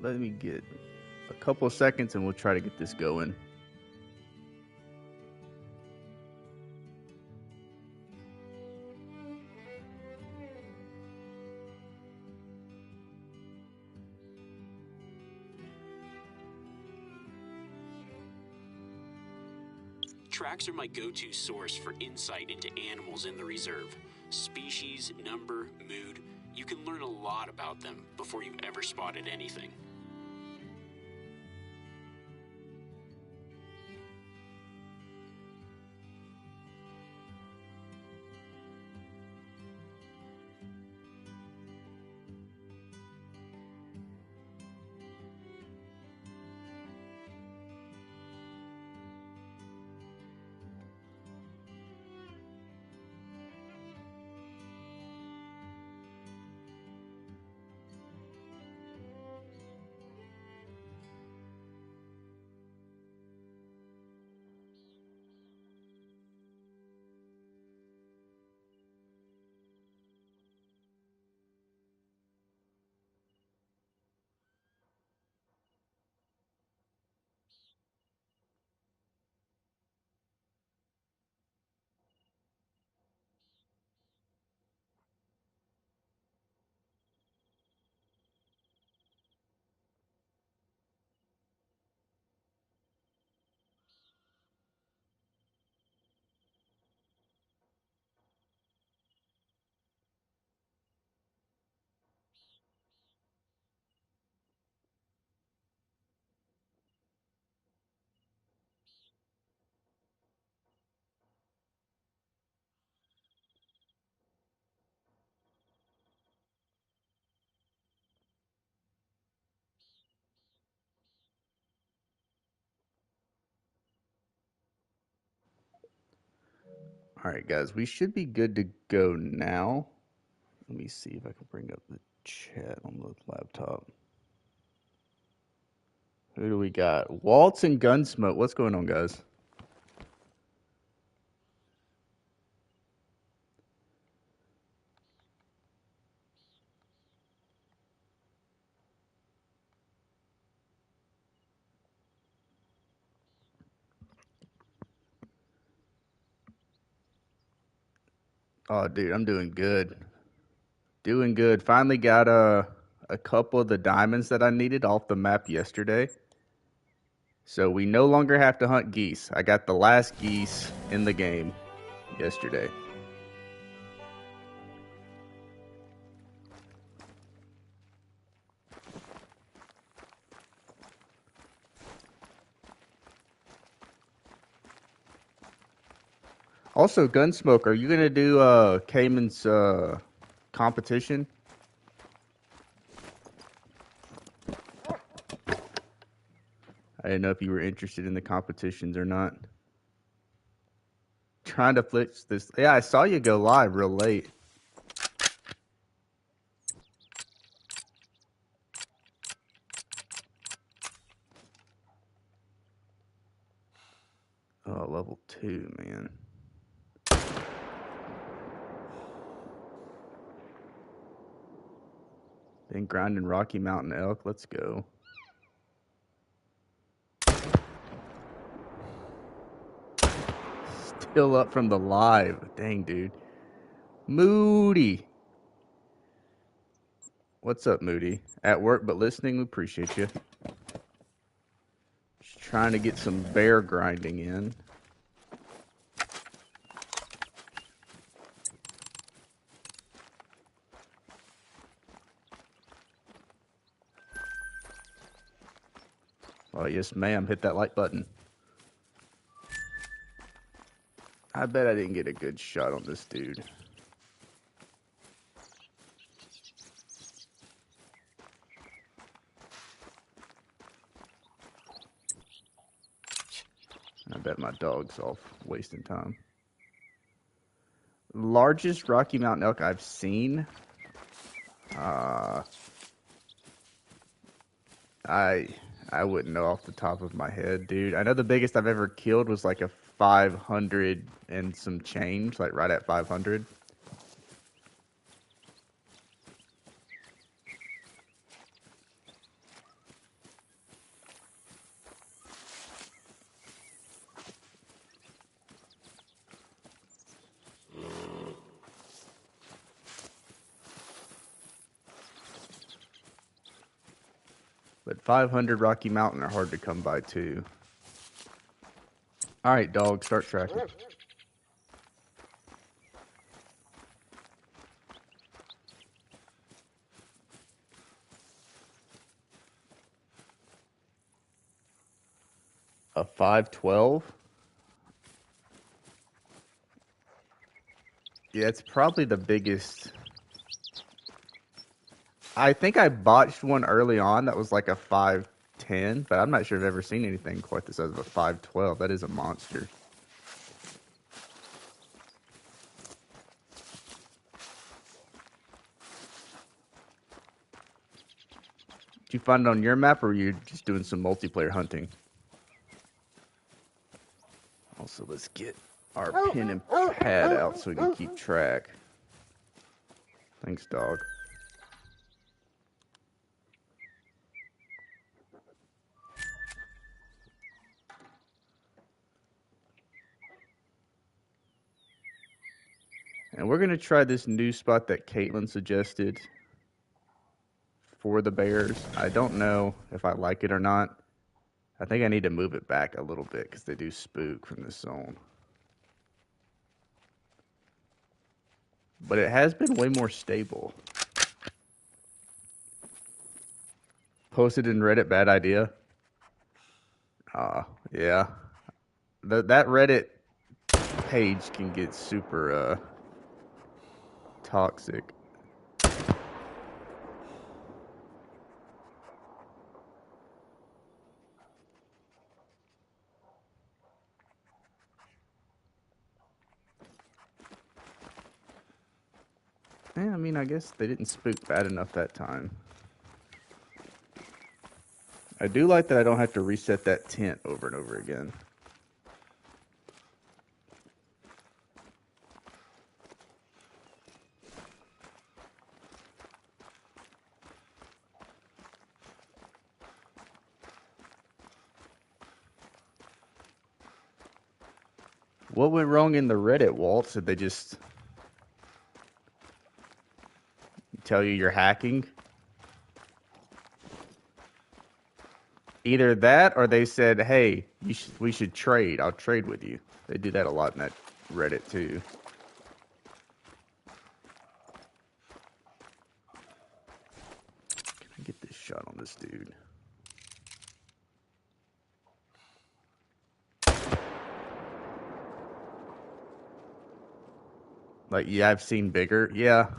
let me get a couple of seconds and we'll try to get this going. Tracks are my go-to source for insight into animals in the reserve. Species, number, mood. You can learn a lot about them before you've ever spotted anything. All right, guys, we should be good to go now. Let me see if I can bring up the chat on the laptop. Who do we got? Waltz and Gunsmoke. What's going on, guys? Oh, dude, I'm doing good. Doing good. Finally got a couple of the diamonds that I needed off the map yesterday. So we no longer have to hunt geese. I got the last geese in the game yesterday. Also, Gunsmoke, are you gonna do Cayman's competition? I didn't know if you were interested in the competitions or not. Trying to fix this. Yeah, I saw you go live real late. Oh, level 2, man. Been grinding Rocky Mountain elk. Let's go. Still up from the live. Dang, dude. Moody. What's up, Moody? At work but listening. We appreciate you. Just trying to get some bear grinding in. Oh, yes, ma'am. Hit that like button. I bet I didn't get a good shot on this dude. I bet my dog's off wasting time. Largest Rocky Mountain elk I've seen. I wouldn't know off the top of my head, dude. I know the biggest I've ever killed was like a 500 and some change, like right at 500. But 500 Rocky Mountain are hard to come by too. All right, dog, start tracking. A 512? Yeah, it's probably the biggest. I think I botched one early on that was like a 510, but I'm not sure I've ever seen anything quite the size of a 512. That is a monster. Did you find it on your map, or were you just doing some multiplayer hunting? Also, let's get our pen and pad out so we can keep track. Thanks, dog. And we're going to try this new spot that Caitlin suggested for the bears. I don't know if I like it or not. I think I need to move it back a little bit because they do spook from this zone. But it has been way more stable. Posted in Reddit, bad idea. Yeah. That Reddit page can get super toxic. Yeah, I mean, I guess they didn't spook bad enough that time. I do like that I don't have to reset that tent over and over again. What went wrong in the Reddit, Walt? Did they just tell you you're hacking? Either that, or they said, "Hey, we should trade. I'll trade with you." They do that a lot in that Reddit too. Can I get this shot on this dude? Like, yeah, I've seen bigger. Yeah.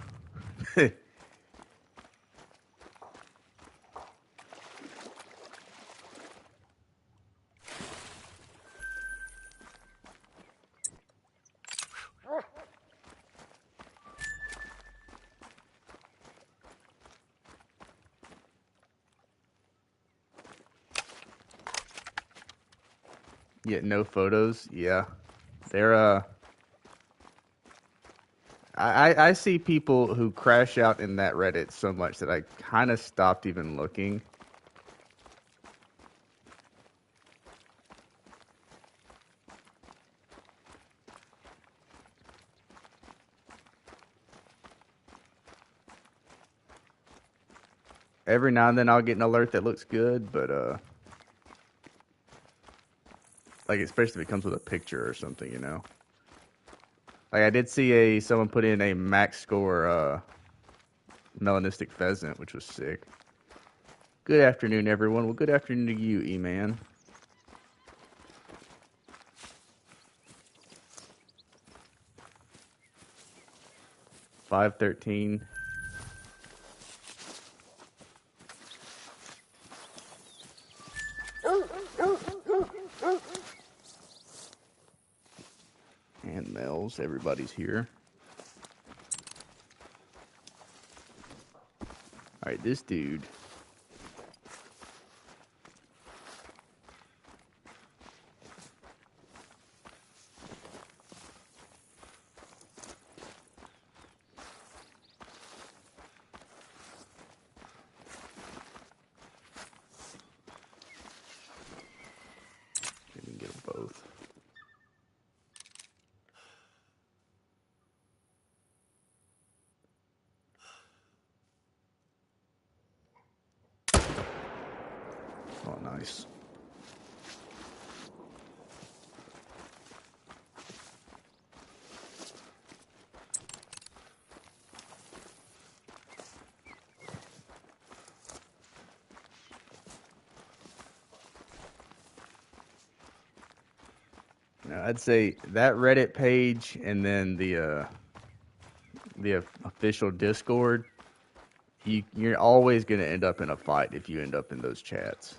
Yet no photos. Yeah. They're I see people who crash out in that Reddit so much that I kind of stopped even looking. Every now and then I'll get an alert that looks good, but like especially if it comes with a picture or something, you know. Like I did see someone put in a max score melanistic pheasant, which was sick. Good afternoon, everyone. Well, good afternoon to you, E-Man. $5.13. And Mel's, everybody's here. All right, this dude. We can get them both. nice. I'd say that Reddit page and then the official Discord, you're always going to end up in a fight if you end up in those chats.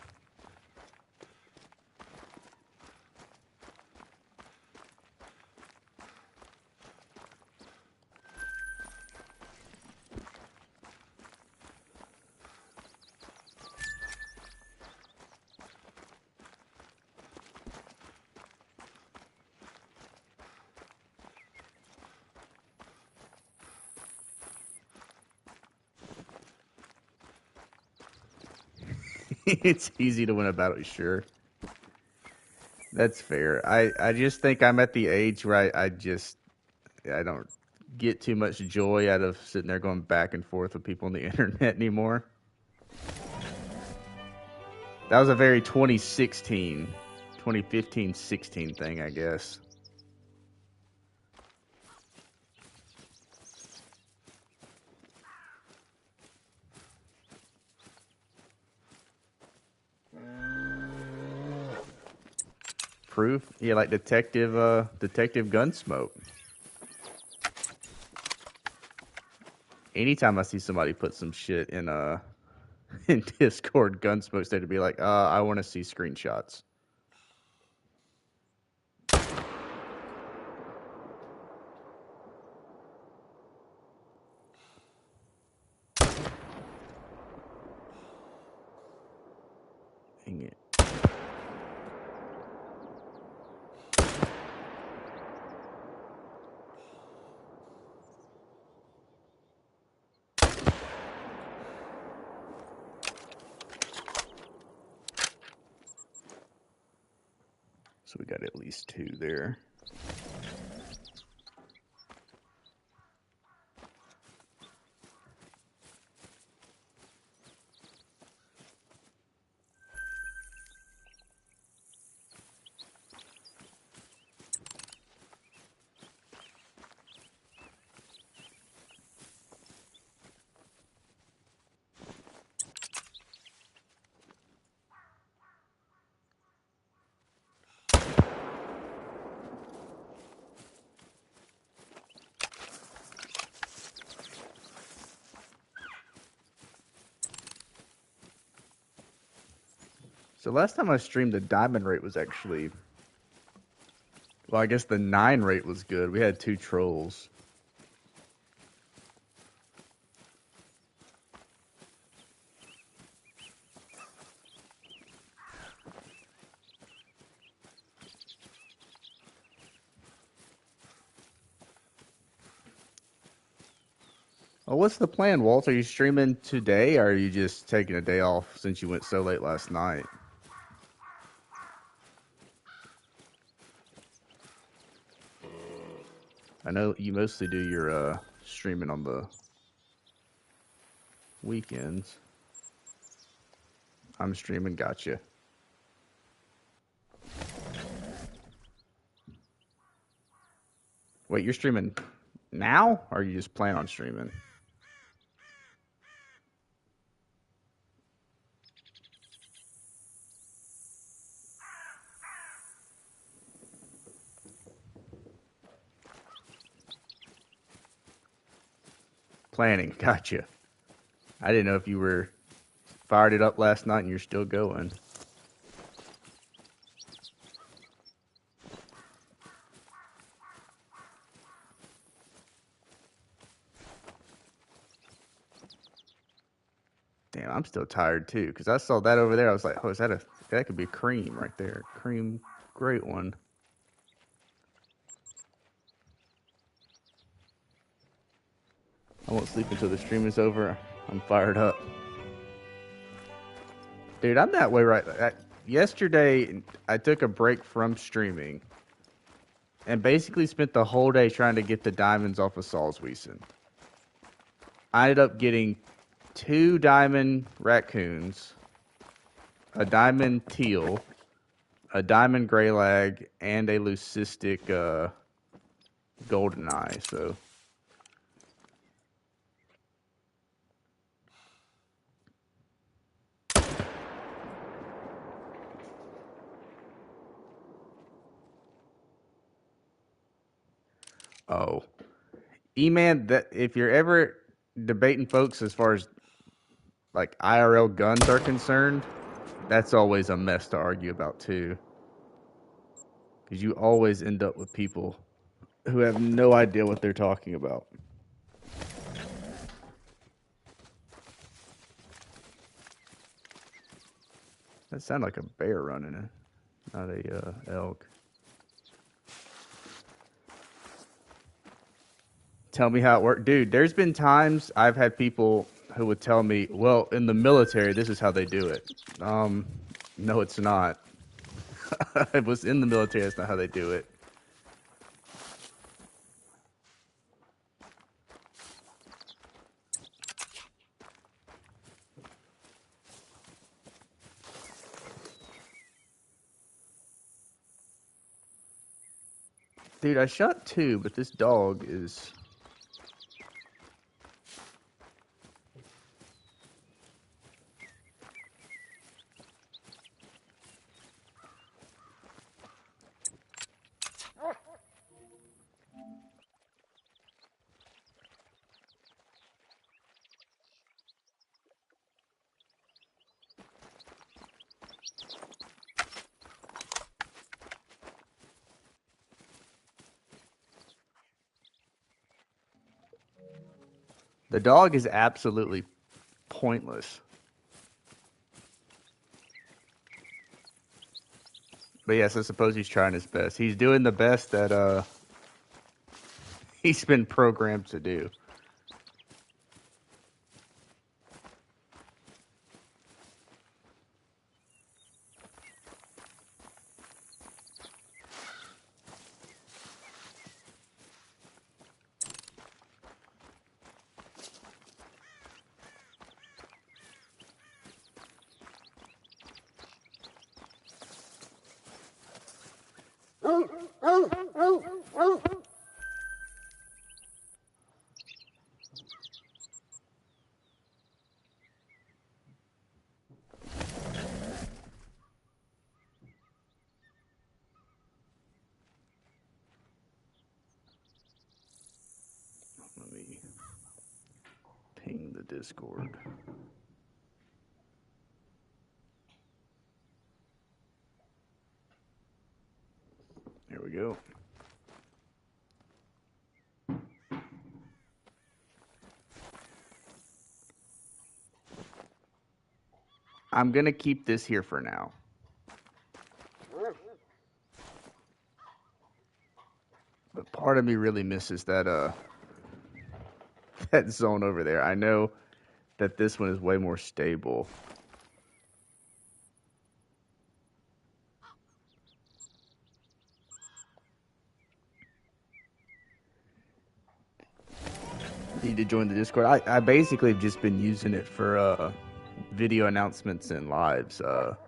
It's easy to win a battle, sure. That's fair. I just think I'm at the age where I don't get too much joy out of sitting there going back and forth with people on the internet anymore. That was a very 2015, 16 thing, I guess. Proof? Yeah, like Detective Gunsmoke. Anytime I see somebody put some shit in in Discord Gunsmoke state to be like, I want to see screenshots. Dang it. So we got at least 2 there. So last time I streamed, the diamond rate was actually, well, I guess the 9 rate was good. We had 2 trolls. Well, what's the plan, Walt? Are you streaming today, or are you just taking a day off since you went so late last night? I know you mostly do your streaming on the weekends. I'm streaming, gotcha. Wait, you're streaming now, or you just plan on streaming? Planning, gotcha. I didn't know if you were fired it up last night and you're still going. Damn, I'm still tired too, because I saw that over there. I was like, oh, that could be cream right there. Cream, great one. I won't sleep until the stream is over. I'm fired up. Dude, I'm that way yesterday, I took a break from streaming and basically spent the whole day trying to get the diamonds off of Salzwiesen. I ended up getting 2 diamond raccoons, a diamond teal, a diamond gray lag, and a leucistic golden eye. So oh, E-Man, that if you're ever debating folks as far as like IRL guns are concerned, that's always a mess to argue about too, because you always end up with people who have no idea what they're talking about. That sounded like a bear running, not a elk. Tell me how it worked, dude. There's been times I've had people who would tell me, "Well, in the military, this is how they do it." No, it's not. I was in the military. That's not how they do it. Dude, I shot two, but this dog is. The dog is absolutely pointless. But yes, I suppose he's trying his best. He's doing the best that he's been programmed to do. Let me ping the Discord. Here we go. I'm going to keep this here for now. But part of me really misses that that zone over there. I know that this one is way more stable. Need to join the Discord. I basically have just been using it for video announcements and lives. Well,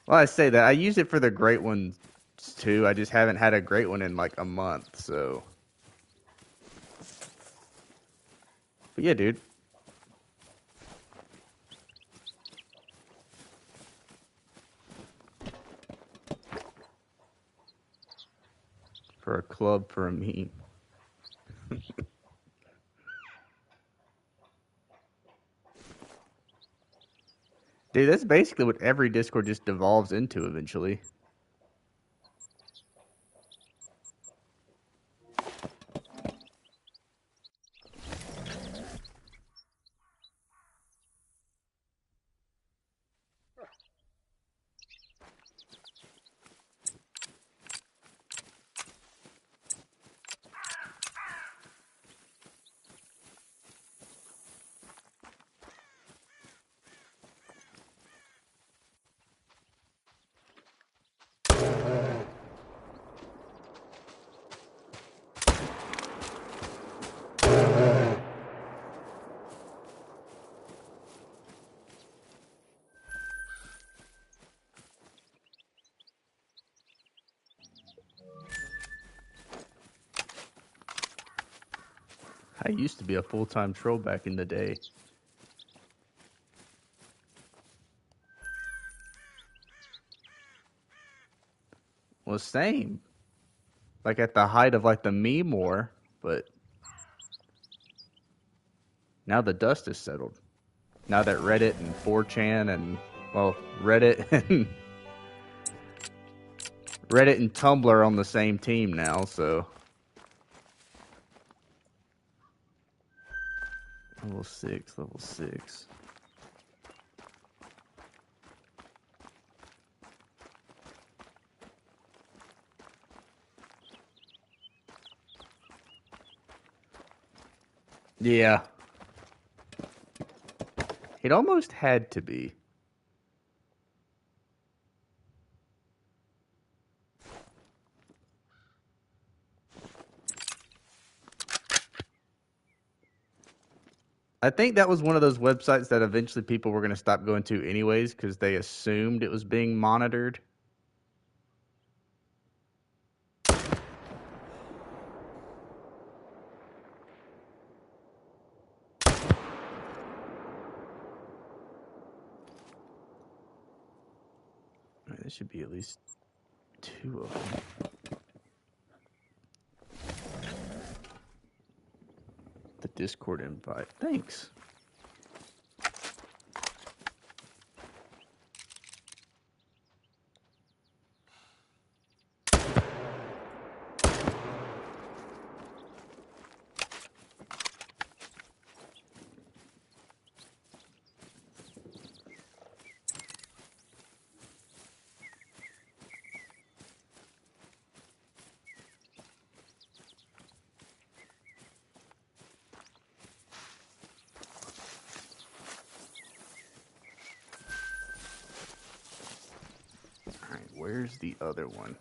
I say that I use it for the great ones too. I just haven't had a great one in like a month, so. But yeah, dude. For a club, for a meme. Dude, that's basically what every Discord just devolves into eventually. I used to be a full-time troll back in the day. Well, same. Like at the height of like the meme war, but now the dust has settled. Now that Reddit and 4chan and well, Reddit and Reddit and Tumblr are on the same team now, so level 6, level 6. Yeah. It almost had to be. I think that was one of those websites that eventually people were going to stop going to anyways because they assumed it was being monitored. Right, there should be at least 2 of them. The Discord invite. Thanks. All right, where's the other one?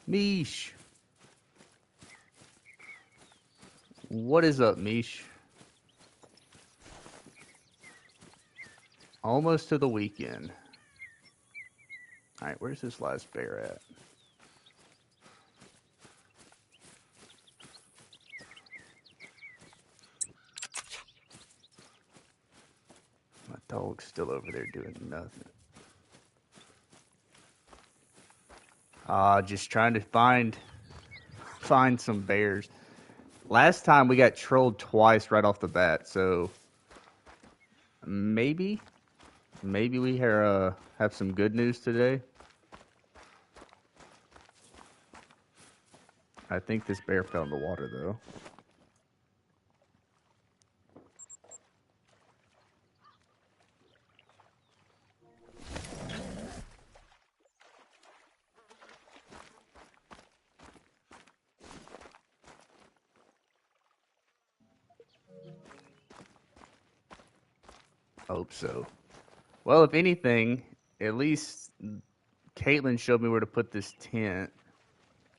Mish. What is up, Mish? Almost to the weekend. All right, where's this last bear at? My dog's still over there doing nothing. Just trying to find some bears. Last time we got trolled twice right off the bat, so maybe we have some good news today. I think this bear fell in the water though. Hope so. Well, if anything, at least Caitlin showed me where to put this tent,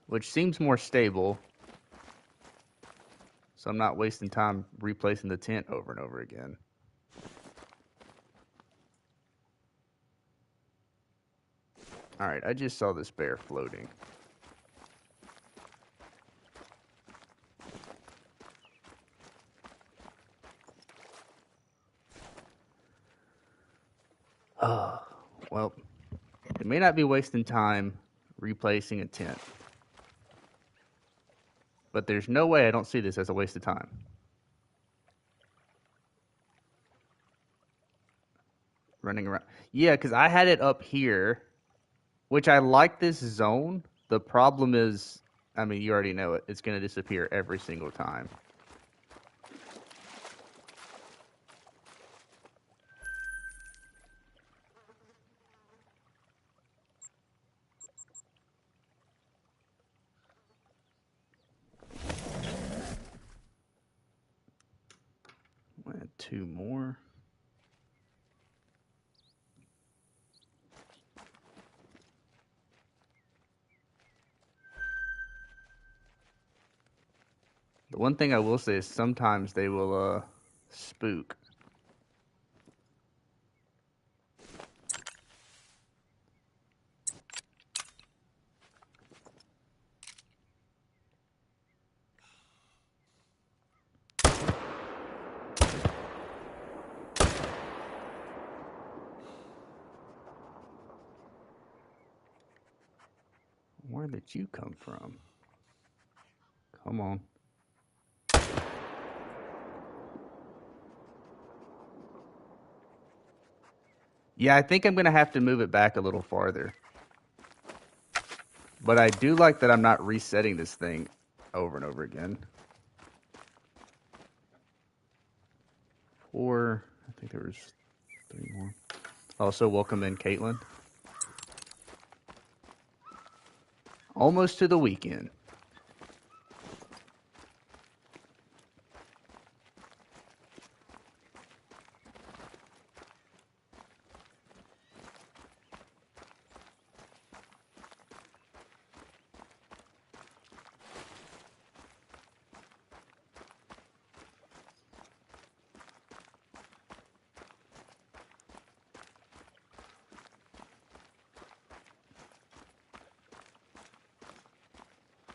which seems more stable. So I'm not wasting time replacing the tent over and over again. All right, I just saw this bear floating. Well, it may not be wasting time replacing a tent, but there's no way I don't see this as a waste of time. Running around. Yeah, because I had it up here, which I like this zone. The problem is, I mean, you already know it. It's going to disappear every single time. Add 2 more. The one thing I will say is sometimes they will spook. Where did you come from? Come on. Yeah, I think I'm going to have to move it back a little farther. But I do like that I'm not resetting this thing over and over again. 4, I think there was 3 more. Also, welcome in, Caitlin. Almost to the weekend.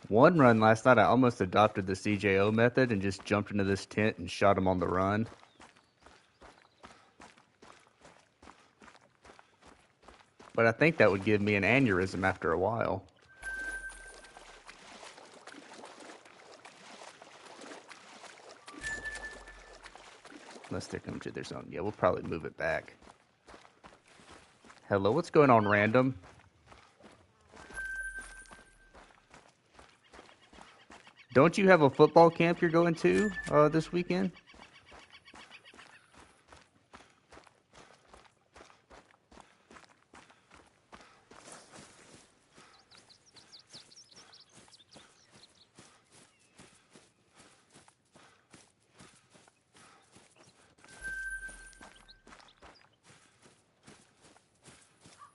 One run last night, I almost adopted the CJO method and just jumped into this tent and shot him on the run. But I think that would give me an aneurysm after a while. Unless they're coming to their zone. Yeah, we'll probably move it back. Hello, what's going on, random? Don't you have a football camp you're going to this weekend?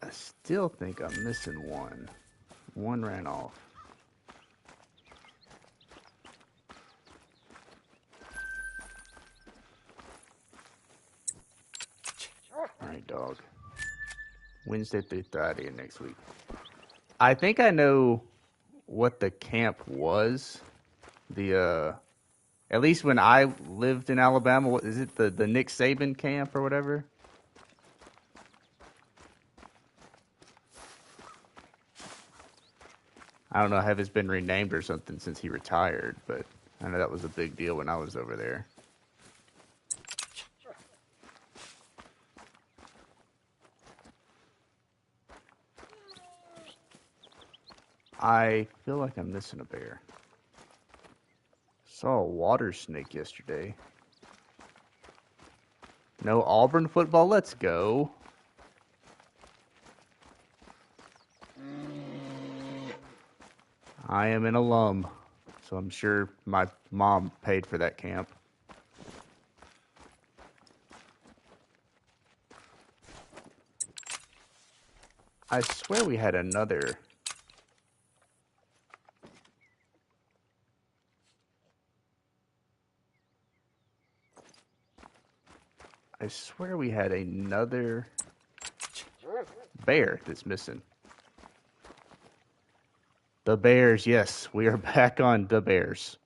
I still think I'm missing one. One ran off. Alright, dog. Wednesday through Friday next week. I think I know what the camp was. At least when I lived in Alabama, what is it, the Nick Saban camp or whatever? I don't know if it's been renamed or something since he retired, but I know that was a big deal when I was over there. I feel like I'm missing a bear. Saw a water snake yesterday. No Auburn football, let's go. I am an alum, so I'm sure my mom paid for that camp. I swear we had another. I swear we had another bear that's missing. The Bears, yes, we are back on the Bears.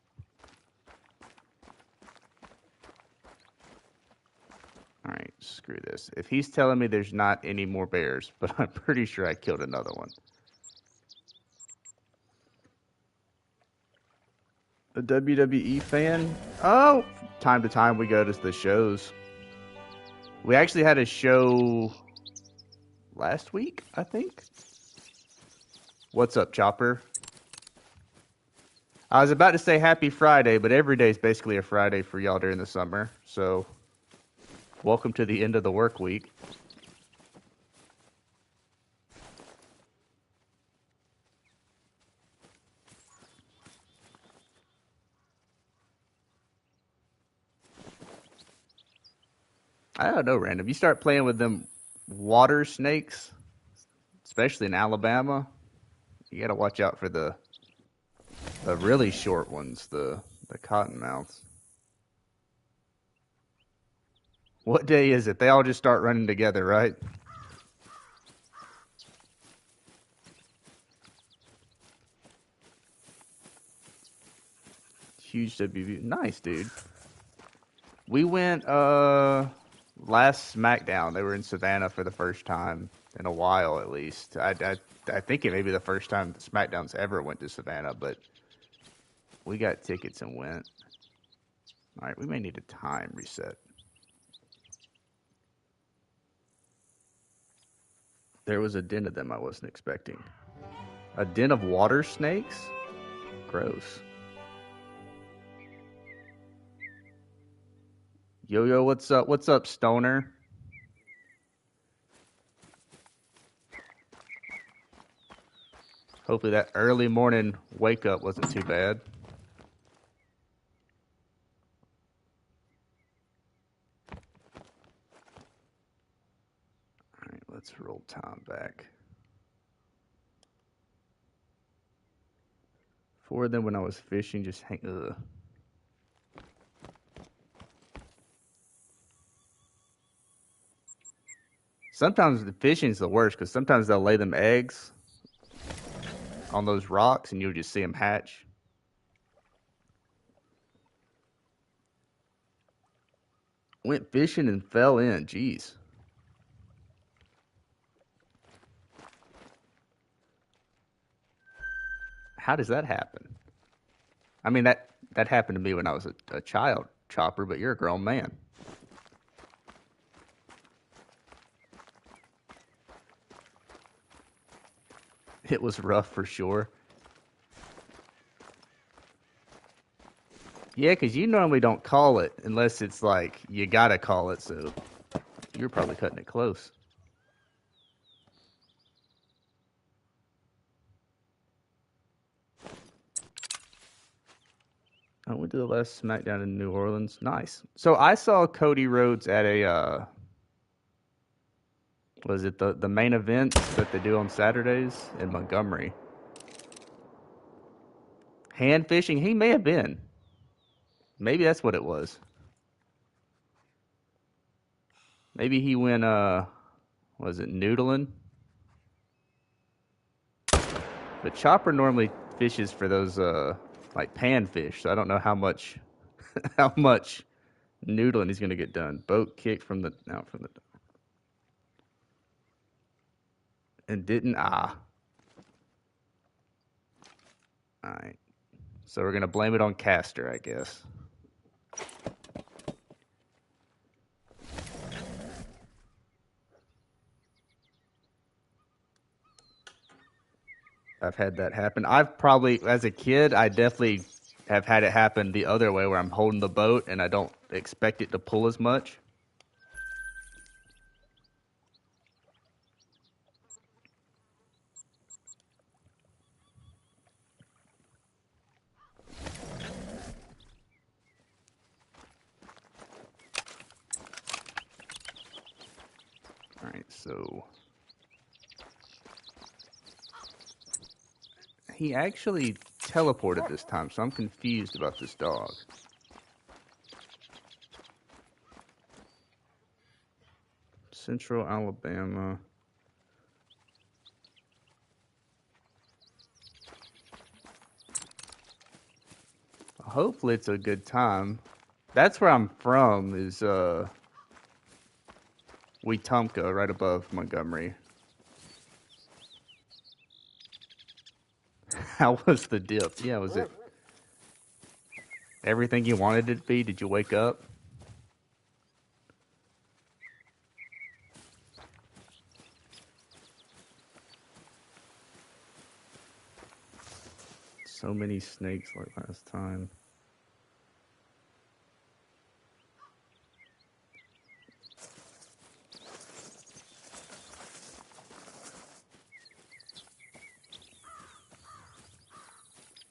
All right, screw this. If he's telling me there's not any more bears, but I'm pretty sure I killed another one. A WWE fan? Oh, time to time we go to the shows. We actually had a show last week, I think. What's up, Chopper? I was about to say happy Friday, but every day is basically a Friday for y'all during the summer. So, welcome to the end of the work week. I don't know, random. You start playing with them water snakes, especially in Alabama, you got to watch out for the really short ones, the cottonmouths. What day is it? They all just start running together, right? Huge WV. Nice, dude. We went last SmackDown. They were in Savannah for the first time. in a while, at least. I think it may be the first time SmackDown's ever went to Savannah, but we got tickets and went. All right, we may need a time reset. There was a den of them I wasn't expecting. A den of water snakes? Gross. Yo, what's up? What's up, Stoner? Hopefully that early morning wake up wasn't too bad. All right, let's roll time back. 4 of them when I was fishing just hang. Ugh. Sometimes the fishing's the worst because sometimes they'll lay them eggs on those rocks and you'll just see them hatch. Went fishing and fell in. Jeez. How does that happen? I mean, that happened to me when I was a child, Chopper, but you're a grown man. It was rough for sure. Yeah, because you normally don't call it unless it's like you gotta call it, so you're probably cutting it close. I went to the last SmackDown in New Orleans. Nice. So I saw Cody Rhodes at a was it the main event that they do on Saturdays in Montgomery? Hand fishing? He may have been. Maybe that's what it was. Maybe he went was it noodling? But Chopper normally fishes for those like panfish, so I don't know how much how much noodling he's gonna get done. Boat kick from the out from the and didn't All right. So we're gonna blame it on Caster, I guess. I've had that happen. I've probably, as a kid, I definitely have had it happen the other way where I'm holding the boat and I don't expect it to pull as much. All right, so he actually teleported this time, so I'm confused about this dog. Central Alabama. Hopefully it's a good time. That's where I'm from, is Wetumpka, right above Montgomery. How was the dip? Yeah, was it everything you wanted it to be? Did you wake up? So many snakes like last time.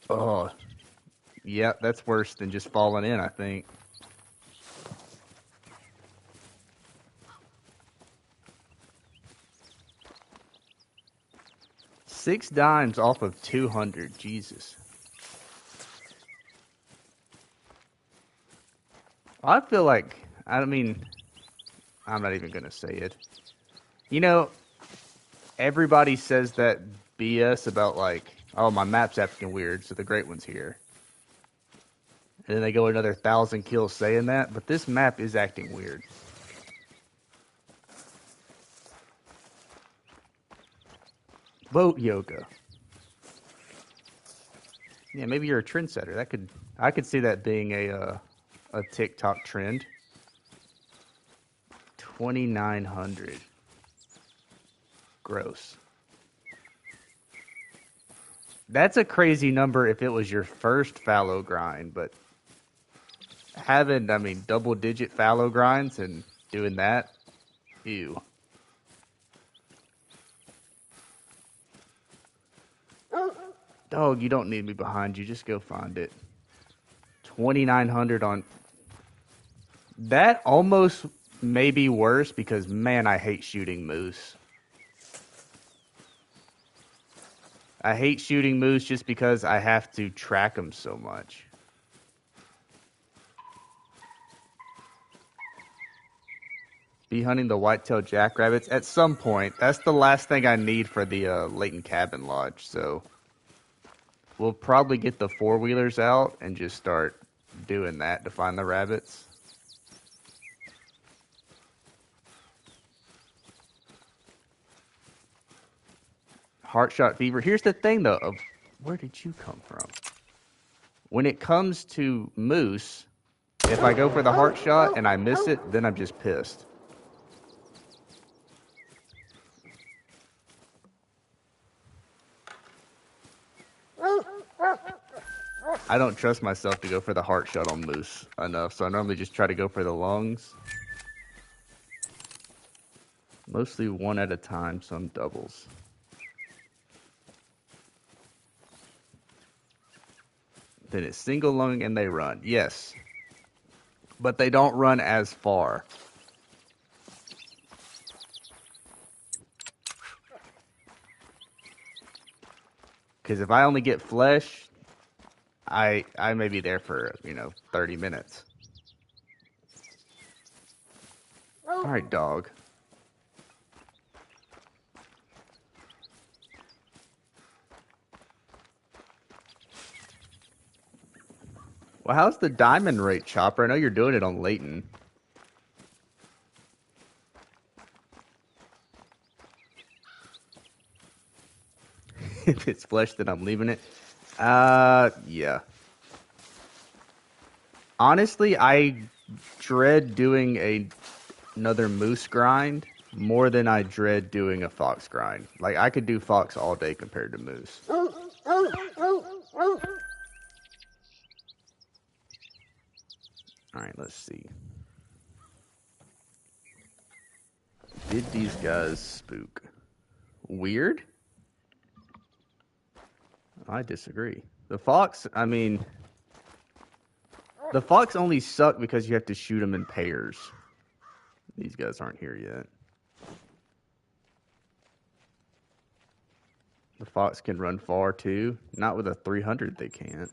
Oh, yeah, that's worse than just falling in, I think. $6 off of 200. Jesus. I feel like, I mean, I'm not even going to say it. You know, everybody says that BS about like, oh, my map's acting weird, so the great one's here. And then they go another 1,000 kills saying that, but this map is acting weird. Boat yoga. Yeah, maybe you're a trendsetter. I could see that being a TikTok trend. 2,900. Gross. That's a crazy number if it was your first fallow grind, but having, I mean, double digit fallow grinds and doing that, ew. Dog, you don't need me behind you. Just go find it. 2,900 on. That almost may be worse because, man, I hate shooting moose. I hate shooting moose just because I have to track them so much. Be hunting the whitetail jackrabbits at some point. That's the last thing I need for the Layton Cabin Lodge. So we'll probably get the four-wheelers out and just start doing that to find the rabbits. Heartshot fever. Here's the thing, though. Of where did you come from? When it comes to moose, if I go for the heart shot and I miss it, then I'm just pissed. I don't trust myself to go for the heart shot on moose enough, so I normally just try to go for the lungs. Mostly one at a time, some doubles. Then it's single lung and they run. Yes. But they don't run as far. Because if I only get flesh, I may be there for, 30 minutes. All right, dog. Well, how's the diamond rate, Chopper? I know you're doing it on Layton. If it's flesh, then I'm leaving it. Yeah. Honestly, I dread doing another moose grind more than I dread doing a fox grind. Like, I could do fox all day compared to moose. All right, let's see. Did these guys spook? Weird? I disagree. The fox, I mean, the fox only suck because you have to shoot them in pairs. These guys aren't here yet. The fox can run far too. Not with a 300, they can't.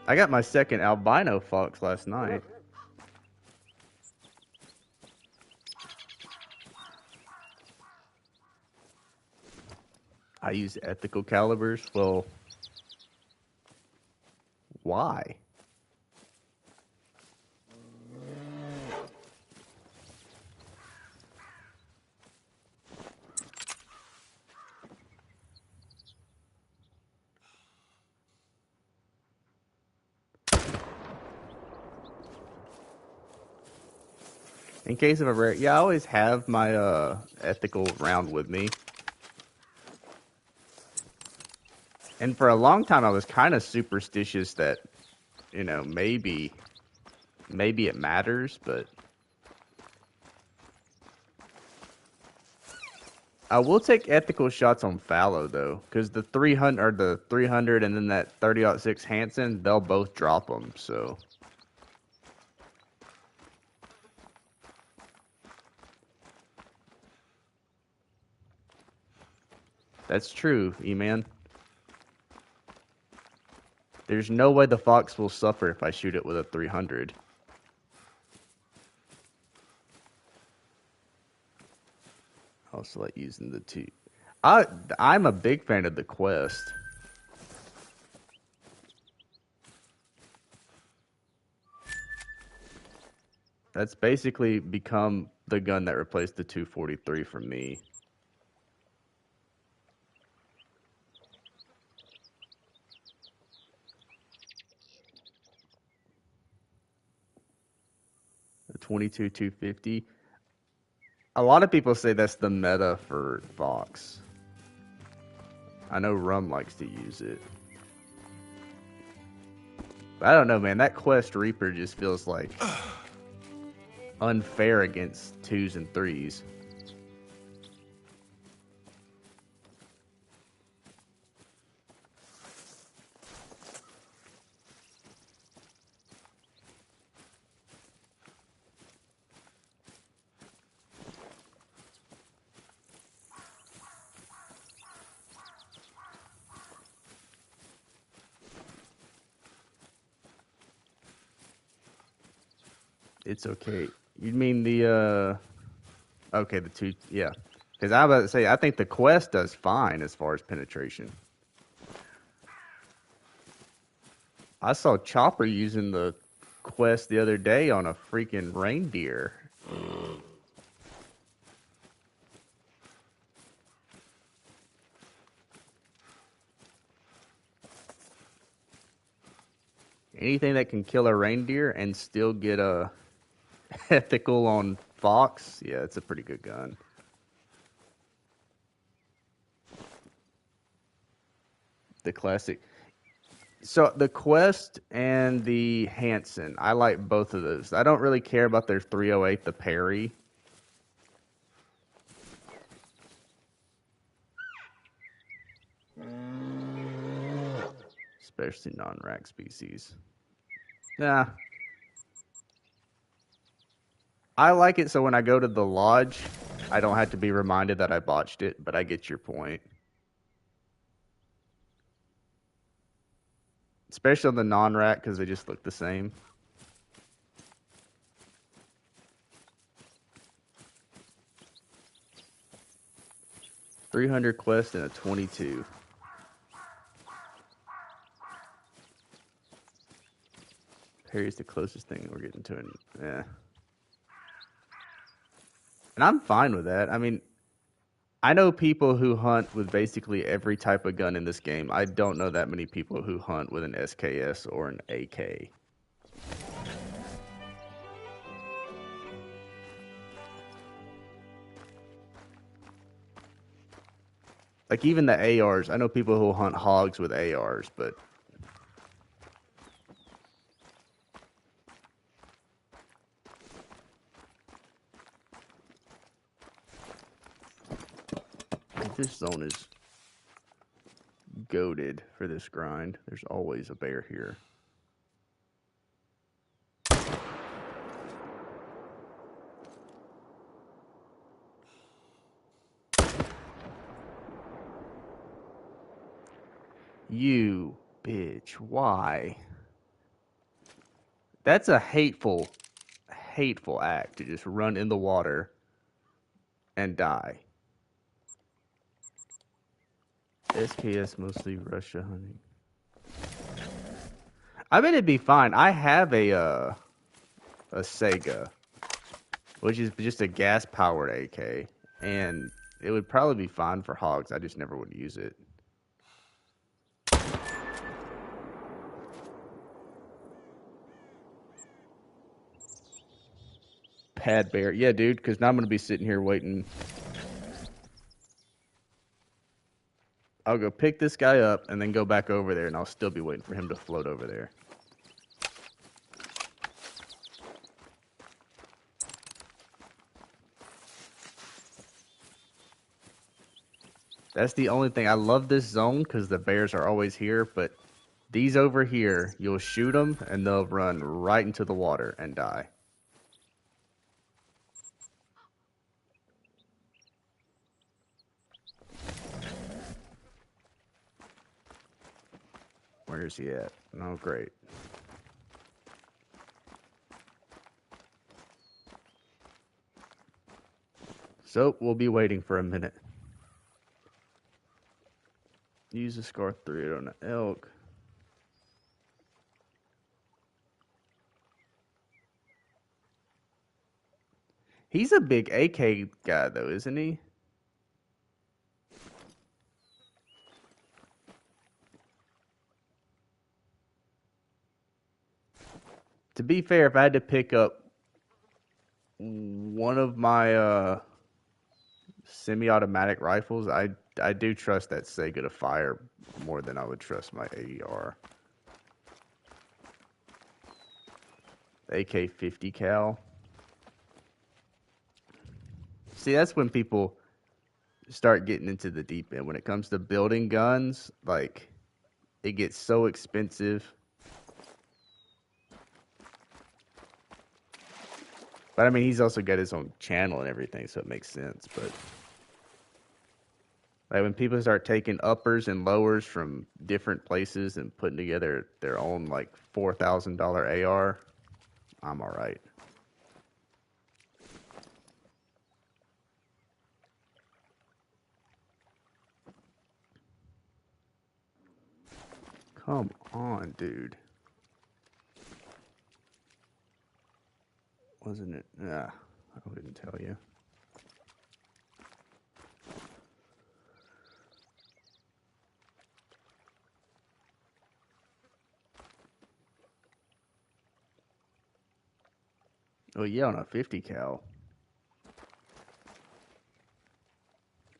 I got my second albino fox last night. I use ethical calibers. Well, why? In case of a rare, yeah, I always have my ethical round with me. And for a long time, I was kind of superstitious that, maybe it matters, but I will take ethical shots on fallow though, because the 300 and then that 30-06 Hansen, they'll both drop them. So that's true, E-Man. There's no way the fox will suffer if I shoot it with a 300. I also like using the two. I'm a big fan of the Quest. That's basically become the gun that replaced the 243 for me. The 22 250. A lot of people say that's the meta for Fox. I know Rum likes to use it. But I don't know, man. That Quest Reaper just feels like unfair against 2s and 3s. It's okay. You mean the okay, the 2, yeah. Because I was about to say, I think the Quest does fine as far as penetration. I saw Chopper using the Quest the other day on a freaking reindeer. Anything that can kill a reindeer and still get a ethical on Fox, yeah, it's a pretty good gun. The classic. So the Quest and the Hanson, I like both of those. I don't really care about their 308, the Perry. Especially non-rack species. Nah. I like it so when I go to the lodge, I don't have to be reminded that I botched it, but I get your point. Especially on the non-rack because they just look the same. $300 Quest and a 22. Perry's the closest thing we're getting to it. Yeah. And I'm fine with that. I mean, I know people who hunt with basically every type of gun in this game. I don't know that many people who hunt with an SKS or an AK. Like even the ARs, I know people who hunt hogs with ARs, but this zone is goated for this grind. There's always a bear here. You bitch, why? That's a hateful act to just run in the water and die. SKS mostly Russia hunting. I bet it'd be fine. I have a Sega, which is just a gas powered AK, and it would probably be fine for hogs. I just never would use it. Pad bear, yeah, dude. Because now I'm gonna be sitting here waiting. I'll go pick this guy up and then go back over there, and I'll still be waiting for him to float over there. That's the only thing. I love this zone because the bears are always here, but these over here, you'll shoot them and they'll run right into the water and die. Where is he at? Oh, great. So we'll be waiting for a minute. Use a Scar 3 on an elk. He's a big AK guy, though, isn't he? To be fair, if I had to pick up one of my semi-automatic rifles, I do trust that Sega to fire more than I would trust my AER. AK-50 cal. See, that's when people start getting into the deep end. When it comes to building guns, like, it gets so expensive. But I mean, he's also got his own channel and everything, so it makes sense. But like when people start taking uppers and lowers from different places and putting together their own like $4,000 AR, I'm all right. Come on, dude. Wasn't it? Yeah, I wouldn't tell you. Oh yeah, on a 50 cal.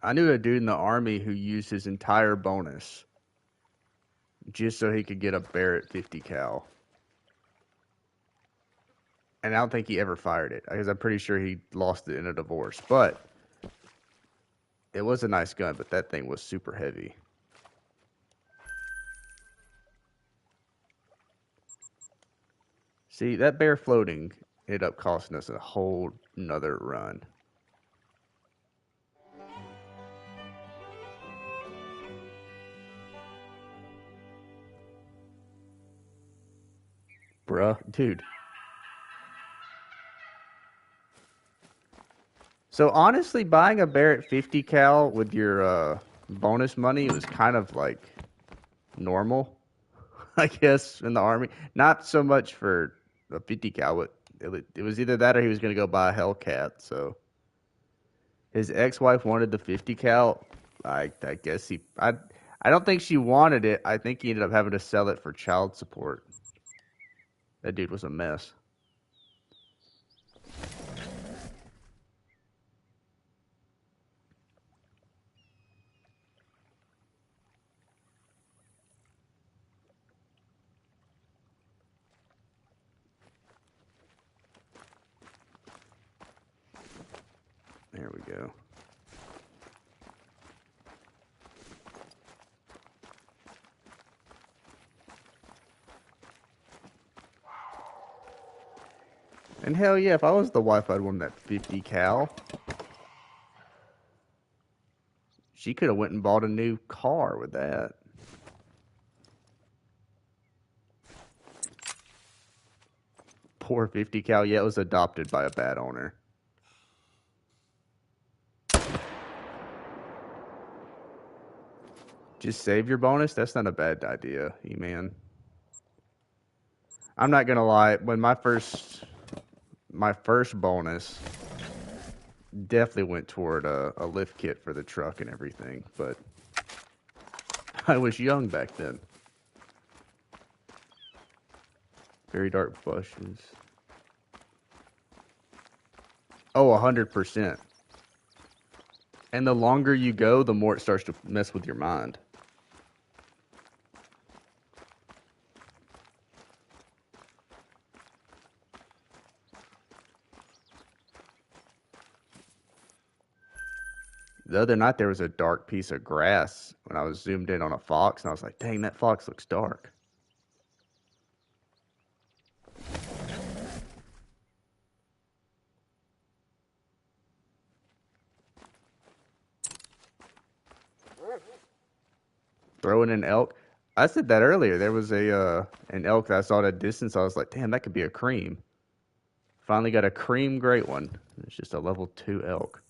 I knew a dude in the army who used his entire bonus just so he could get a Barrett 50 cal. And I don't think he ever fired it because I'm pretty sure he lost it in a divorce. But it was a nice gun, but that thing was super heavy. See, that bear floating ended up costing us a whole nother run. Bruh, dude. So honestly, buying a Barrett 50 cal with your bonus money was kind of like normal, I guess, in the army. Not so much for a 50 cal, but it was either that or he was going to go buy a Hellcat. So his ex-wife wanted the 50 cal. I guess I don't think she wanted it. I think he ended up having to sell it for child support. That dude was a mess. There we go. And hell yeah, if I was the wife, I'd want that 50 cal. She could have went and bought a new car with that. Poor 50 cal. Yeah, it was adopted by a bad owner. Just save your bonus? That's not a bad idea, E-Man. I'm not gonna lie, when my first bonus definitely went toward a lift kit for the truck and everything, but I was young back then. Very dark bushes. Oh, 100%. And the longer you go, the more it starts to mess with your mind. The other night there was a dark piece of grass when I was zoomed in on a fox, and I was like, dang, that fox looks dark. Throwing an elk. I said that earlier. There was an elk that I saw at a distance. I was like, damn, that could be a cream. Finally got a cream great one. It's just a level 2 elk.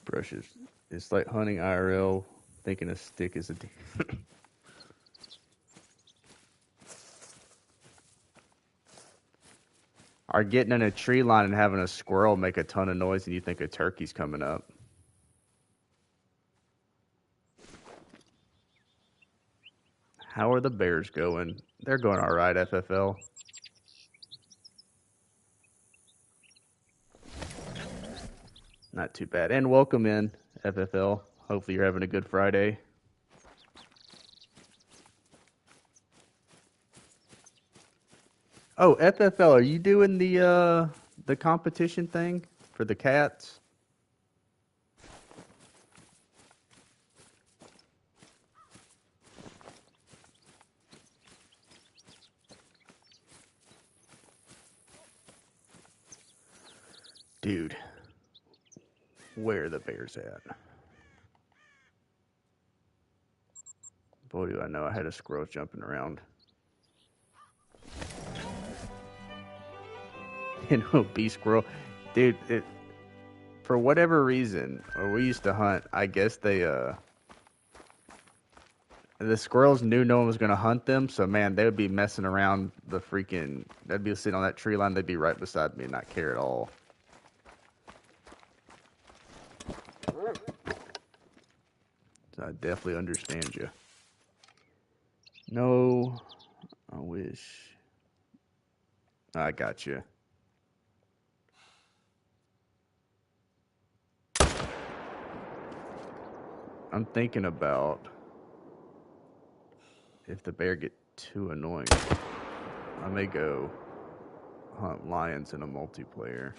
Brushes. It's like hunting IRL, thinking a stick is a deer. Or getting in a tree line and having a squirrel make a ton of noise and you think a turkey's coming up. How are the Bears going? They're going all right, FFL. Not too bad. And welcome in, FFL. Hopefully you're having a good Friday. Oh, FFL, are you doing the competition thing for the cats? Dude, where are the Bears at? Boy, do I know I had a squirrel jumping around. You know, bee squirrel. Dude, for whatever reason, or we used to hunt, I guess the squirrels knew no one was going to hunt them, so man, they would be messing around they'd be sitting on that tree line, they'd be right beside me and not care at all. So I definitely understand you. No, I wish. I got you. I'm thinking about if the bear get too annoying, I may go hunt lions in a multiplayer.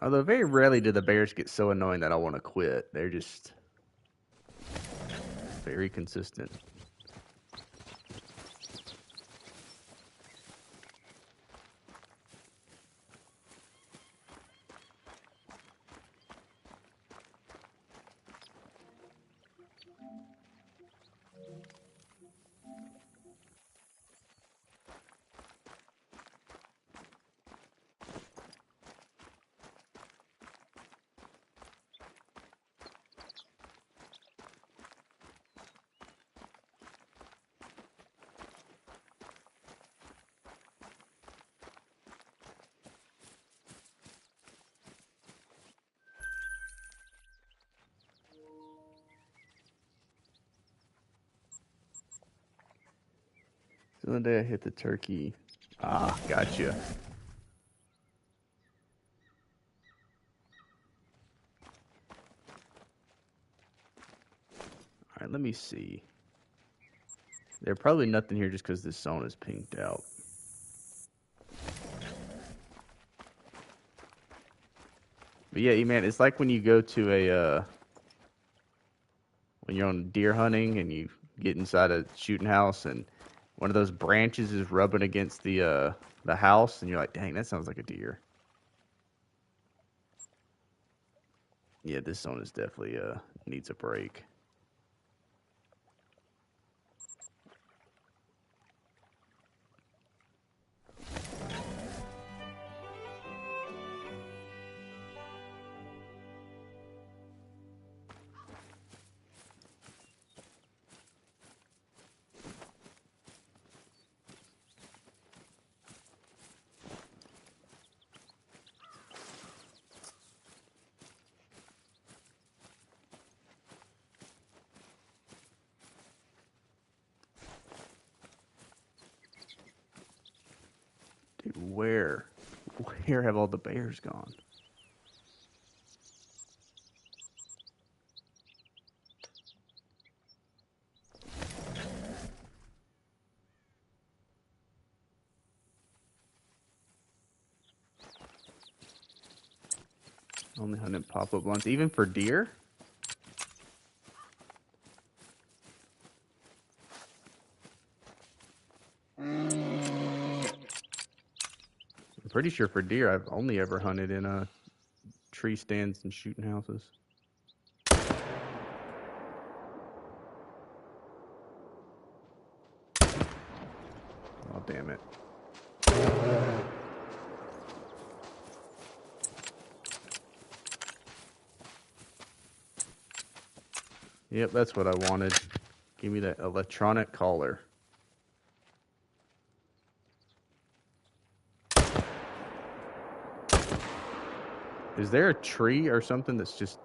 Although very rarely do the bears get so annoying that I want to quit. They're just very consistent. So the day I hit the turkey. Ah, gotcha. All right, let me see. There's probably nothing here just because this zone is pinked out. But yeah, man, it's like when you go to when you're on deer hunting and you get inside a shooting house and one of those branches is rubbing against the house and you're like, dang, that sounds like a deer. Yeah, this zone is definitely needs a break. Dude, where have all the bears gone? Only hunting pop-up ones, even for deer? I'm pretty sure for deer, I've only ever hunted in tree stands and shooting houses. Oh, damn it. Yep, that's what I wanted. Give me that electronic collar. Is there a tree or something that's just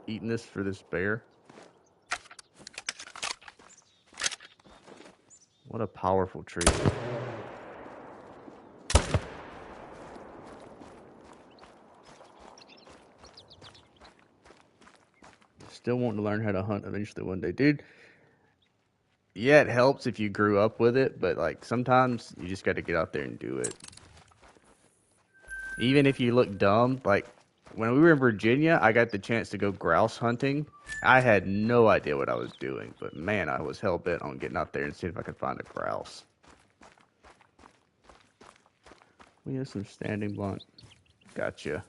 eating this for this bear? What a powerful tree. Still wanting to learn how to hunt eventually one day. Dude, yeah, it helps if you grew up with it, but like sometimes you just got to get out there and do it. Even if you look dumb, like when we were in Virginia, I got the chance to go grouse hunting. I had no idea what I was doing, but man, I was hell bent on getting out there and seeing if I could find a grouse. We have some standing blunt. Gotcha.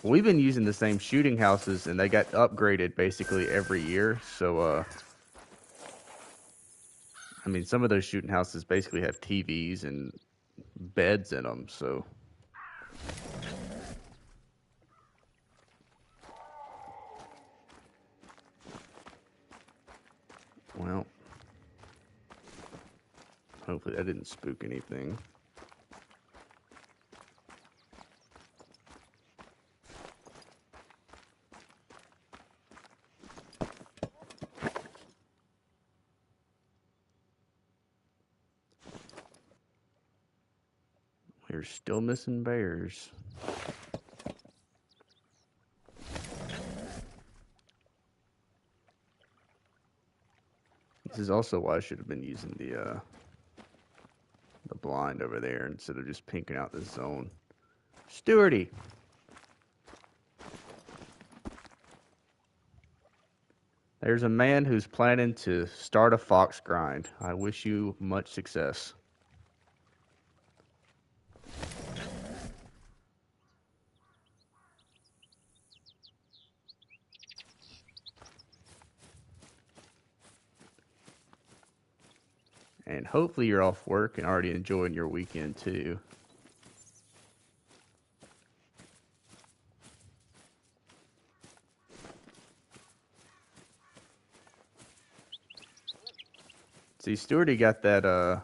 We've been using the same shooting houses, and they got upgraded basically every year. So, I mean, some of those shooting houses basically have TVs and beds in them. So, well, hopefully that didn't spook anything. We're still missing bears. This is also why I should have been using the blind over there instead of just pinking out this zone. Stewarty. There's a man who's planning to start a fox grind. I wish you much success. And hopefully you're off work and already enjoying your weekend too. See, Stewarty got that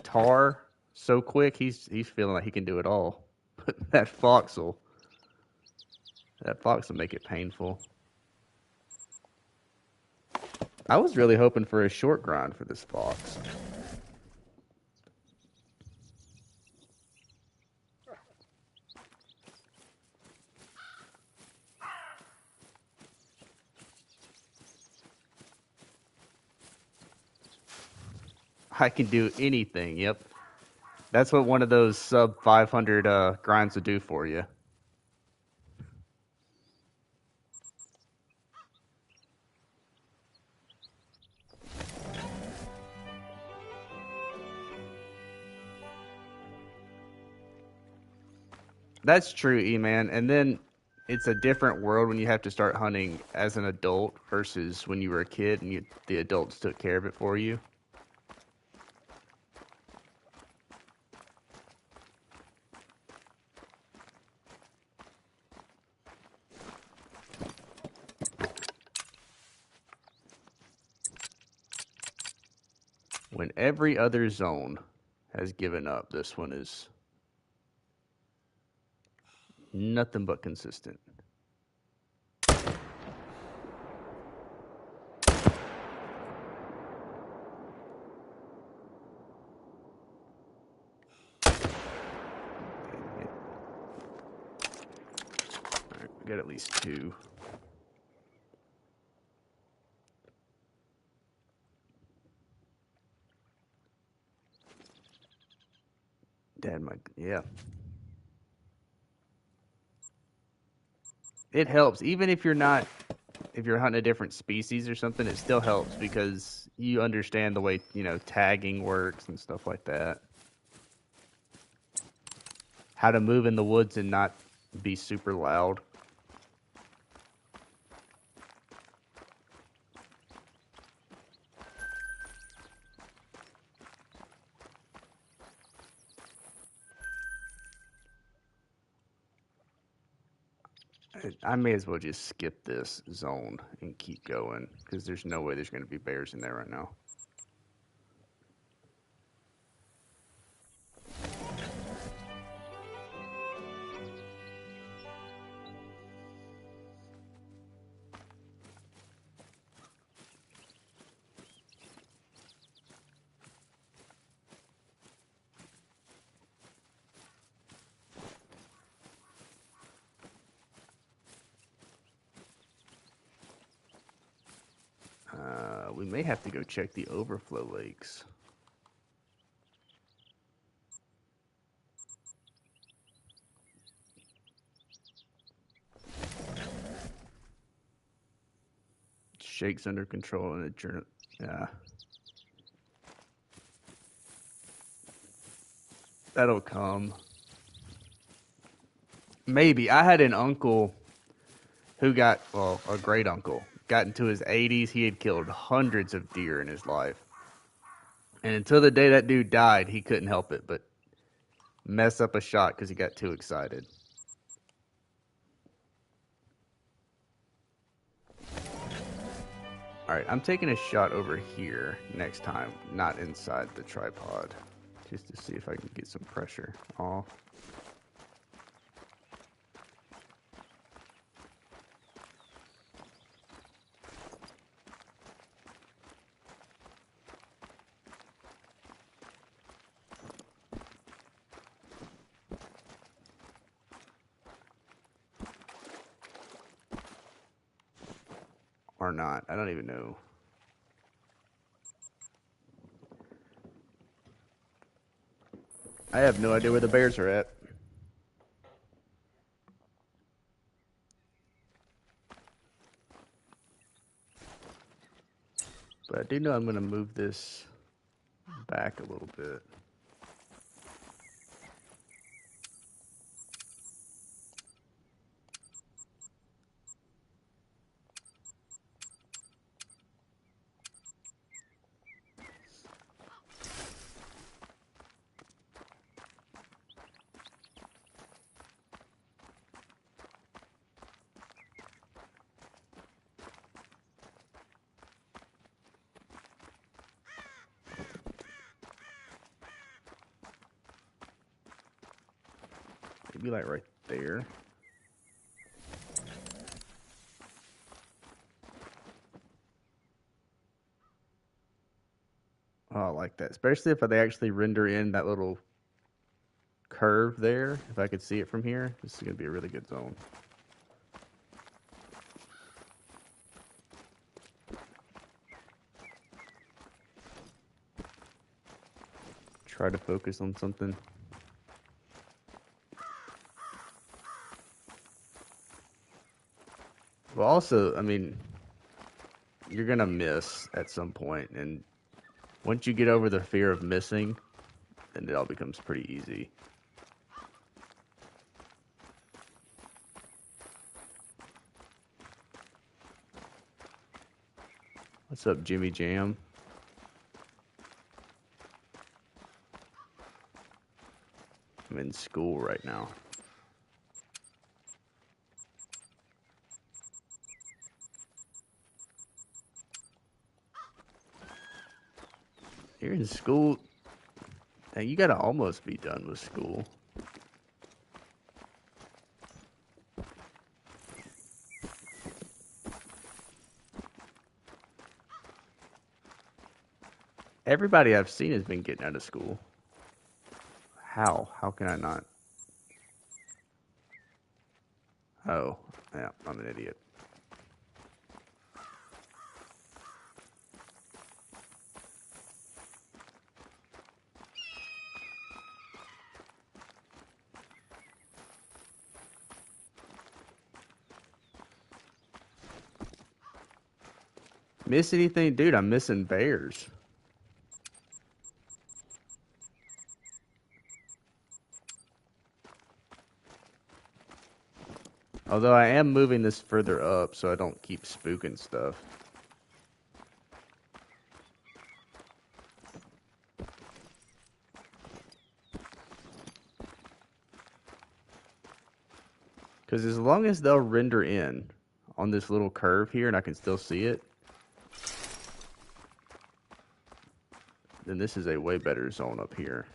tar so quick. He's feeling like he can do it all. But that fox will make it painful. I was really hoping for a short grind for this fox. I can do anything. Yep. That's what one of those sub 500 grinds would do for you. That's true, E-Man. And then it's a different world when you have to start hunting as an adult versus when you were a kid and the adults took care of it for you. When every other zone has given up, this one is nothing but consistent. Alright, we got at least two. Yeah. It helps, even if you're not if you're hunting a different species or something, it still helps because you understand the way, tagging works and stuff like that. How to move in the woods and not be super loud. I may as well just skip this zone and keep going because there's no way there's going to be bears in there right now. We may have to go check the overflow lakes. Shake's under control and adjourn. Yeah. That'll come. Maybe. I had an uncle who a great uncle, got into his 80s. He had killed hundreds of deer in his life. And until the day that dude died, he couldn't help it but mess up a shot because he got too excited. All right, I'm taking a shot over here next time, not inside the tripod, just to see if I can get some pressure off. Or not. I don't even know. I have no idea where the bears are at. But I do know I'm going to move this back a little bit. Maybe like right there. Oh, I like that. Especially if they actually render in that little curve there. If I could see it from here, this is going to be a really good zone. Try to focus on something. Well, also, I mean, you're going to miss at some point, and once you get over the fear of missing, then it all becomes pretty easy. What's up, Jimmy Jam? I'm in school right now. You're in school. Now you gotta almost be done with school. Everybody I've seen has been getting out of school. How? How can I not? Oh, yeah, I'm an idiot. Miss anything? Dude, I'm missing bears. Although I am moving this further up so I don't keep spooking stuff. Because as long as they'll render in on this little curve here and I can still see it, then this is a way better zone up here.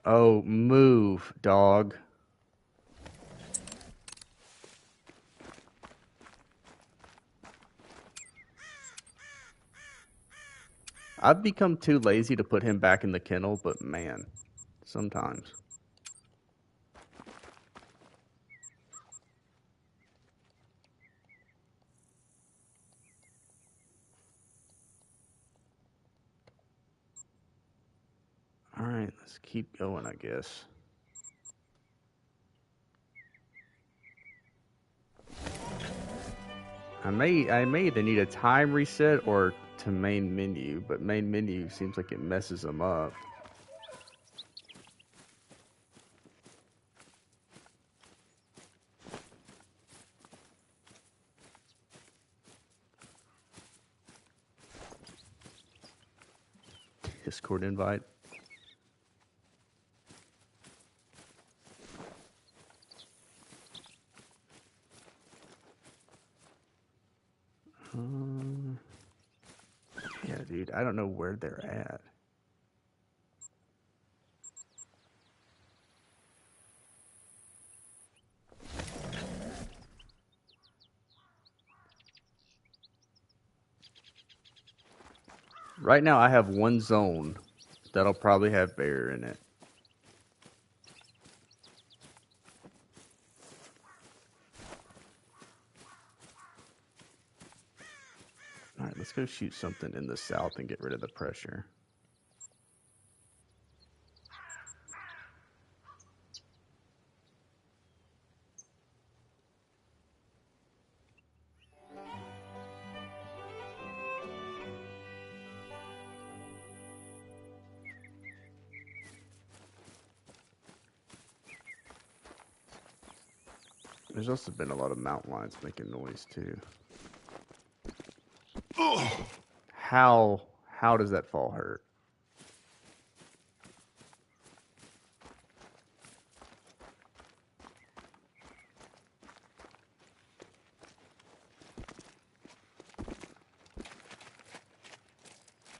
Oh, move, dog. I've become too lazy to put him back in the kennel, but man, sometimes. All right, let's keep going, I guess. I may either need a time reset or to main menu, but main menu seems like it messes them up. Discord invite. Yeah, dude, I don't know where they're at. Right now, I have one zone that'll probably have bear in it. All right, let's go shoot something in the south and get rid of the pressure. There's also been a lot of mountain lions making noise too. How does that fall hurt?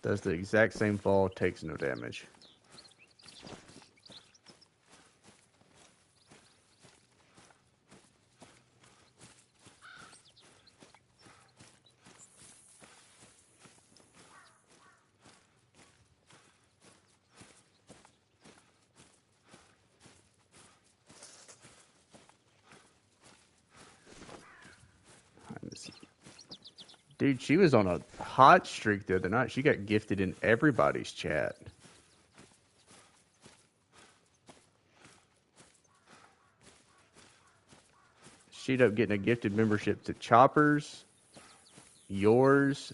Does the exact same fall, takes no damage. Dude, she was on a hot streak the other night. She got gifted in everybody's chat. She ended up getting a gifted membership to Choppers, yours,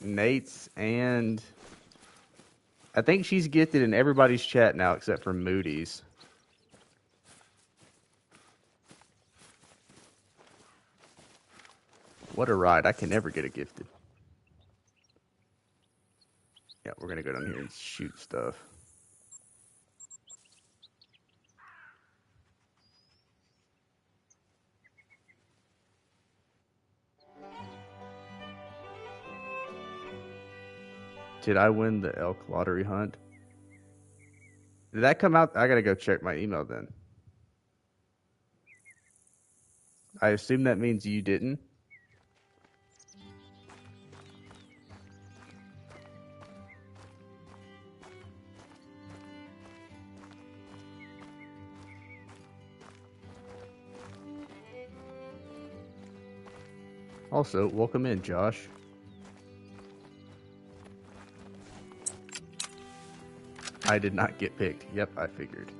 Nate's, and I think she's gifted in everybody's chat now except for Moody's. What a ride. I can never get a gifted. Yeah, we're going to go down here and shoot stuff. Did I win the elk lottery hunt? Did that come out? I got to go check my email then. I assume that means you didn't. Also, welcome in, Josh. I did not get picked. Yep, I figured.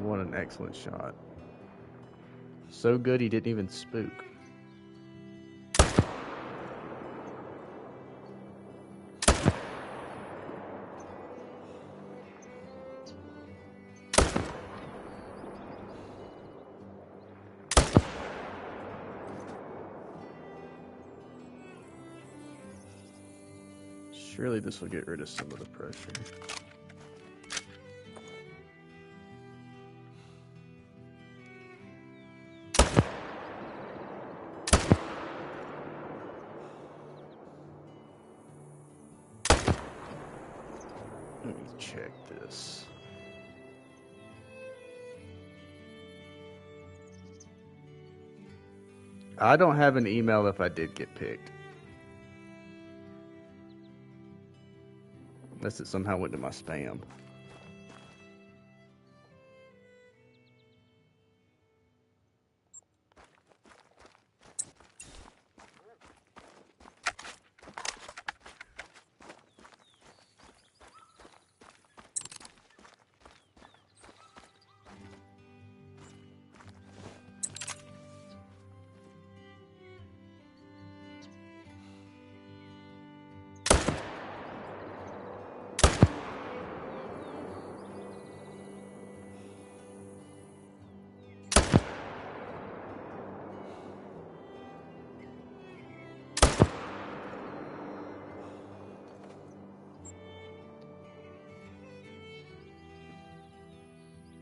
What an excellent shot. So good he didn't even spook. Surely this will get rid of some of the pressure. Let me check this. I don't have an email if I did get picked. Unless it somehow went to my spam.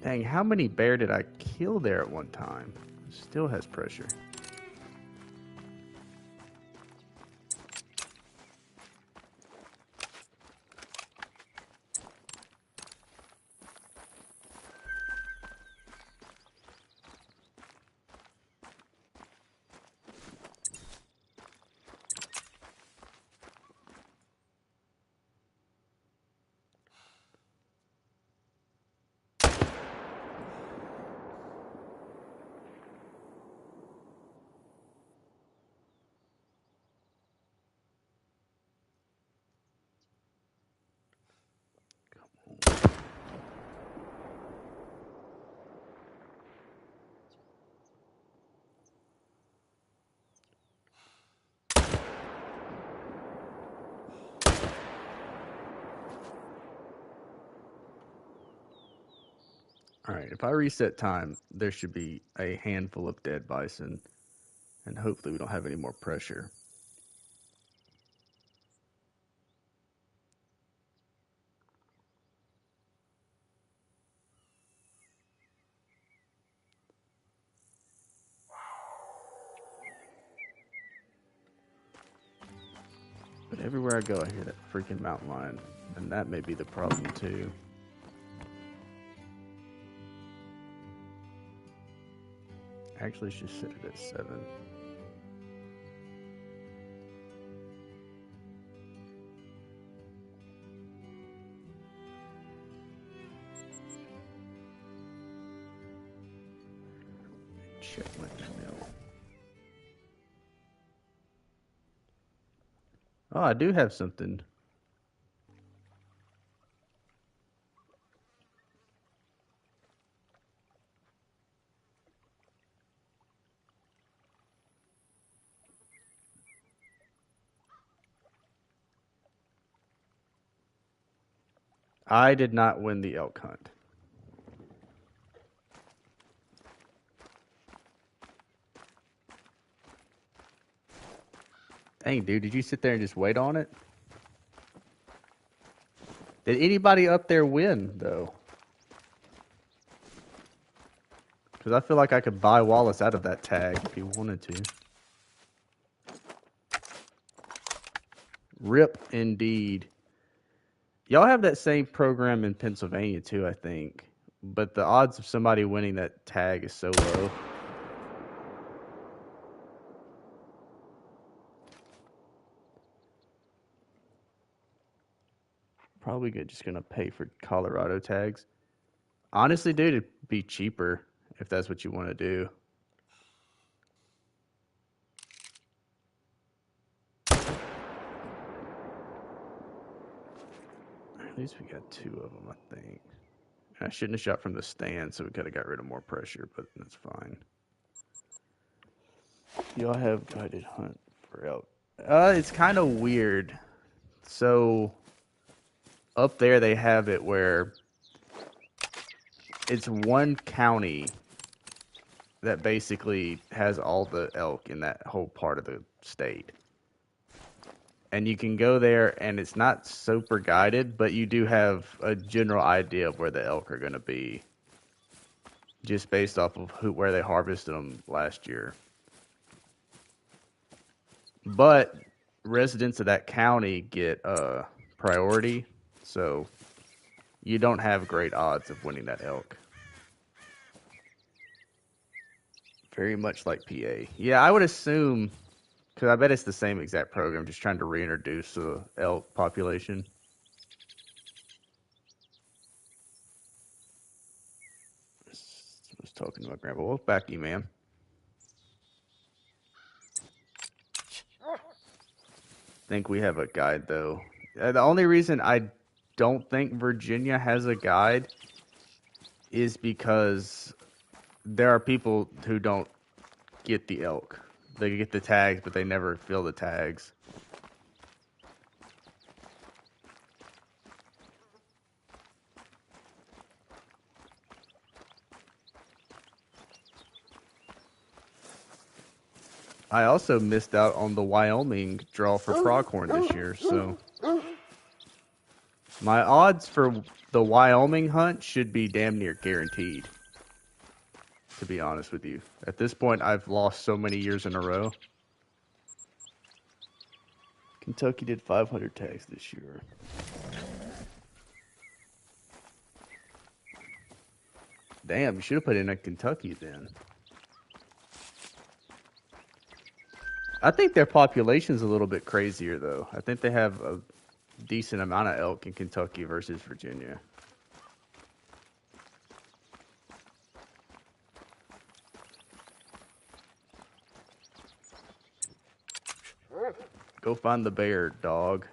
Dang, how many bear did I kill there at one time? Still has pressure. Alright, if I reset time, there should be a handful of dead bison, and hopefully we don't have any more pressure. But everywhere I go, I hear that freaking mountain lion, and that may be the problem too. Actually, should set it at 7. Check my email. Oh, I do have something. I did not win the elk hunt. Dang, dude, did you sit there and just wait on it? Did anybody up there win, though? Because I feel like I could buy Wallace out of that tag if he wanted to. Rip, indeed. Y'all have that same program in Pennsylvania, too, I think. But the odds of somebody winning that tag is so low. Probably just going to pay for Colorado tags. Honestly, dude, it'd be cheaper if that's what you want to do. At least we got 2 of them, I think. I shouldn't have shot from the stand, so we could have got rid of more pressure, but that's fine. Y'all have guided hunt for elk. It's kind of weird. So up there they have it where it's one county that basically has all the elk in that whole part of the state. And you can go there, and it's not super guided, but you do have a general idea of where the elk are going to be, just based off of where they harvested them last year. But residents of that county get priority, so you don't have great odds of winning that elk. Very much like PA. Yeah, I would assume, because I bet it's the same exact program, just trying to reintroduce the elk population. I was talking to my grandpa. Well, back to you, ma'am. Think we have a guide, though. The only reason I don't think Virginia has a guide is because there are people who don't get the elk. They get the tags, but they never fill the tags. I also missed out on the Wyoming draw for pronghorn this year, so my odds for the Wyoming hunt should be damn near guaranteed, to be honest with you. At this point, I've lost so many years in a row. Kentucky did 500 tags this year. Damn, you should have put in a Kentucky then. I think their population's a little bit crazier, though. I think they have a decent amount of elk in Kentucky versus Virginia. Go find the bear, dog.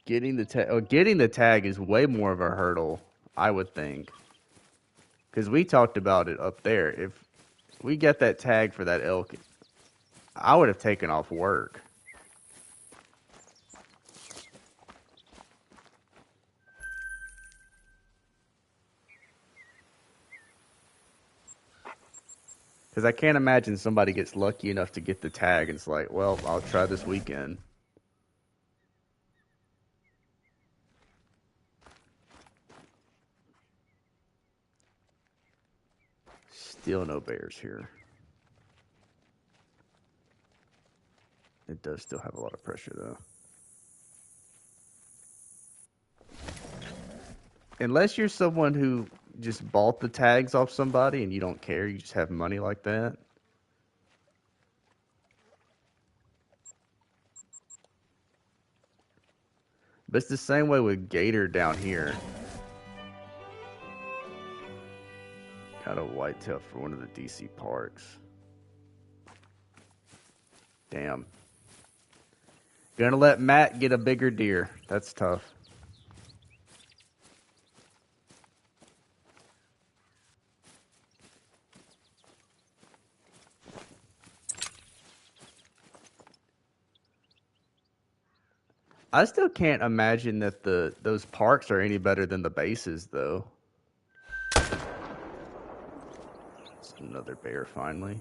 Getting the tag is way more of a hurdle, I would think. Because we talked about it up there. If we get that tag for that elk, I would have taken off work. Because I can't imagine somebody gets lucky enough to get the tag and it's like, well, I'll try this weekend. Still no bears here. It does still have a lot of pressure, though. Unless you're someone who just bought the tags off somebody and you don't care, you just have money like that. But it's the same way with gator down here. Got a whitetail for one of the DC parks. Damn. Gonna let Matt get a bigger deer. That's tough. I still can't imagine that those parks are any better than the bases, though. It's another bear, finally.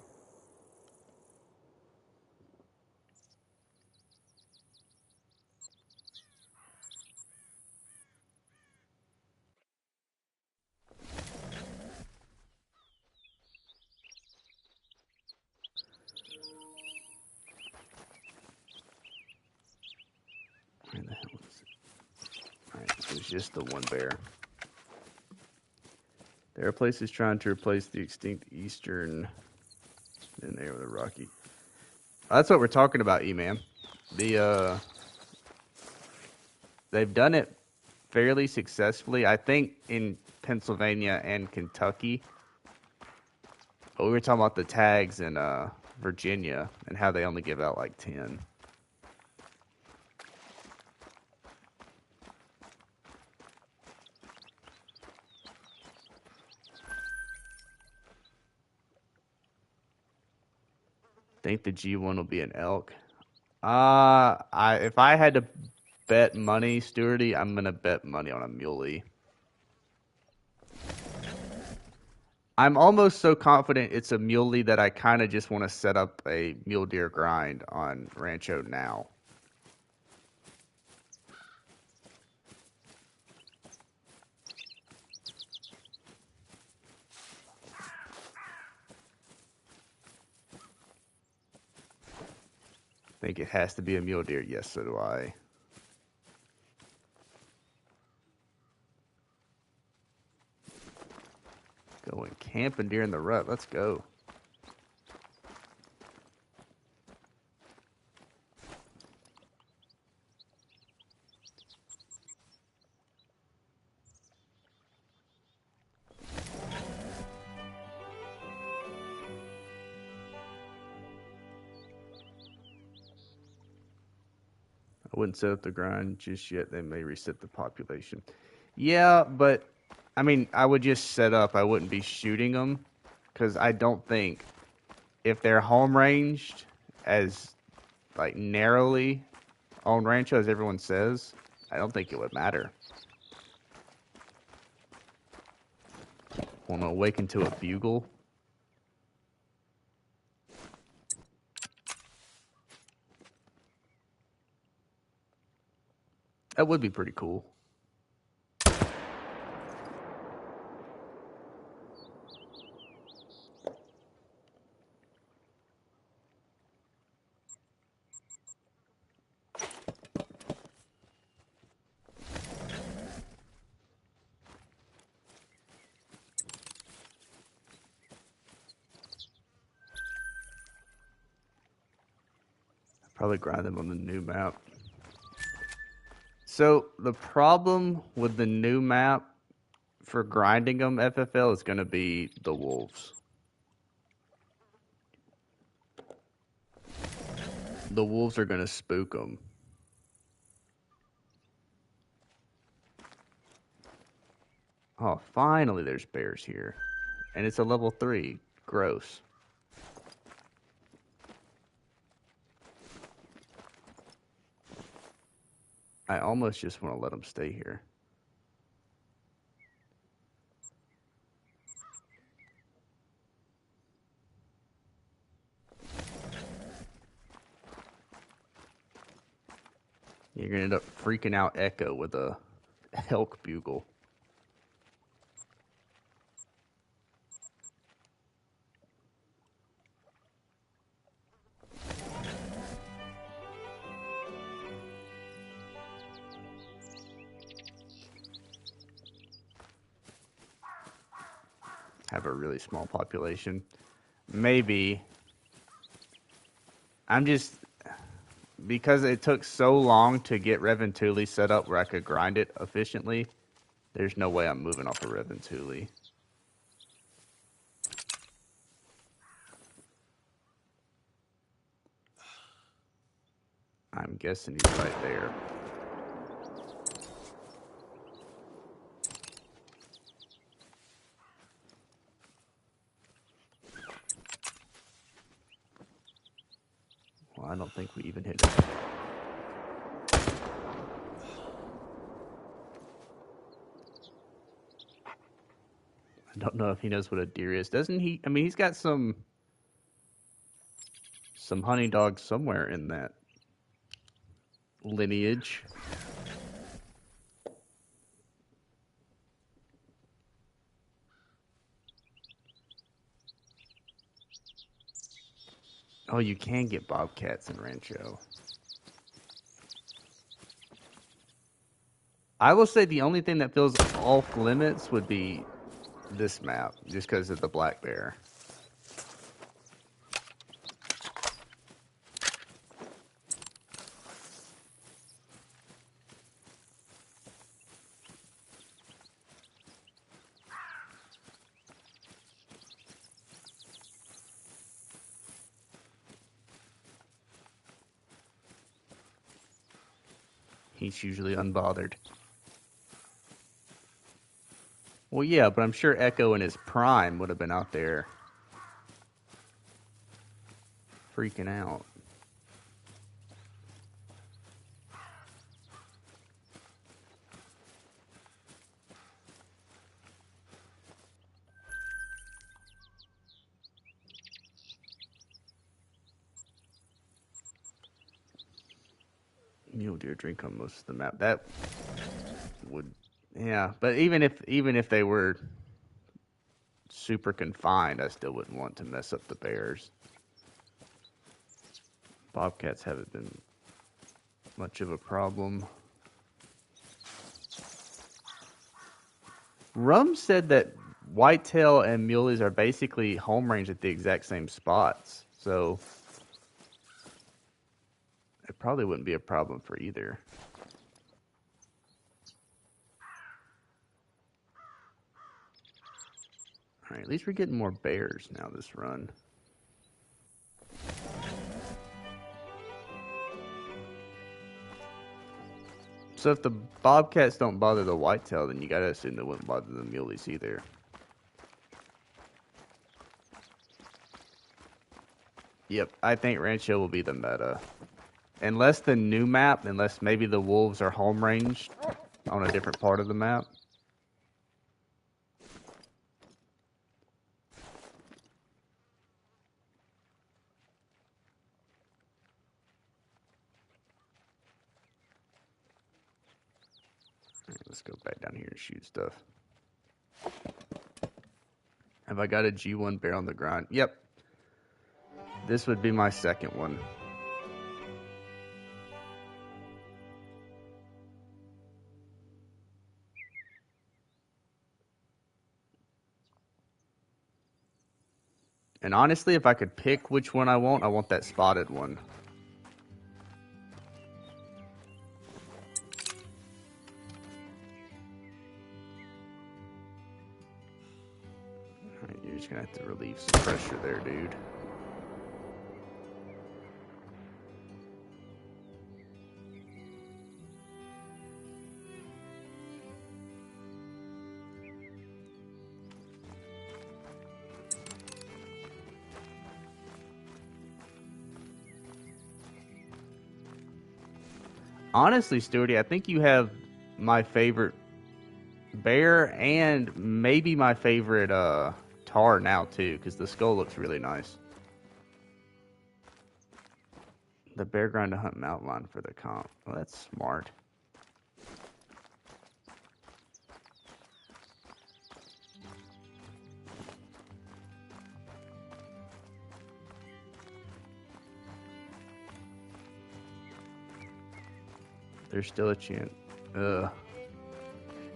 Where the hell is it? Alright, it was just the one bear. There are places trying to replace the extinct eastern. In there with a Rocky. That's what we're talking about, E-Man. They've done it fairly successfully, I think, in Pennsylvania and Kentucky. But we were talking about the tags in Virginia and how they only give out like 10. Think the G1 will be an elk. If I had to bet money, Stewarty, I'm gonna bet money on a muley. I'm almost so confident it's a muley that I kind of just want to set up a mule deer grind on Rancho now. Think it has to be a mule deer. Yes, so do I. Going camping during the rut. Let's go. I wouldn't set up the grind just yet. They may reset the population. Yeah, but I mean, I would just set up. I wouldn't be shooting them because I don't think if they're home ranged as like narrowly on Rancho as everyone says, I don't think it would matter. Want to awaken to a bugle? That would be pretty cool. Probably grind them on the new map. So the problem with the new map for grinding them FFL is going to be the wolves. The wolves are going to spook them. Oh, finally there's bears here. And it's a level 3. Gross. I almost just want to let them stay here. You're going to end up freaking out Echo with a elk bugle. Have a really small population. Maybe. I'm just... Because it took so long to get Reventuli set up where I could grind it efficiently, there's no way I'm moving off of Reventuli. I'm guessing he's right there. Well, I don't think we even hit it. I don't know if he knows what a deer is. Doesn't he? I mean, he's got some hunting dogs somewhere in that lineage. Oh, you can get bobcats in Rancho. I will say the only thing that feels off limits would be this map, just because of the black bear. He's usually unbothered. Well, yeah, but I'm sure Echo in his prime would have been out there freaking out. Mule deer drink on most of the map. That would, yeah. But even if they were super confined, I still wouldn't want to mess up the bears. Bobcats haven't been much of a problem. Rum said that whitetail and muleys are basically home range at the exact same spots, so it probably wouldn't be a problem for either. All right, at least we're getting more bears now this run. So if the bobcats don't bother the whitetail, then you gotta assume they wouldn't bother the muleys either. Yep, I think Rancho will be the meta. Unless the new map, unless maybe the wolves are home ranged on a different part of the map. All right, let's go back down here and shoot stuff. Have I got a G1 bear on the grind? Yep. This would be my second one. And honestly, if I could pick which one I want that spotted one. All right, you're just gonna have to relieve some pressure there, dude. Honestly, Stewarty, I think you have my favorite bear and maybe my favorite tar now too, because the skull looks really nice. The bear grind to hunt mountain lion for the comp. Well, that's smart. There's still a chance. Ugh.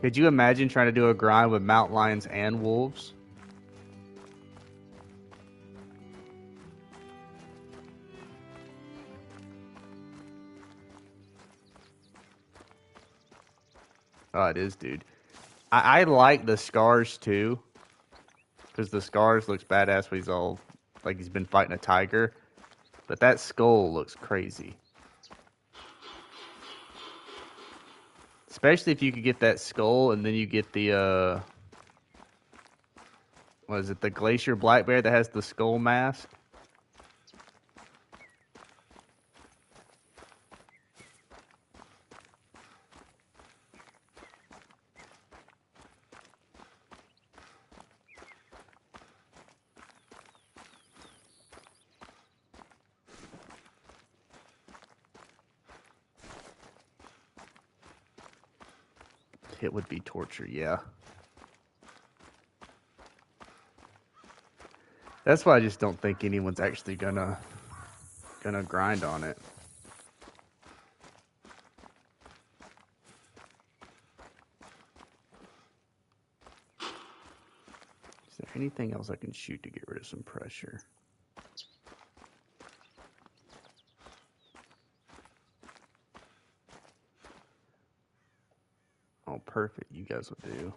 Could you imagine trying to do a grind with mountain lions and wolves? Oh, it is, dude. I like the scars too, because the scars looks badass when he's all like he's been fighting a tiger, but that skull looks crazy. Especially if you could get that skull and then you get the what is it, the glacier black bear that has the skull mask? It would be torture, yeah. That's why I just don't think anyone's actually gonna grind on it. Is there anything else I can shoot to get rid of some pressure? Oh, perfect. You guys will do.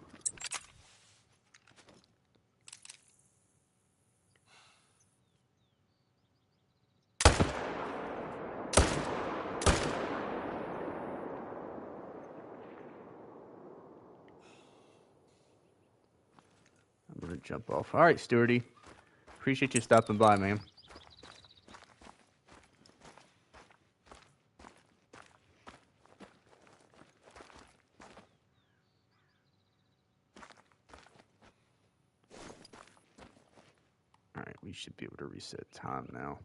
gonna jump off. All right, Stewarty. Appreciate you stopping by, man. All right, we should be able to reset time now.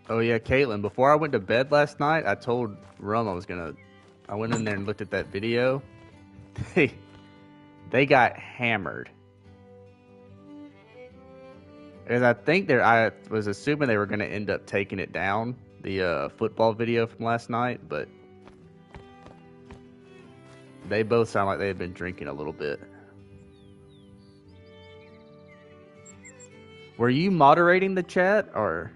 Oh yeah, Caitlin. Before I went to bed last night, I told Rum I went in there and looked at that video. They got hammered. And I think I was assuming they were gonna end up taking it down, the football video from last night, but they both sound like they had been drinking a little bit. Were you moderating the chat or?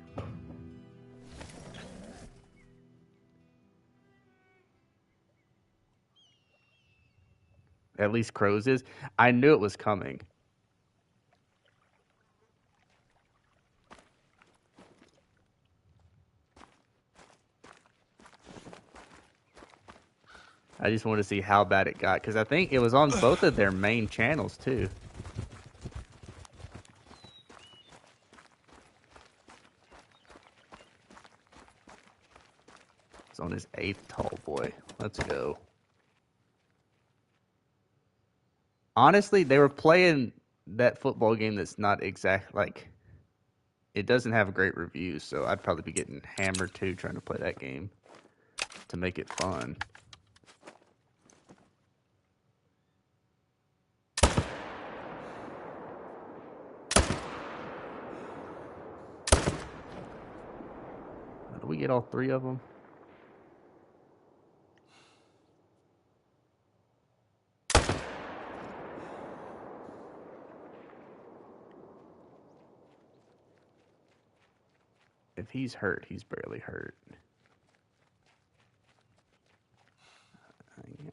At least Crows is. I knew it was coming. I just wanted to see how bad it got because I think it was on both of their main channels too. It's on his 8th tall boy. Let's go. Honestly, they were playing that football game that's not exact like it doesn't have great reviews, so I'd probably be getting hammered too trying to play that game to make it fun. Did we get all 3 of them? If he's hurt, he's barely hurt.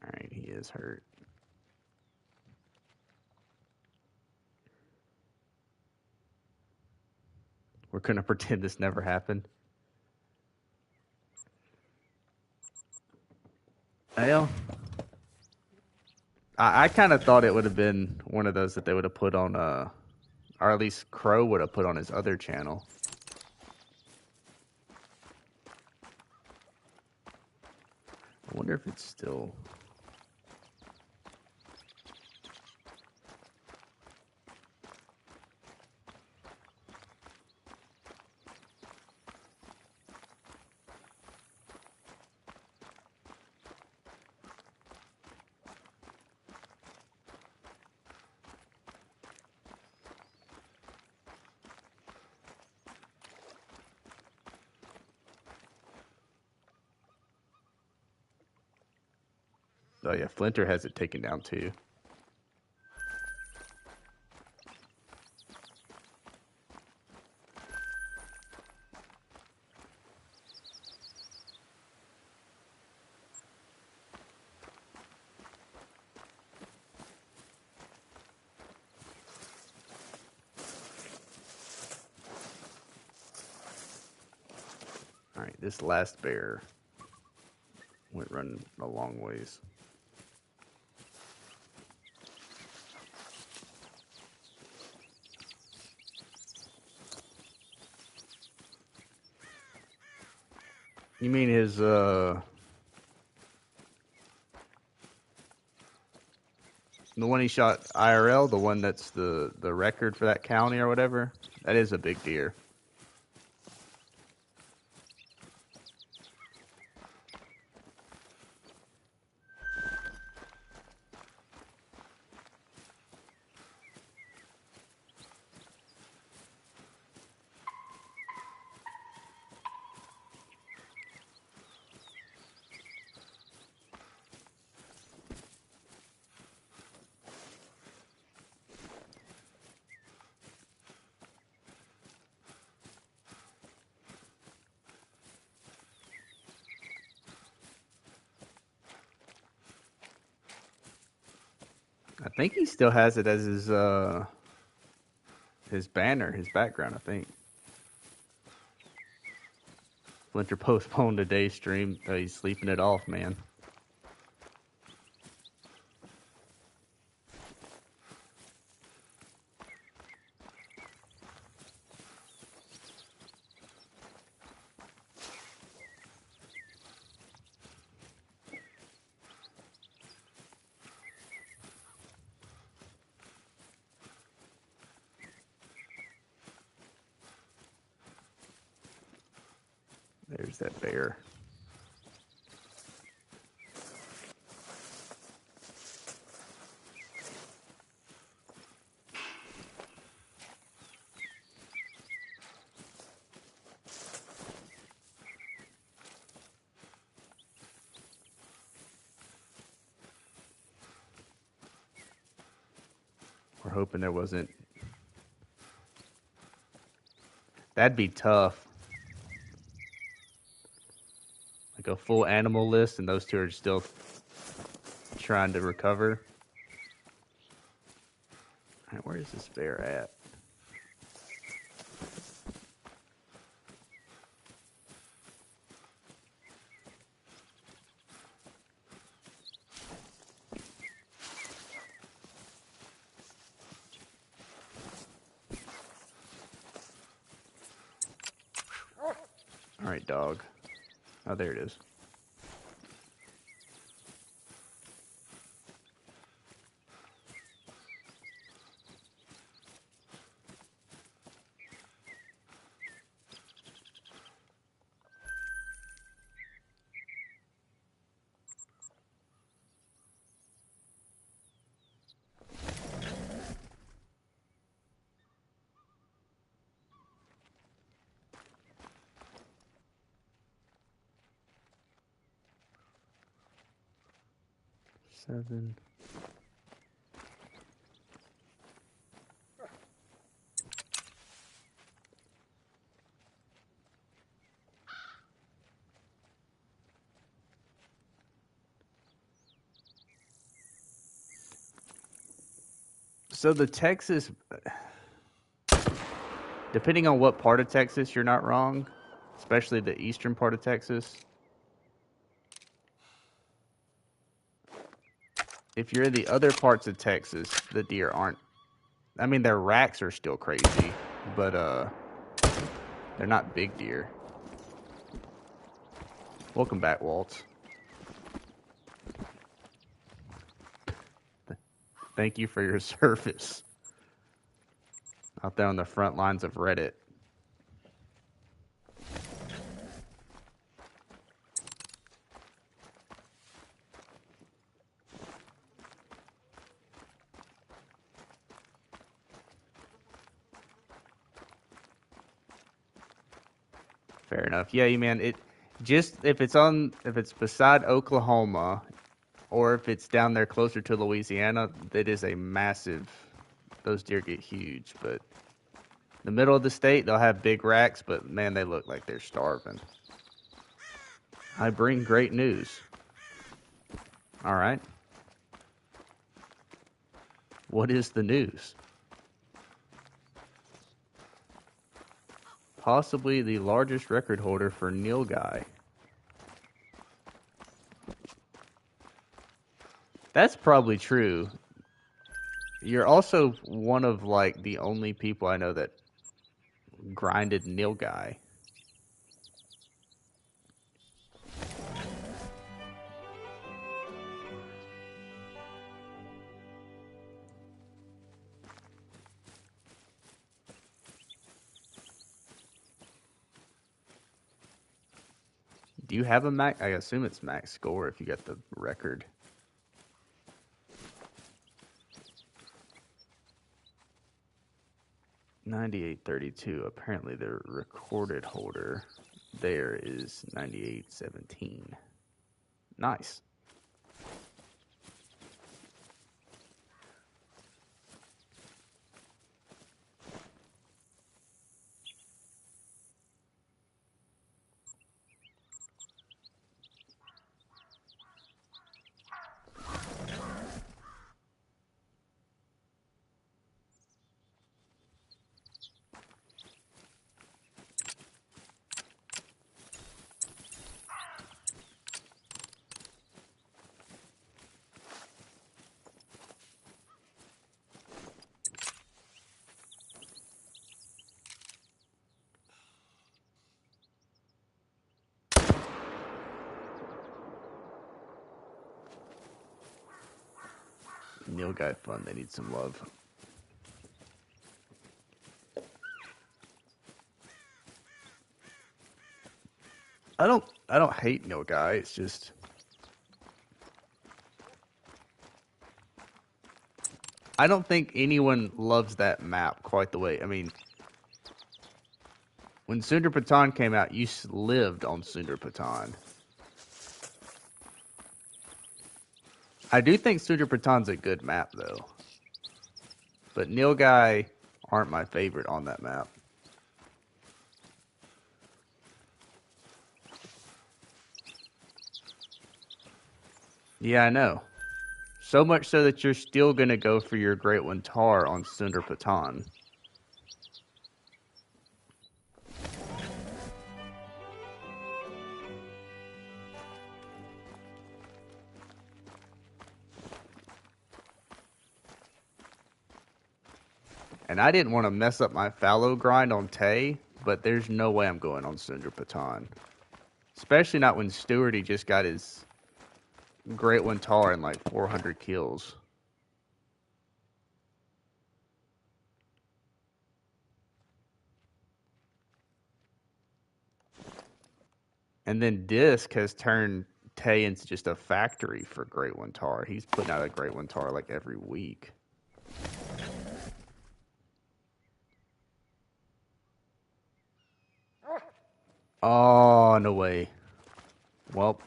Alright, he is hurt. We're gonna pretend this never happened. Well, I kind of thought it would have been one of those that they would have put on, or at least Crow would have put on his other channel. I wonder if it's still... Oh yeah, Flinter has it taken down too. Alright, this last bear went running a long ways. You mean his, the one he shot IRL, the one that's the record for that county or whatever? That is a big deer. I think he still has it as his banner, his background, I think. Splinter postponed today's stream. He's sleeping it off, man. There's that bear. We're hoping there wasn't. That'd be tough. Like a full animal list, and those two are still trying to recover. All right, where is this bear at? All right, dog. Oh, there it is. Seven. So the Texas, depending on what part of Texas, you're not wrong, especially the eastern part of Texas. If you're in the other parts of Texas, the deer aren't. I mean, their racks are still crazy, but they're not big deer. Welcome back, Waltz. Thank you for your service out there on the front lines of Reddit. Fair enough. Yeah, man. It just if it's beside Oklahoma, or if it's down there closer to Louisiana, that is a massive. Those deer get huge, but the middle of the state, they'll have big racks, but man, they look like they're starving. I bring great news. All right. What is the news? Possibly the largest record holder for nilgai. That's probably true. You're also one of like the only people I know that grinded nilgai. Do you have a max? I assume it's max score if you got the record. $98.32. Apparently, the recorded holder there is $98.17. Nice. Nilgai fun. They need some love. I don't hate Nilgai. It's just I don't think anyone loves that map quite the way. I mean, when Sundar Patan came out, you lived on Sundar Patan. I do think Sundar Patan's a good map, though. But Nilgai aren't my favorite on that map. Yeah, I know. So much so that you're still going to go for your Great One Tar on Sundar Patan. And I didn't want to mess up my fallow grind on Tay, but there's no way I'm going on Sundar Patan. Especially not when Stewarty just got his Great One Tar and like 400 kills. And then Disc has turned Tay into just a factory for Great One Tar. He's putting out a Great One Tar like every week. Oh, no way. Well,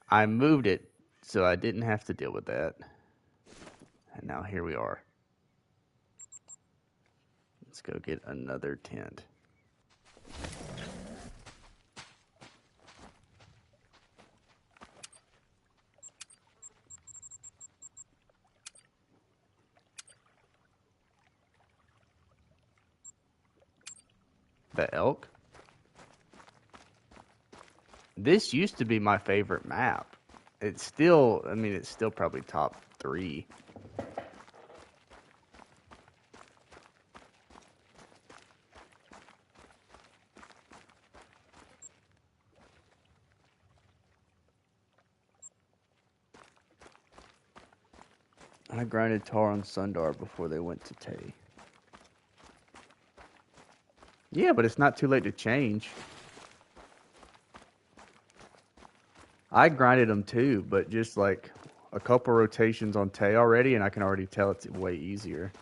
I moved it so I didn't have to deal with that. And now here we are. Let's go get another tent. The elk? This used to be my favorite map. It's still, I mean, it's still probably top 3. I grinded Tar on Sundar before they went to Tay. Yeah, but it's not too late to change. I grinded them too, but just like a couple rotations on Tay already, and I can already tell it's way easier.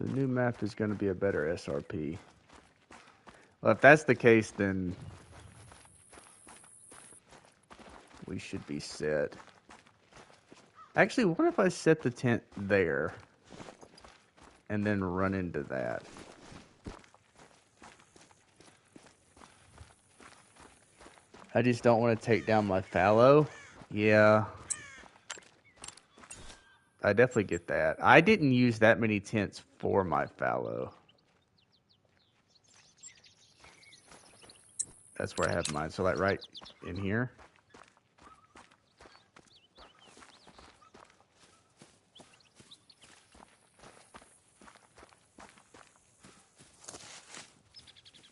The new map is going to be a better SRP. Well, if that's the case, then we should be set. Actually, what if I set the tent there and then run into that? I just don't want to take down my fallow. Yeah. I definitely get that. I didn't use that many tents for my fallow. That's where I have mine. So like right in here.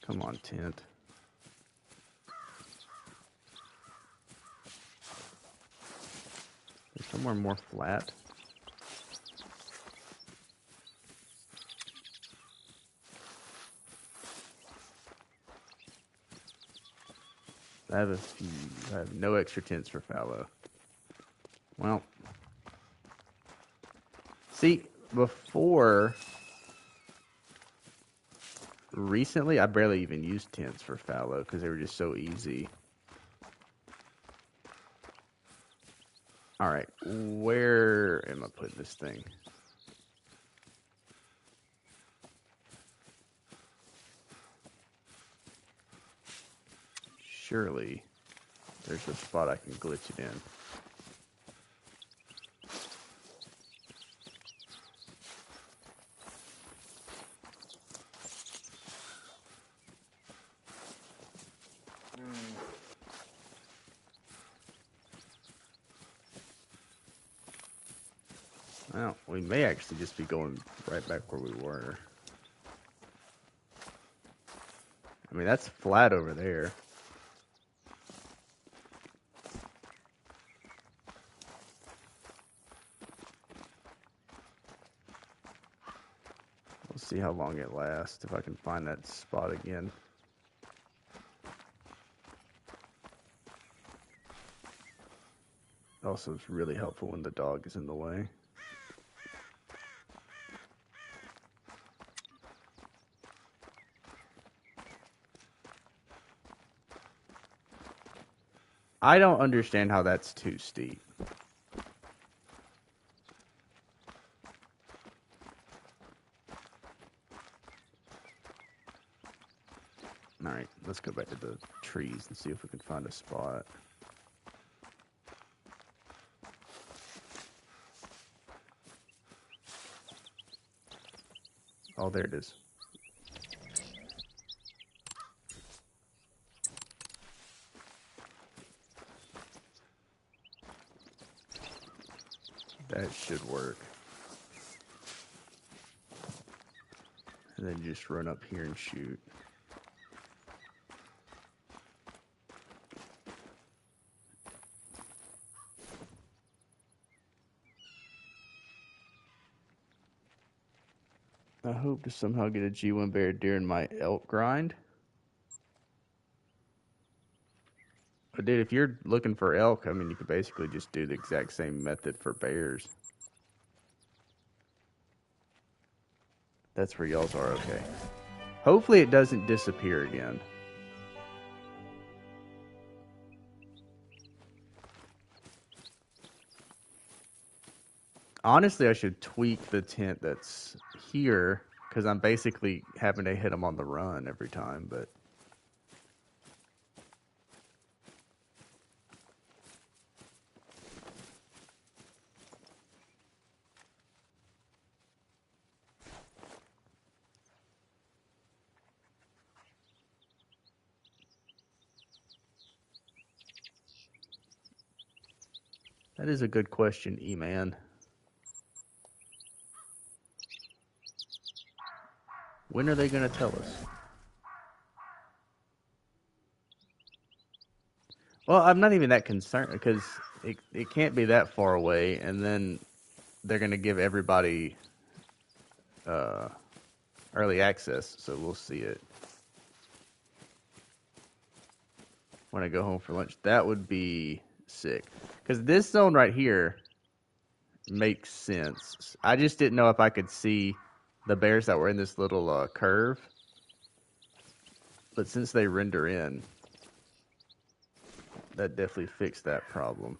Come on, tent. There's somewhere more flat. I have no extra tents for fallow. Well, see, before recently, I barely even used tents for fallow because they were just so easy. All right, where am I putting this thing? Surely there's a spot I can glitch it in. Well, we may actually just be going right back where we were. I mean, that's flat over there. We'll see how long it lasts, if I can find that spot again. Also, it's really helpful when the dog is in the way. I don't understand how that's too steep. Alright, let's go back to the trees and see if we can find a spot. Oh, there it is. That should work. And then just run up here and shoot. I hope to somehow get a G1 bear during my elk grind. But dude, if you're looking for elk, I mean, you could basically just do the exact same method for bears. That's where y'all's are okay. Hopefully it doesn't disappear again. Honestly, I should tweak the tent that's here, because I'm basically having to hit them on the run every time, but... That is a good question, E-Man. When are they going to tell us? Well, I'm not even that concerned, because it can't be that far away, and then they're going to give everybody early access, so we'll see it when I go home for lunch. That would be sick, because this zone right here makes sense. I just didn't know if I could see the bears that were in this little curve, but since they render in, that definitely fixed that problem.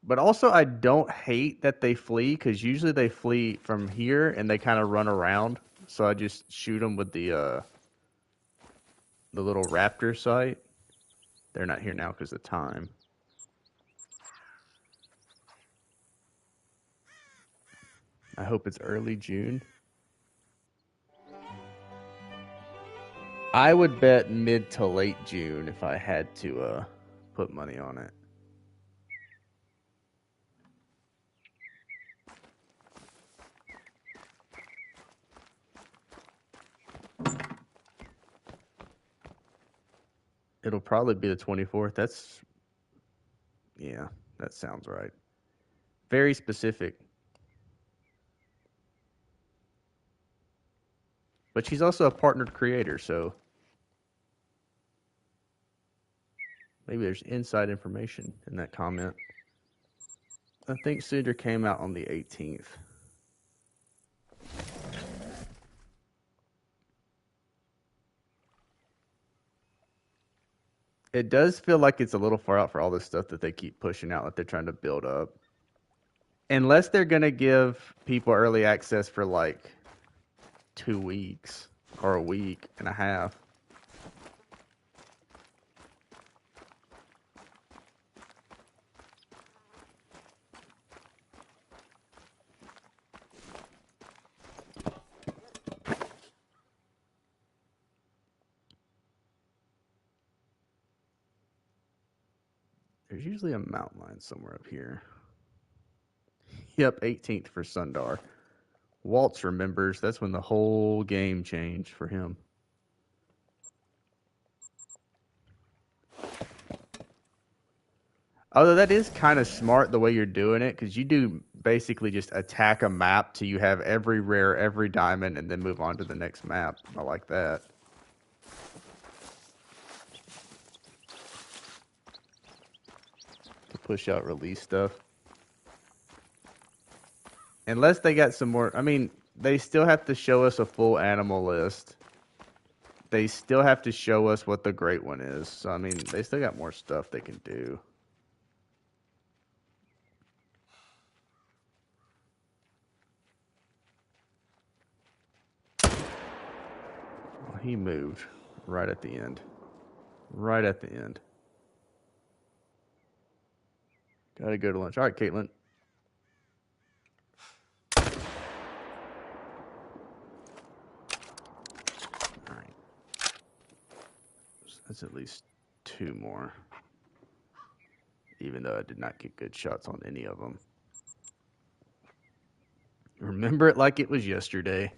But also, I don't hate that they flee, because usually they flee from here and they kind of run around. So I just shoot them with the little raptor sight. They're not here now because of time. I hope it's early June. I would bet mid to late June if I had to put money on it. It'll probably be the 24th. Yeah, that sounds right. Very specific. But she's also a partnered creator, so maybe there's inside information in that comment. I think Cinder came out on the 18th. It does feel like it's a little far out for all the stuff that they keep pushing out that they're trying to build up. Unless they're going to give people early access for like 2 weeks or a week and a half. There's usually a mountain lion somewhere up here. Yep, 18th for Sundar. Waltz remembers that's when the whole game changed for him. Although that is kind of smart the way you're doing it, because you do basically just attack a map till you have every rare, every diamond, and then move on to the next map. I like that. To push out release stuff. Unless they got some more. I mean, they still have to show us a full animal list. They still have to show us what the great one is. So, I mean, they still got more stuff they can do. Well, he moved right at the end. Right at the end. Gotta go to lunch. All right, Caitlin. All right. So that's at least 2 more. Even though I did not get good shots on any of them. Remember it like it was yesterday.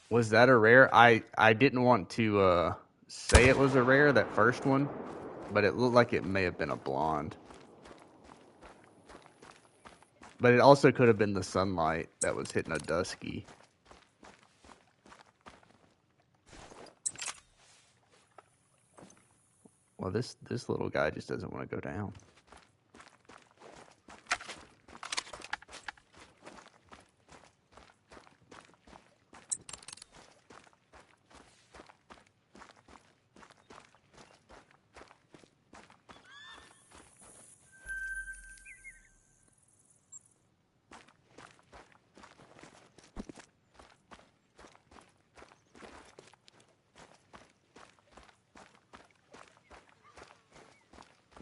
Was that a rare? I didn't want to say it was a rare, that first one, but it looked like it may have been a blonde. But it also could have been the sunlight that was hitting a dusky. Well, this little guy just doesn't want to go down.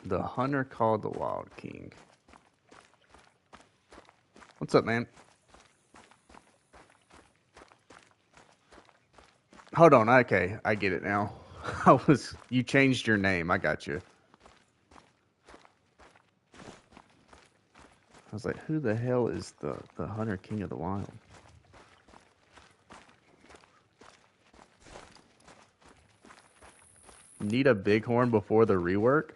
The hunter called the Wild King. What's up, man? Hold on. Okay, I get it now. You changed your name. I got you. I was like, who the hell is the hunter king of the wild? Need a bighorn before the rework?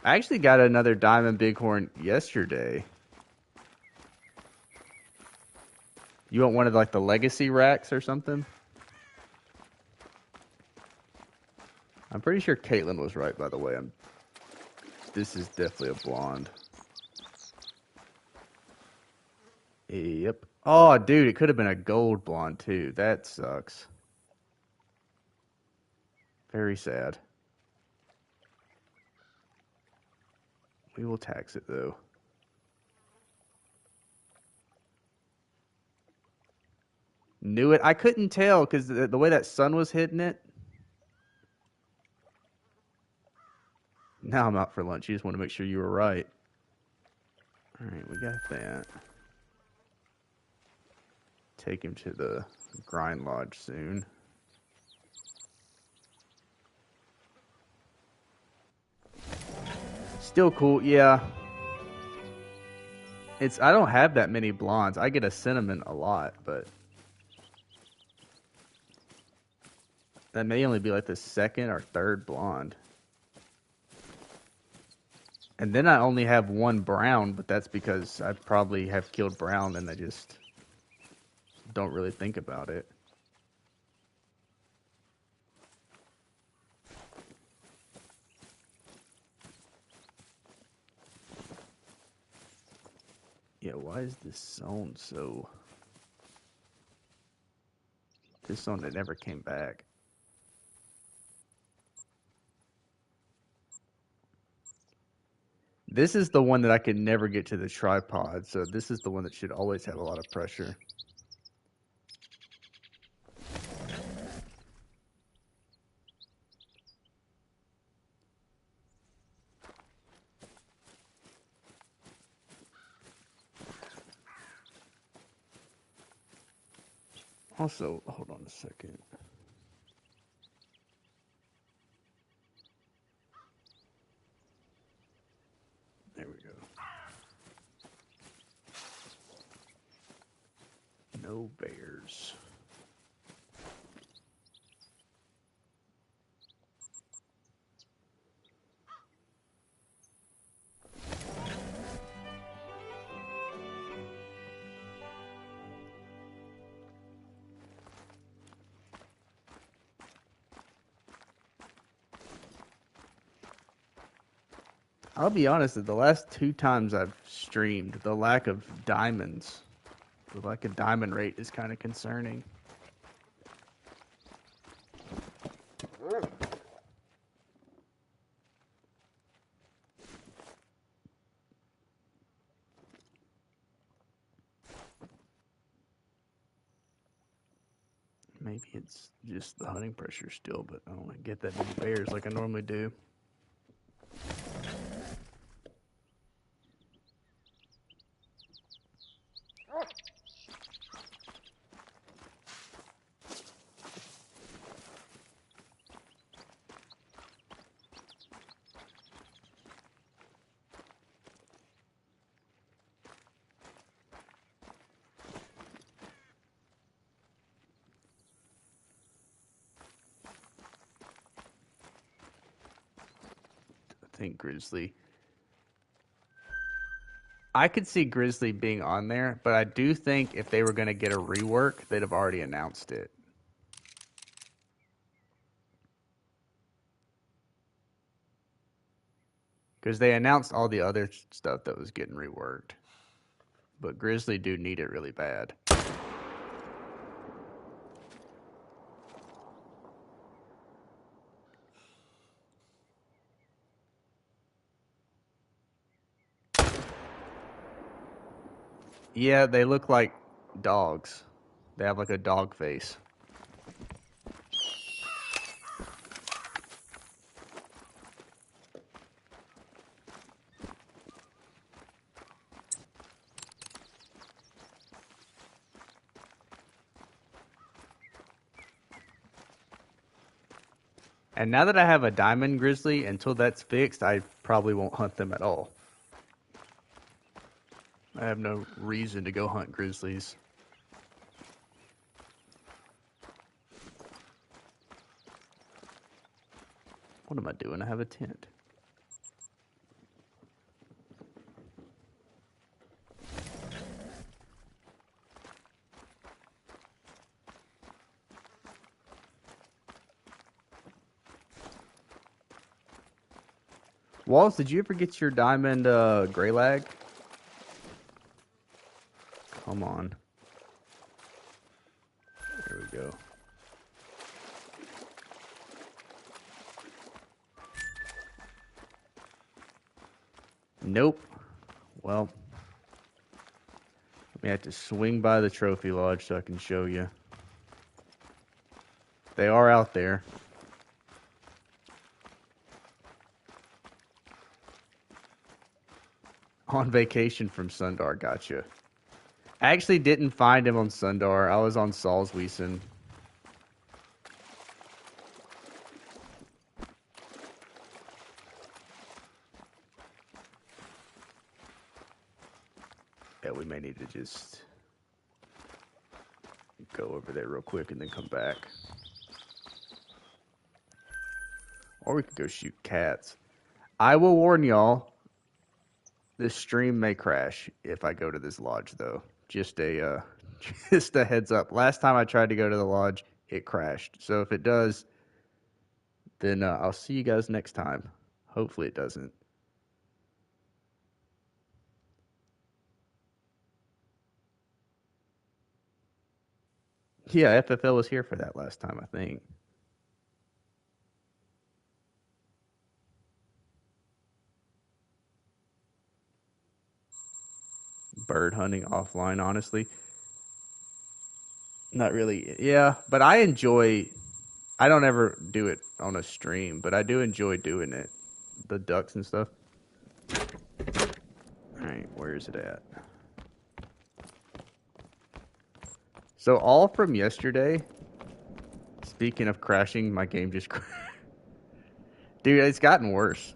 I actually got another diamond bighorn yesterday. You want one of like the legacy racks or something? I'm pretty sure Caitlin was right, by the way. This is definitely a blonde. Yep. Oh, dude, it could have been a gold blonde too. That sucks. Very sad. We will tax it though. Knew it. I couldn't tell because the way that sun was hitting it. Now I'm out for lunch. You just want to make sure you were right. All right, we got that. Take him to the grind lodge soon. Still cool, yeah. I don't have that many blondes. I get a cinnamon a lot, but that may only be like the second or third blonde. And then I only have one brown, but that's because I probably have killed brown and I just don't really think about it. Yeah, why is this zone so... This zone that never came back. This is the one that I can never get to the tripod, so this is the one that should always have a lot of pressure. Also, hold on a second. There we go. No bears. I'll be honest, the last 2 times I've streamed, the lack of diamonds, the lack of diamond rate is kind of concerning. Maybe it's just the hunting pressure still, but I don't want to get that many bears like I normally do. I think Grizzly. I could see Grizzly being on there, but I do think if they were going to get a rework, they'd have already announced it. Because they announced all the other stuff that was getting reworked. But Grizzly do need it really bad. Yeah, they look like dogs. They have like a dog face. And now that I have a diamond grizzly, until that's fixed, I probably won't hunt them at all. I have no reason to go hunt grizzlies. What am I doing? I have a tent. Walls, did you ever get your diamond gray lag? Come on. There we go. Nope. Well, we have to swing by the trophy lodge so I can show you. They are out there. On vacation from Sundar, gotcha. I actually didn't find him on Sundar. I was on Salsweesen. Yeah, we may need to just go over there real quick and then come back. Or we could go shoot cats. I will warn y'all, this stream may crash if I go to this lodge, though. Just a heads up. Last time I tried to go to the lodge, it crashed. So if it does, then I'll see you guys next time. Hopefully it doesn't. Yeah, FFL was here for that last time, I think. Bird hunting offline, honestly. Not really. Yeah, but I don't ever do it on a stream, but I do enjoy doing it. The ducks and stuff. Alright, where is it at? So all from yesterday. Speaking of crashing, my game just crashed. Dude, it's gotten worse.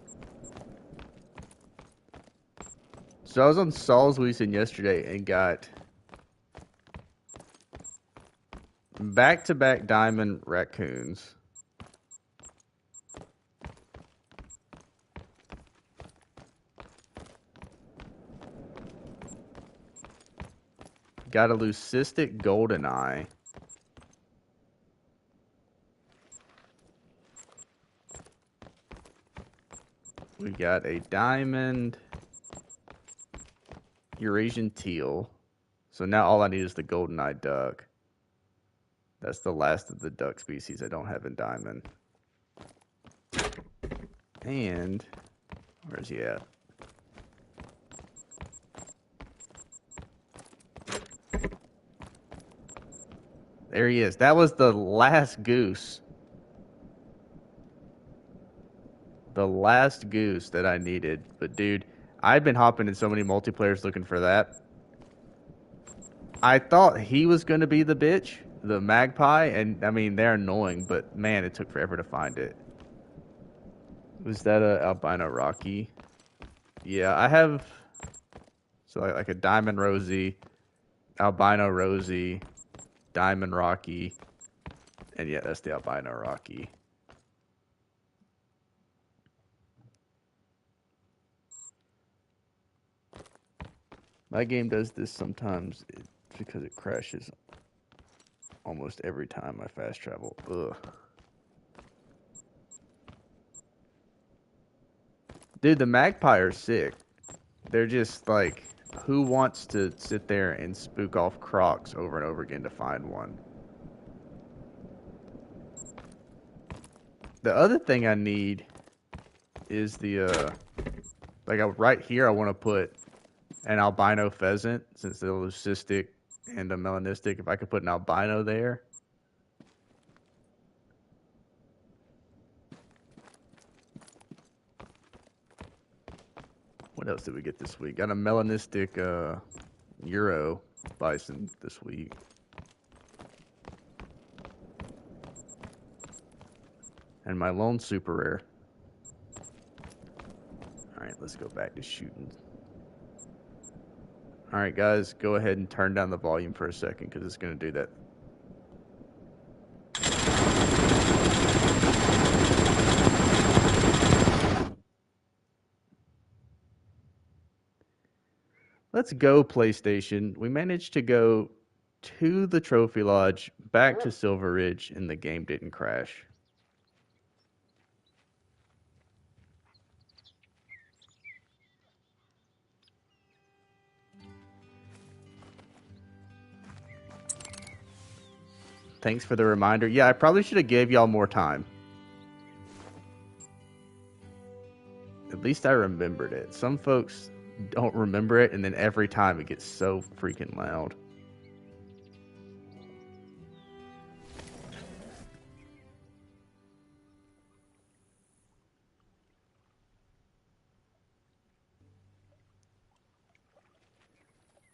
So I was on Salzwiesen yesterday and got back-to-back diamond raccoons. Got a leucistic goldeneye. We got a diamond Eurasian teal. So now all I need is the goldeneye duck. That's the last of the duck species I don't have in diamond. And where's he at? There he is. That was the last goose. The last goose that I needed. But dude, I've been hopping in so many multiplayers looking for that. I thought he was going to be the bitch, the magpie, and I mean, they're annoying, but man, it took forever to find it. Was that a albino Rocky? Yeah, I have so like a diamond Rosie, albino Rosie, diamond Rocky, and yeah, that's the albino Rocky. My game does this sometimes because it crashes almost every time I fast travel. Ugh. Dude, the magpie are sick. They're just like, who wants to sit there and spook off crocs over and over again to find one? The other thing I need is the, like right here I want to put an albino pheasant, since they're leucistic and a melanistic. If I could put an albino there. What else did we get this week? Got a melanistic Euro bison this week. And my lone super rare. Alright, let's go back to shooting. Alright guys, go ahead and turn down the volume for a second because it's going to do that. Let's go, PlayStation. We managed to go to the Trophy Lodge, back to Silver Ridge, and the game didn't crash. Thanks for the reminder. Yeah, I probably should have gave y'all more time. At least I remembered it. Some folks don't remember it, and then every time it gets so freaking loud.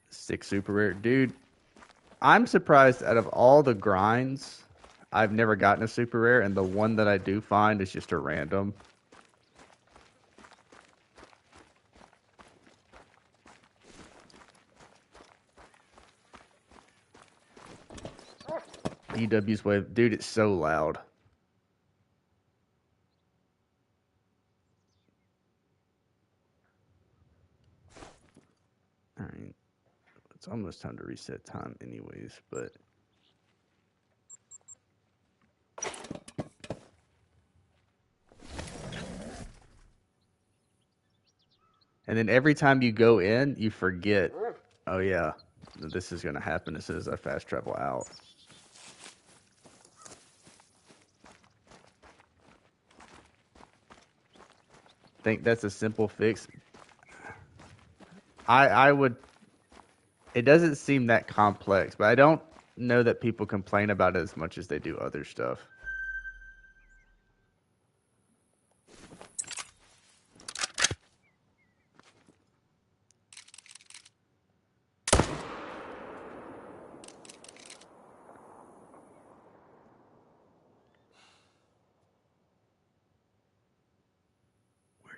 Six super rare. Dude, I'm surprised out of all the grinds, I've never gotten a super rare, and the one that I do find is just a random. EW's wave. Dude, it's so loud. Alright. It's almost time to reset time anyways, but... And then every time you go in, you forget, oh yeah, this is going to happen as soon as I fast travel out. Think that's a simple fix? I would... It doesn't seem that complex, but I don't know that people complain about it as much as they do other stuff.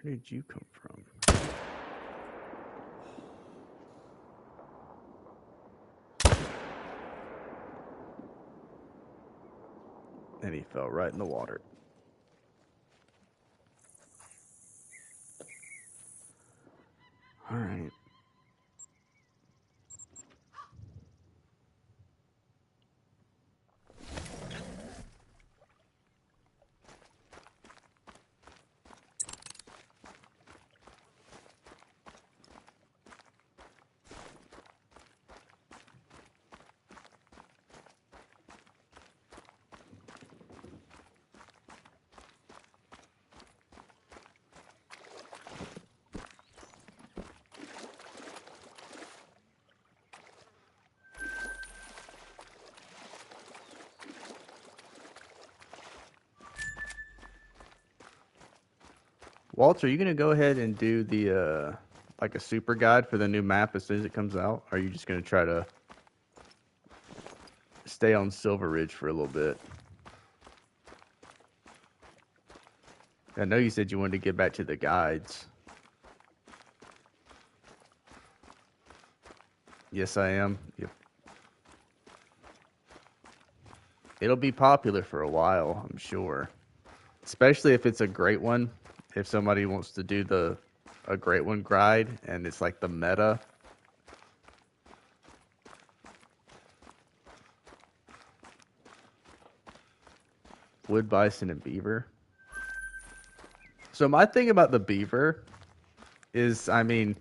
Where did you come from? And he fell right in the water. All right. Walter, are you gonna go ahead and do the like a super guide for the new map as soon as it comes out? Or are you just gonna try to stay on Silver Ridge for a little bit? I know you said you wanted to get back to the guides. Yes, I am. Yep. It'll be popular for a while, I'm sure. Especially if it's a great one. If somebody wants to do a great one guide and it's like the meta. Wood bison and beaver. So my thing about the beaver is, I mean,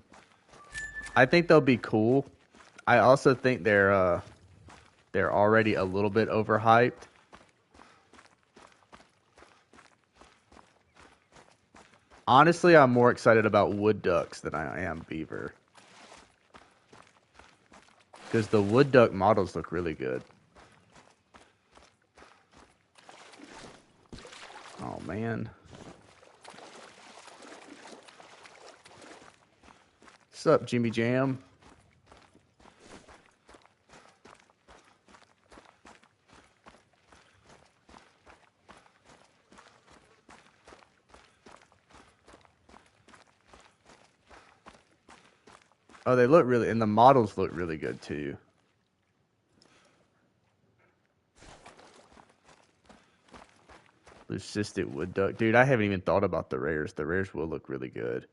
I think they'll be cool. I also think they're already a little bit overhyped. Honestly, I'm more excited about wood ducks than I am beaver. Because the wood duck models look really good. Oh, man. What's up, Jimmy Jam? Oh, they look really, and the models look really good too. Leucistic wood duck. Dude, I haven't even thought about the rares. The rares will look really good.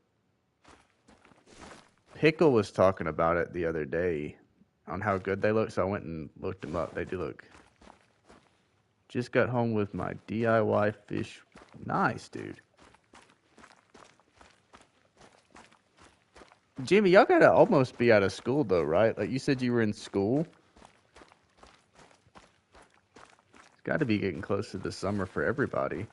Pickle was talking about it the other day on how good they look, so I went and looked them up. They do look. Just got home with my DIY fish. Nice, dude. Jimmy, y'all gotta almost be out of school though, right? Like you said you were in school. It's gotta be getting close to the summer for everybody.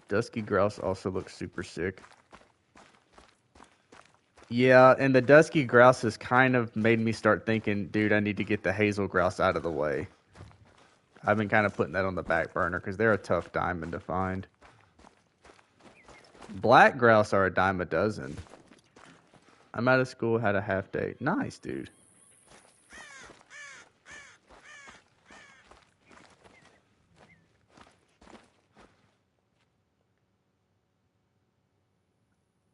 Dusky grouse also looks super sick. Yeah, and the dusky grouse has kind of made me start thinking, dude, I need to get the hazel grouse out of the way. I've been kind of putting that on the back burner because they're a tough diamond to find. Black grouse are a dime a dozen. I'm out of school, had a half day. Nice, dude.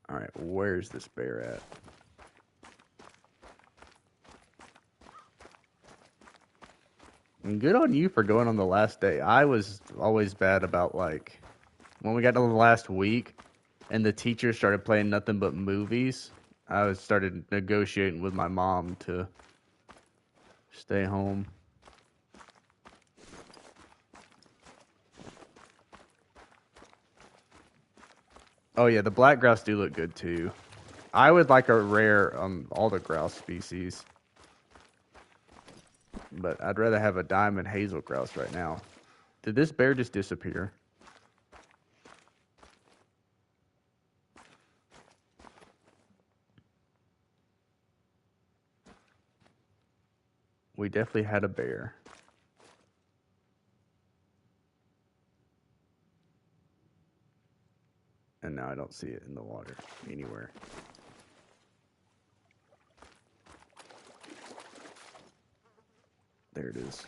All right, where's this bear at? And good on you for going on the last day. I was always bad about like when we got to the last week and the teacher started playing nothing but movies. I started negotiating with my mom to stay home. Oh yeah, the black grouse do look good too. I would like a rare on all the grouse species. But I'd rather have a diamond hazel grouse right now. Did this bear just disappear? We definitely had a bear. And now I don't see it in the water anywhere. There it is.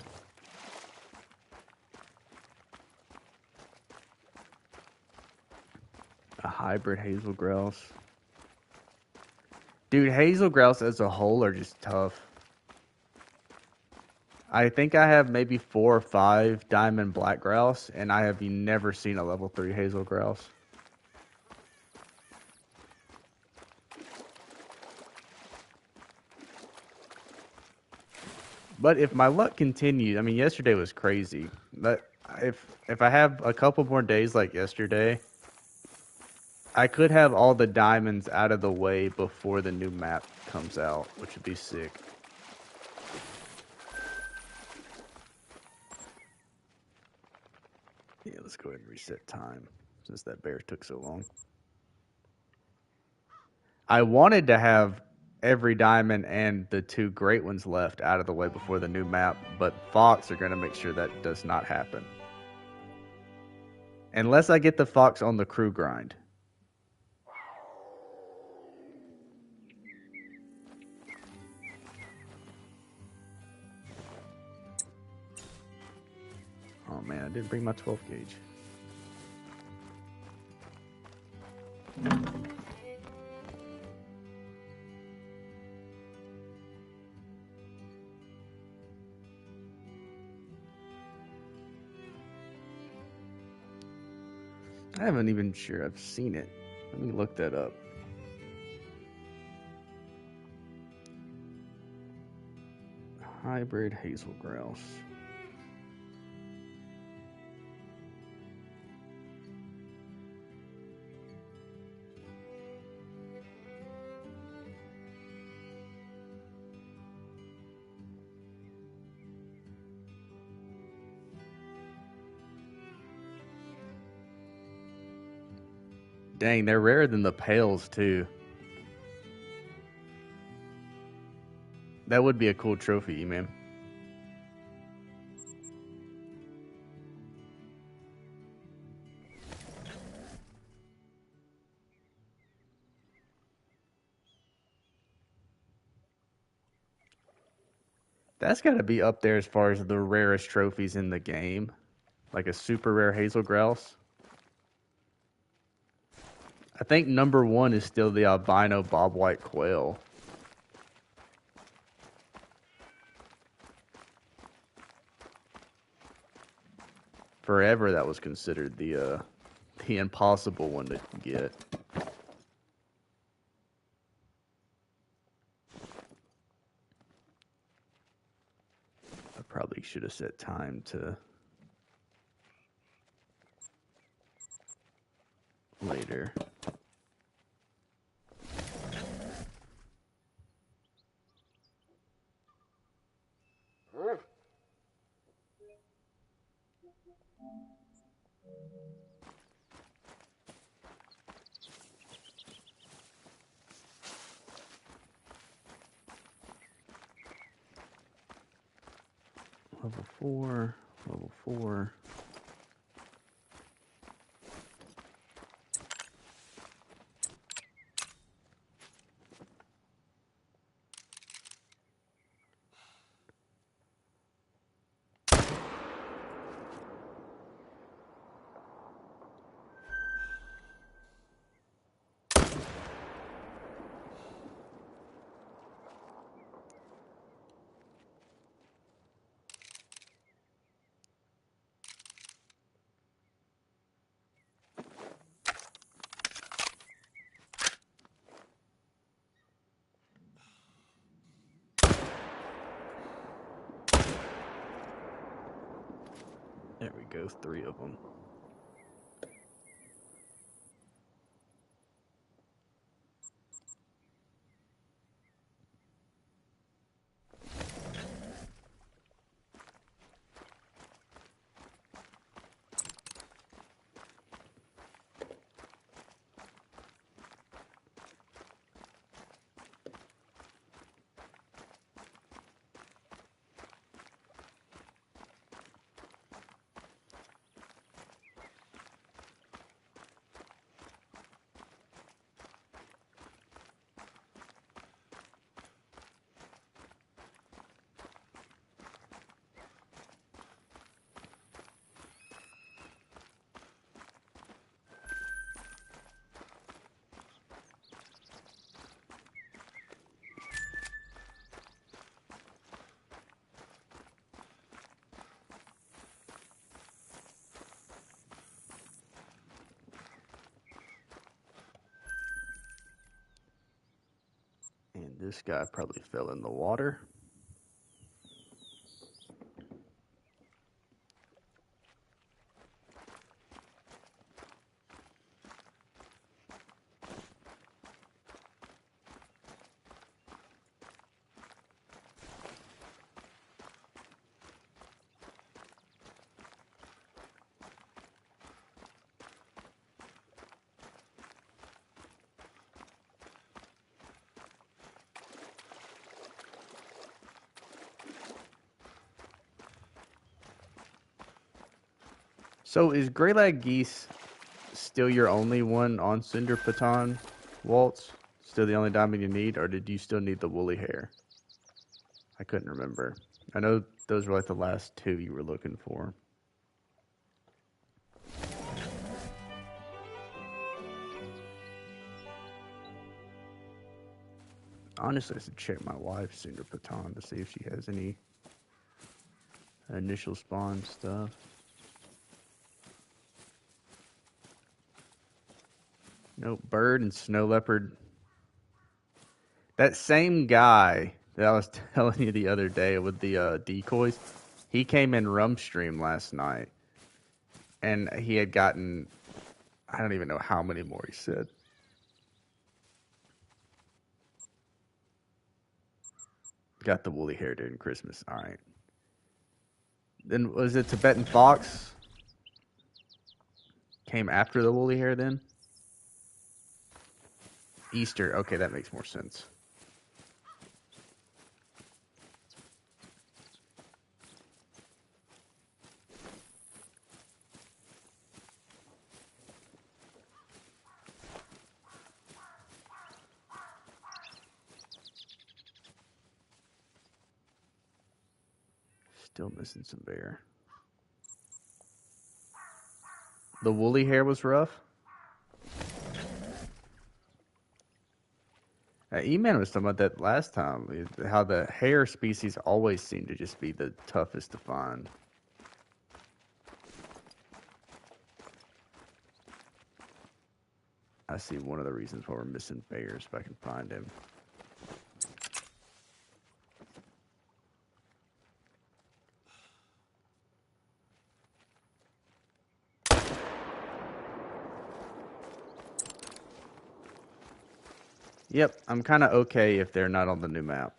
A hybrid hazel grouse. Dude, hazel grouse as a whole are just tough. I think I have maybe 4 or 5 diamond black grouse, and I have never seen a level 3 hazel grouse. But if my luck continues, I mean, yesterday was crazy. But if I have a couple more days like yesterday, I could have all the diamonds out of the way before the new map comes out, which would be sick. Yeah, let's go ahead and reset time since that bear took so long. I wanted to have every diamond and the 2 great ones left out of the way before the new map, but Fox are going to make sure that does not happen. Unless I get the Fox on the crew grind. Oh man, I didn't bring my 12 gauge. I haven't even sure I've seen it. Let me look that up. Hybrid hazel grouse. Dang, they're rarer than the pales too. That would be a cool trophy, man. That's got to be up there as far as the rarest trophies in the game. Like a super rare hazel grouse. I think number 1 is still the albino bobwhite quail. Forever that was considered the impossible one to get. I probably should have set time to later. Level 4, level 4. There we go, 3 of them. This guy probably fell in the water. So is Greylag Geese still your only one on Cinder Paton, Waltz? Still the only diamond you need, or did you still need the woolly hair? I couldn't remember. I know those were like the last two you were looking for. Honestly, I should check my wife's Cinder Paton to see if she has any initial spawn stuff. Nope, bird and snow leopard. That same guy that I was telling you the other day with the decoys, he came in Rumstream last night, and he had gotten, I don't even know how many more he said. Got the woolly hair during Christmas. All right. Then was it Tibetan Fox? Came after the woolly hair then? Easter. Okay, that makes more sense. Still missing some bear. The woolly hair was rough. E-Man was talking about that last time. How the hair species always seem to just be the toughest to find. I see one of the reasons why we're missing bears, if I can find him. Yep, I'm kind of okay if they're not on the new map.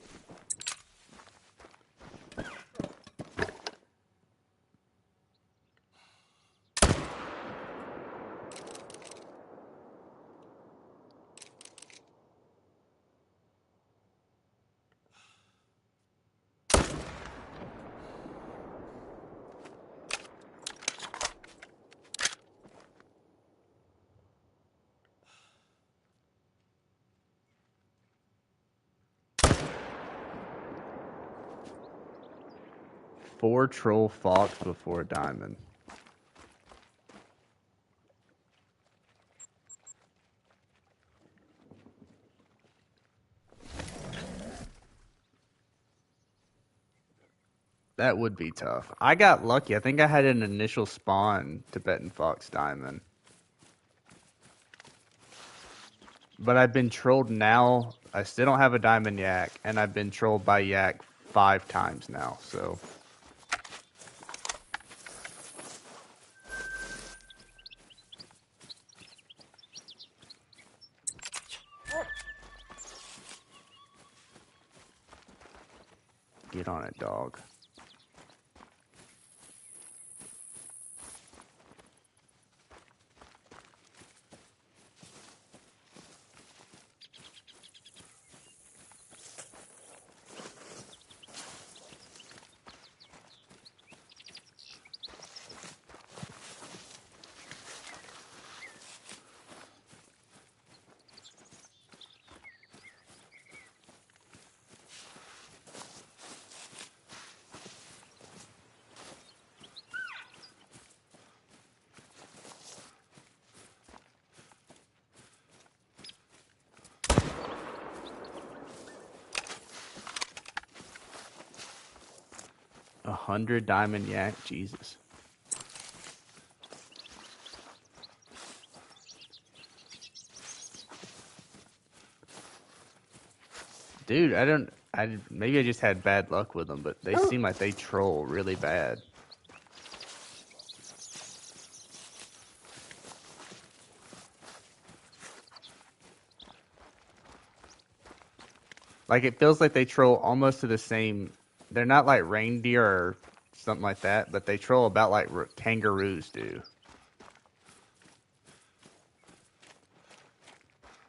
Four troll fox before a diamond. That would be tough. I got lucky. I think I had an initial spawn Tibetan Fox Diamond. But I've been trolled now. I still don't have a Diamond Yak, and I've been trolled by Yak 5 times now, so... Get on it, dog. A 100 Diamond Yak? Jesus. Dude, maybe I just had bad luck with them, but they seem like they troll really bad. Like it feels like they troll almost to the same. They're not like reindeer or something like that, but they troll about like kangaroos do.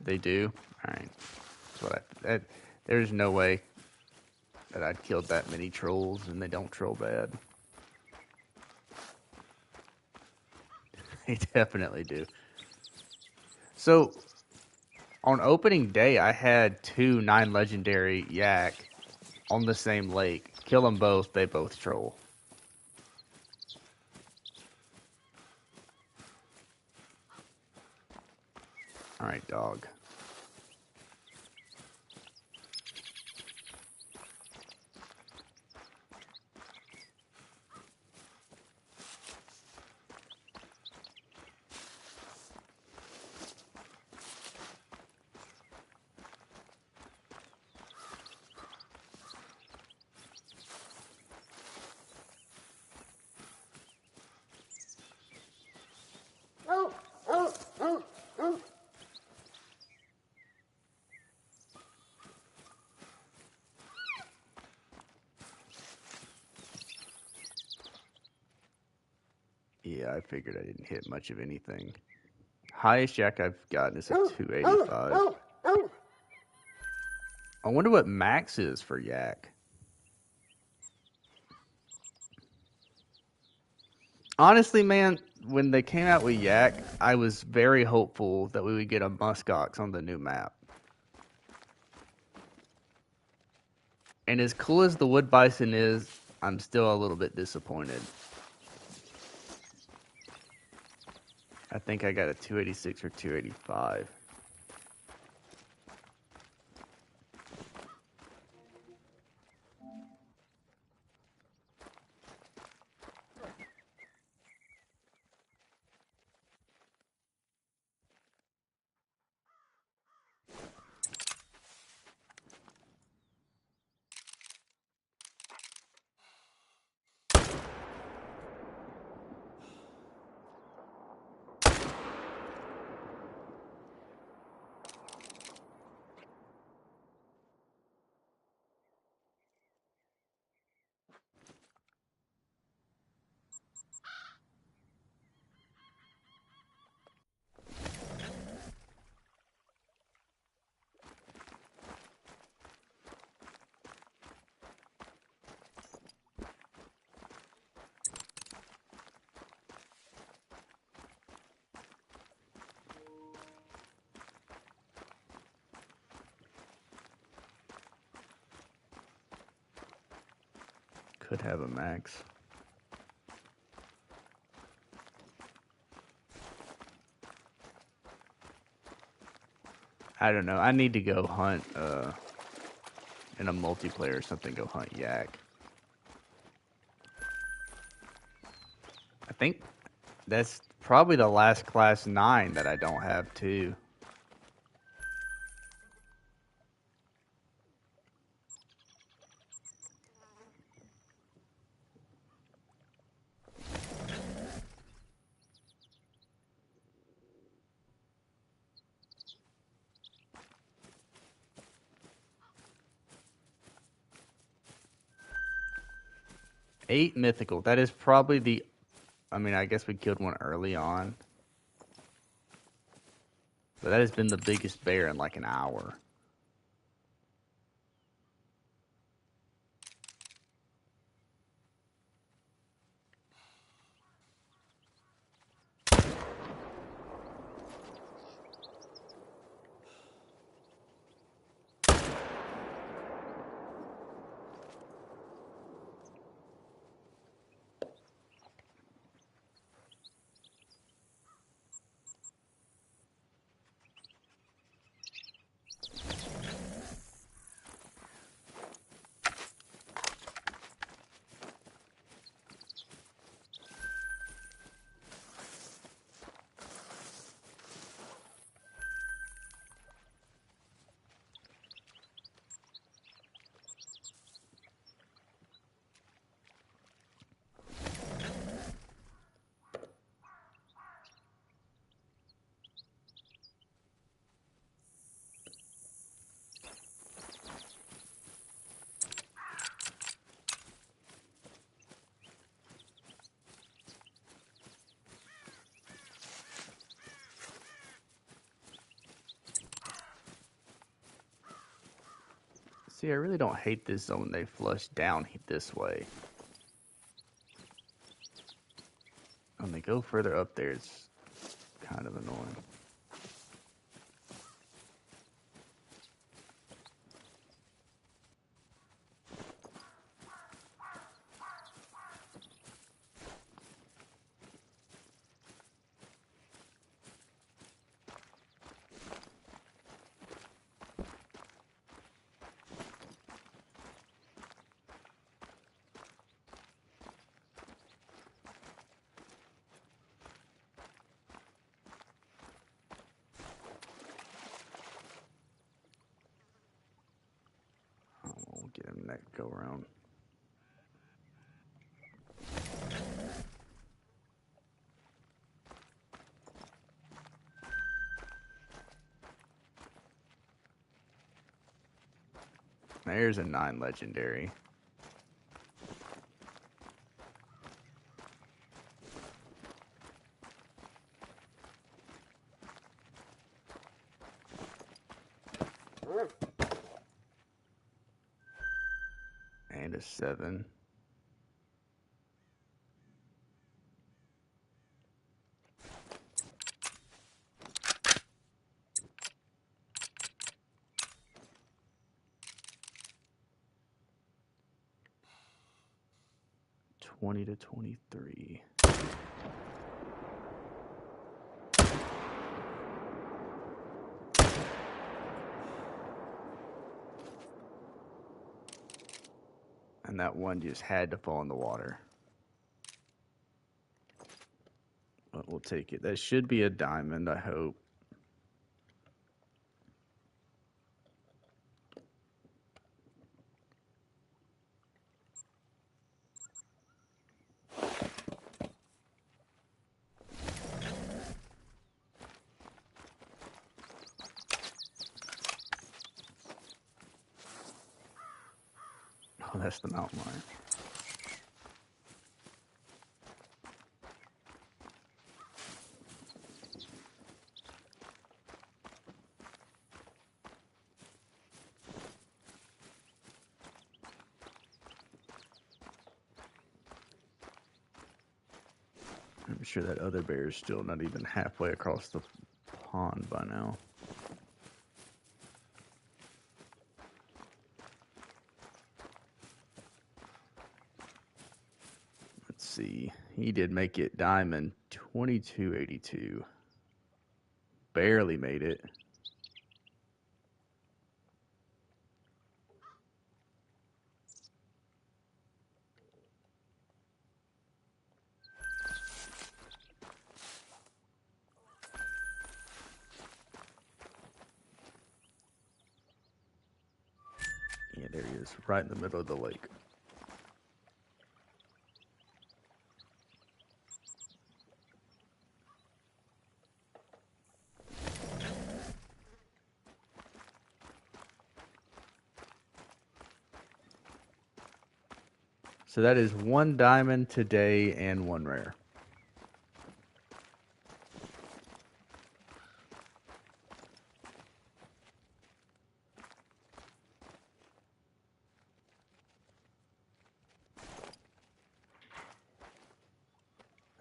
They do. All right, that's what there's no way that I'd killed that many trolls, and they don't troll bad. They definitely do. So on opening day, I had 2 9 legendary yak on the same lake. Kill them both, they both troll. All right, dog. Yeah, I figured I didn't hit much of anything. Highest yak I've gotten is a 285. I wonder what max is for yak. Honestly, man, when they came out with yak, I was very hopeful that we would get a muskox on the new map. And as cool as the wood bison is, I'm still a little bit disappointed. I think I got a 286 or 285. Could have a max. I don't know. I need to go hunt in a multiplayer or something. Go hunt yak. I think that's probably the last class 9 that I don't have too. Eight mythical. That is probably the. I mean, I guess we killed one early on. But that has been the biggest bear in like an hour. See, I really don't hate this zone they flush down this way. When they go further up there, it's kind of annoying. We'll get him that go around. There's a 9 legendary. And a 7. $20 to $23. And that one just had to fall in the water. But we'll take it. That should be a diamond, I hope. Oh, that's the mountain lion. I'm sure that other bear is still not even halfway across the pond by now. Let's see. He did make it diamond 2282. Barely made it. Yeah, there he is, right in the middle of the lake. So that is 1 diamond today and 1 rare.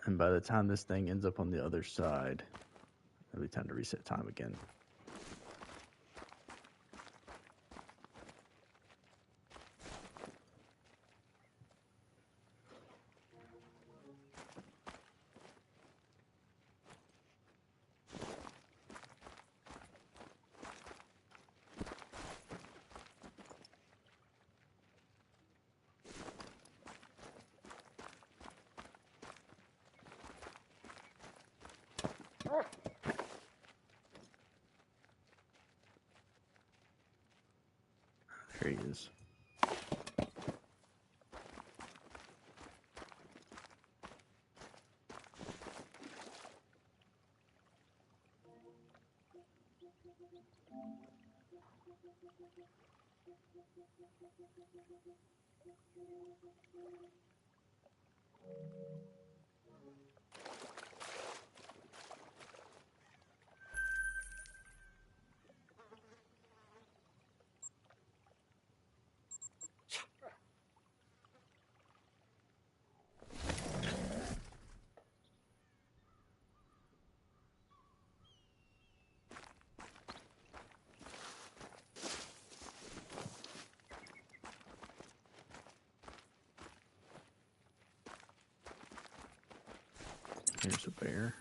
And by the time this thing ends up on the other side, it'll be time to reset time again. There he is. Here's a bear.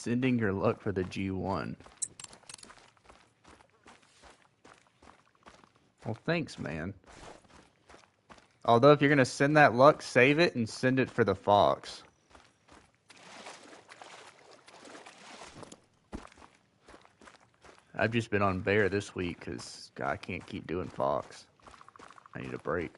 Sending your luck for the G1. Well, thanks, man. Although, if you're going to send that luck, save it and send it for the fox. I've just been on bear this week because I can't keep doing fox. I need a break.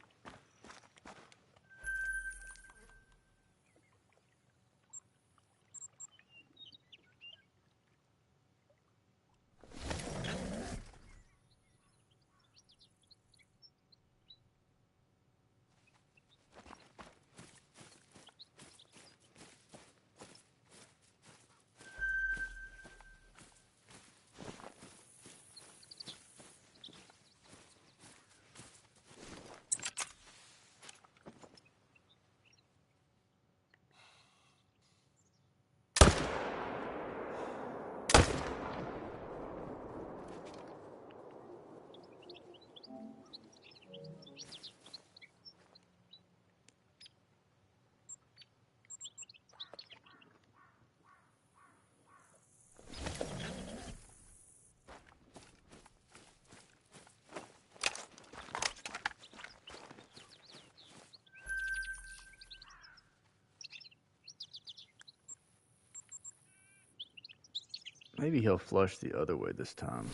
Maybe he'll flush the other way this time.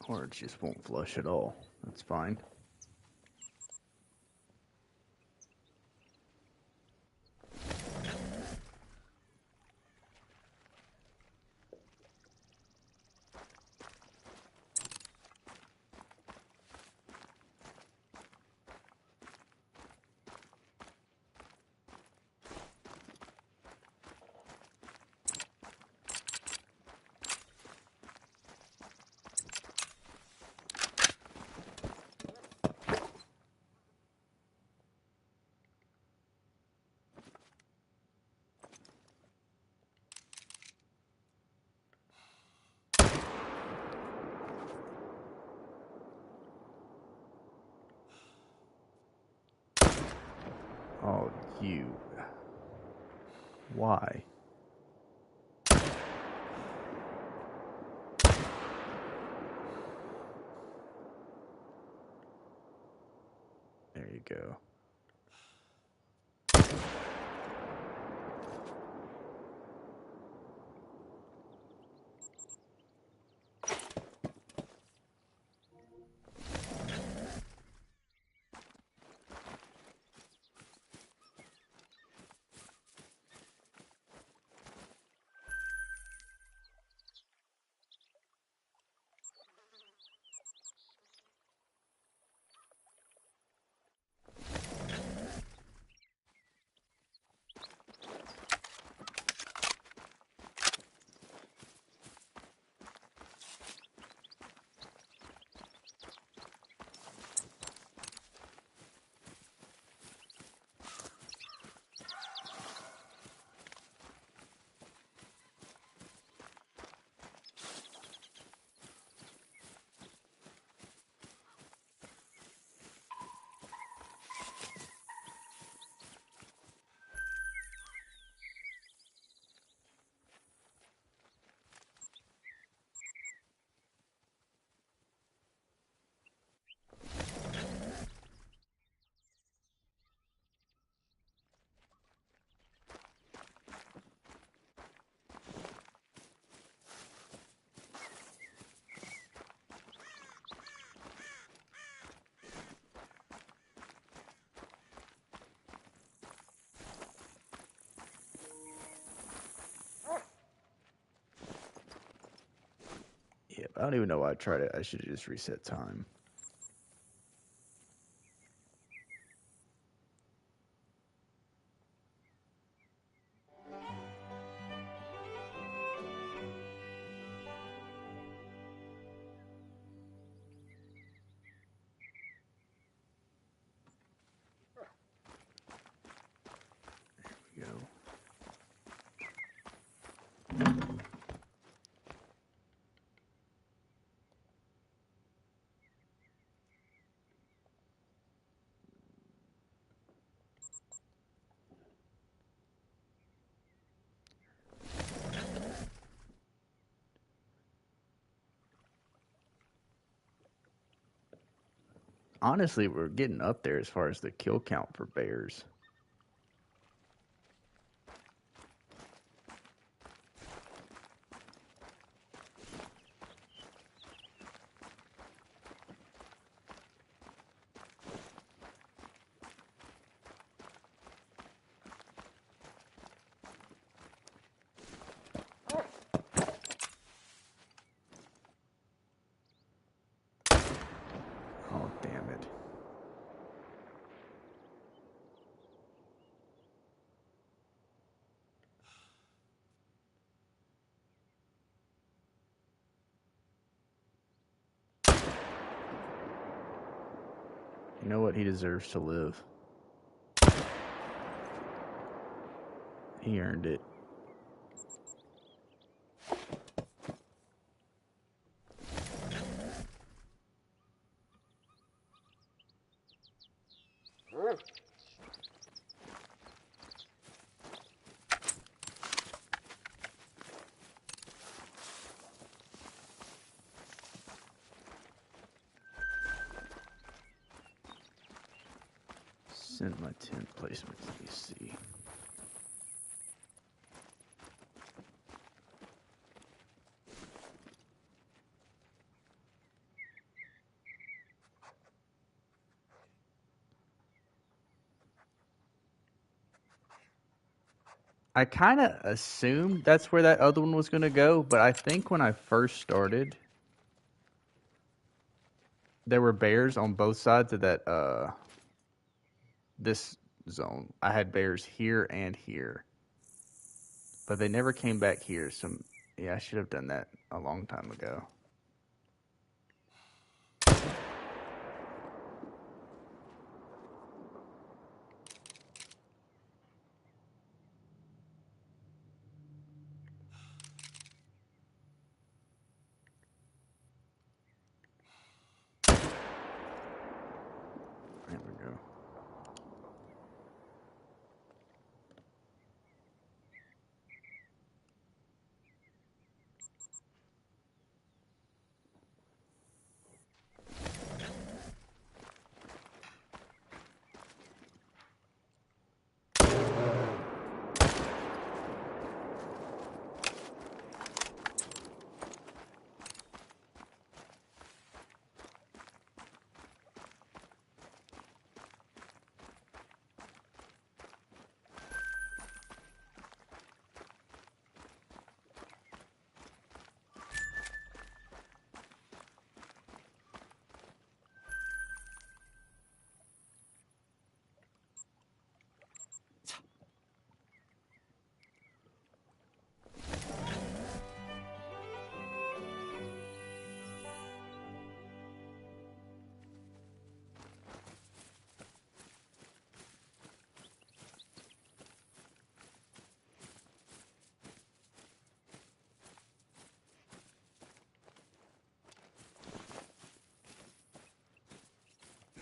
Or it just won't flush at all. That's fine. Oh, you. Why? There you go. Yeah, I don't even know why I tried it. I should have just reset time. There we go. Honestly, we're getting up there as far as the kill count for bears. Oh, damn it. You know what? He deserves to live. He earned it. Send my tent placements. Let me see. I kind of assumed that's where that other one was going to go, but I think when I first started, there were bears on both sides of that this zone. I had bears here and here, but they never came back here. So yeah, I should have done that a long time ago. There we go.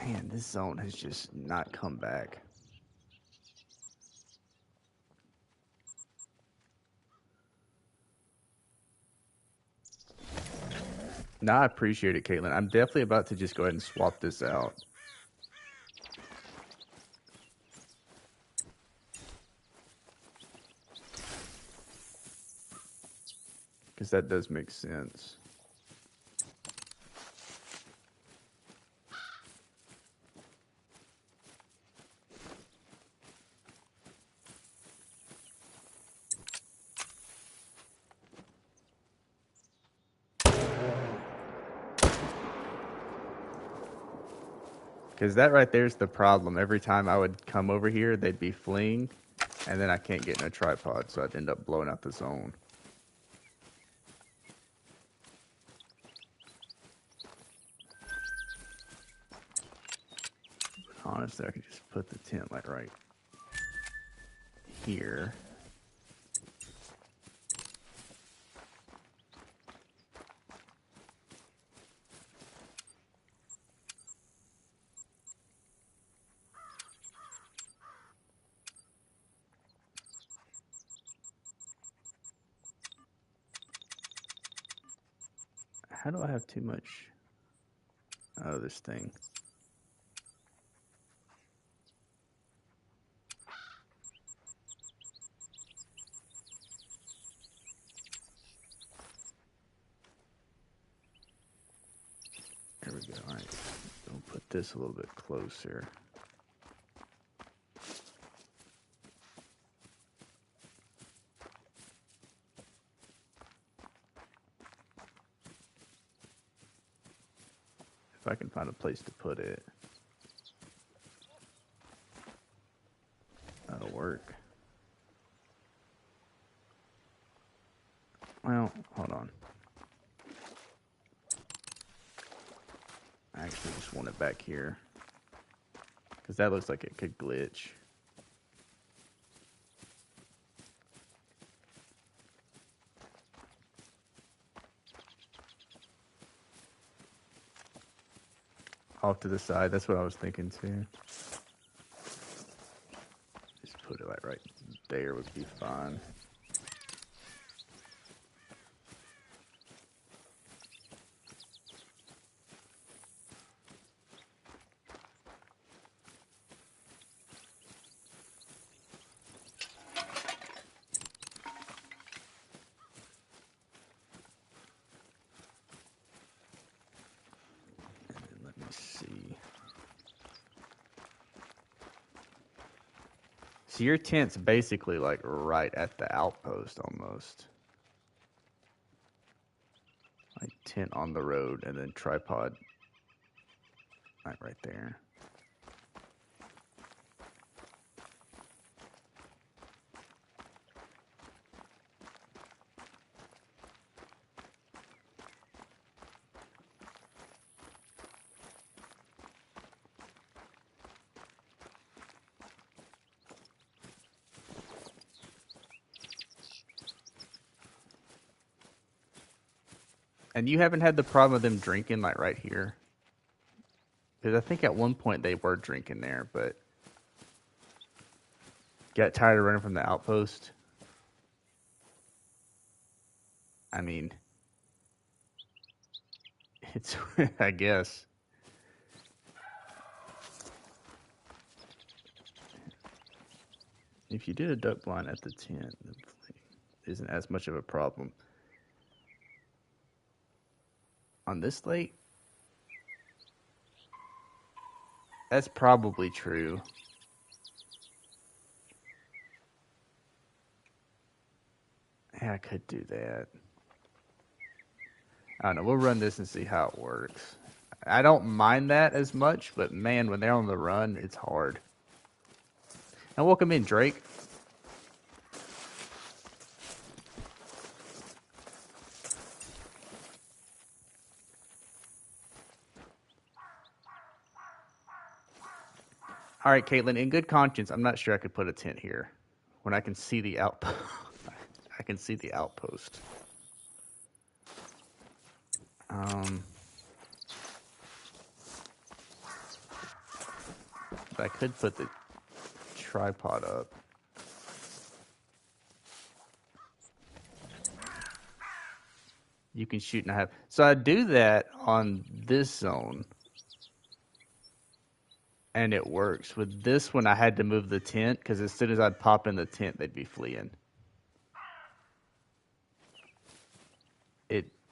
Man, this zone has just not come back. No, I appreciate it, Caitlin. I'm definitely about to just go ahead and swap this out. Because that does make sense. Because that right there's the problem. Every time I would come over here, they'd be fleeing, and then I can't get in a tripod, so I'd end up blowing out the zone. Honestly, I could just put the tent like right here. How do I have too much? Oh, this thing. There we go. All right. We'll put this a little bit closer. If I can find a place to put it, that'll work. Well, hold on. I actually just want it back here, because that looks like it could glitch. Off to the side, that's what I was thinking too. Just put it like right there would be fine. Let me see. So your tent's basically like right at the outpost almost. Like tent on the road and then tripod right there. And you haven't had the problem of them drinking like right here? Because I think at one point they were drinking there, but got tired of running from the outpost. I mean, it's, I guess. If you did a duck blind at the tent, it isn't as much of a problem. On this lake, that's probably true. Yeah, I could do that. I don't know. We'll run this and see how it works. I don't mind that as much, but man, when they're on the run, it's hard. And welcome in, Drake. All right, Caitlin, in good conscience, I'm not sure I could put a tent here when I can see the outpost. I can see the outpost. But I could put the tripod up. You can shoot and I have. So I do that on this zone. And it works. With this one, I had to move the tent because as soon as I'd pop in the tent, they'd be fleeing.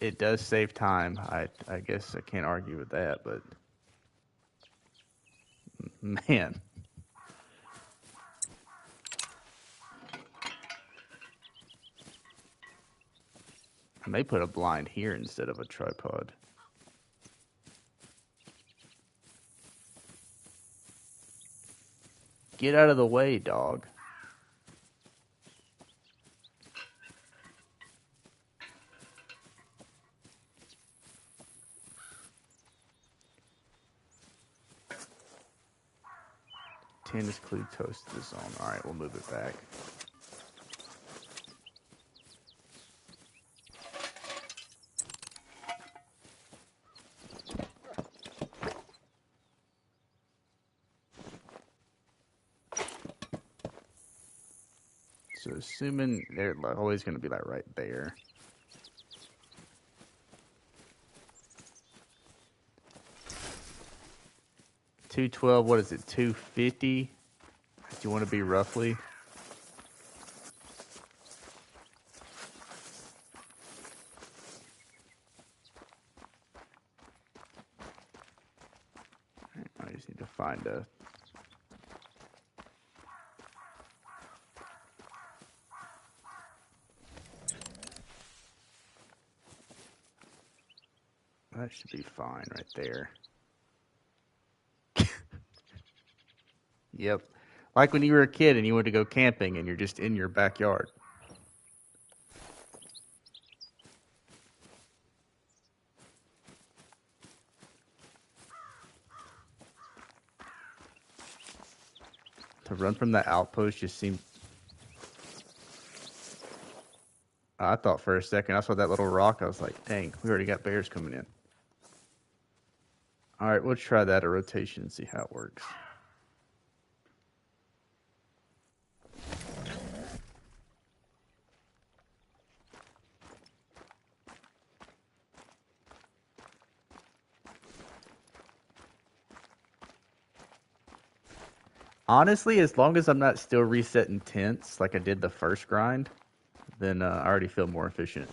It does save time. I guess I can't argue with that, but man. I may put a blind here instead of a tripod. Get out of the way, dog. Tennis clue toast to the zone. Alright, we'll move it back. So assuming they're always going to be like right there. $212, what is it, $250? Do you want to be roughly? I just need to find a... That should be fine right there. Yep. Like when you were a kid and you wanted to go camping and you're just in your backyard. To run from that outpost just seemed... I thought for a second, I saw that little rock, I was like, dang, we already got bears coming in. Alright, we'll try that a rotation and see how it works. Honestly, as long as I'm not still resetting tents like I did the first grind, then I already feel more efficient.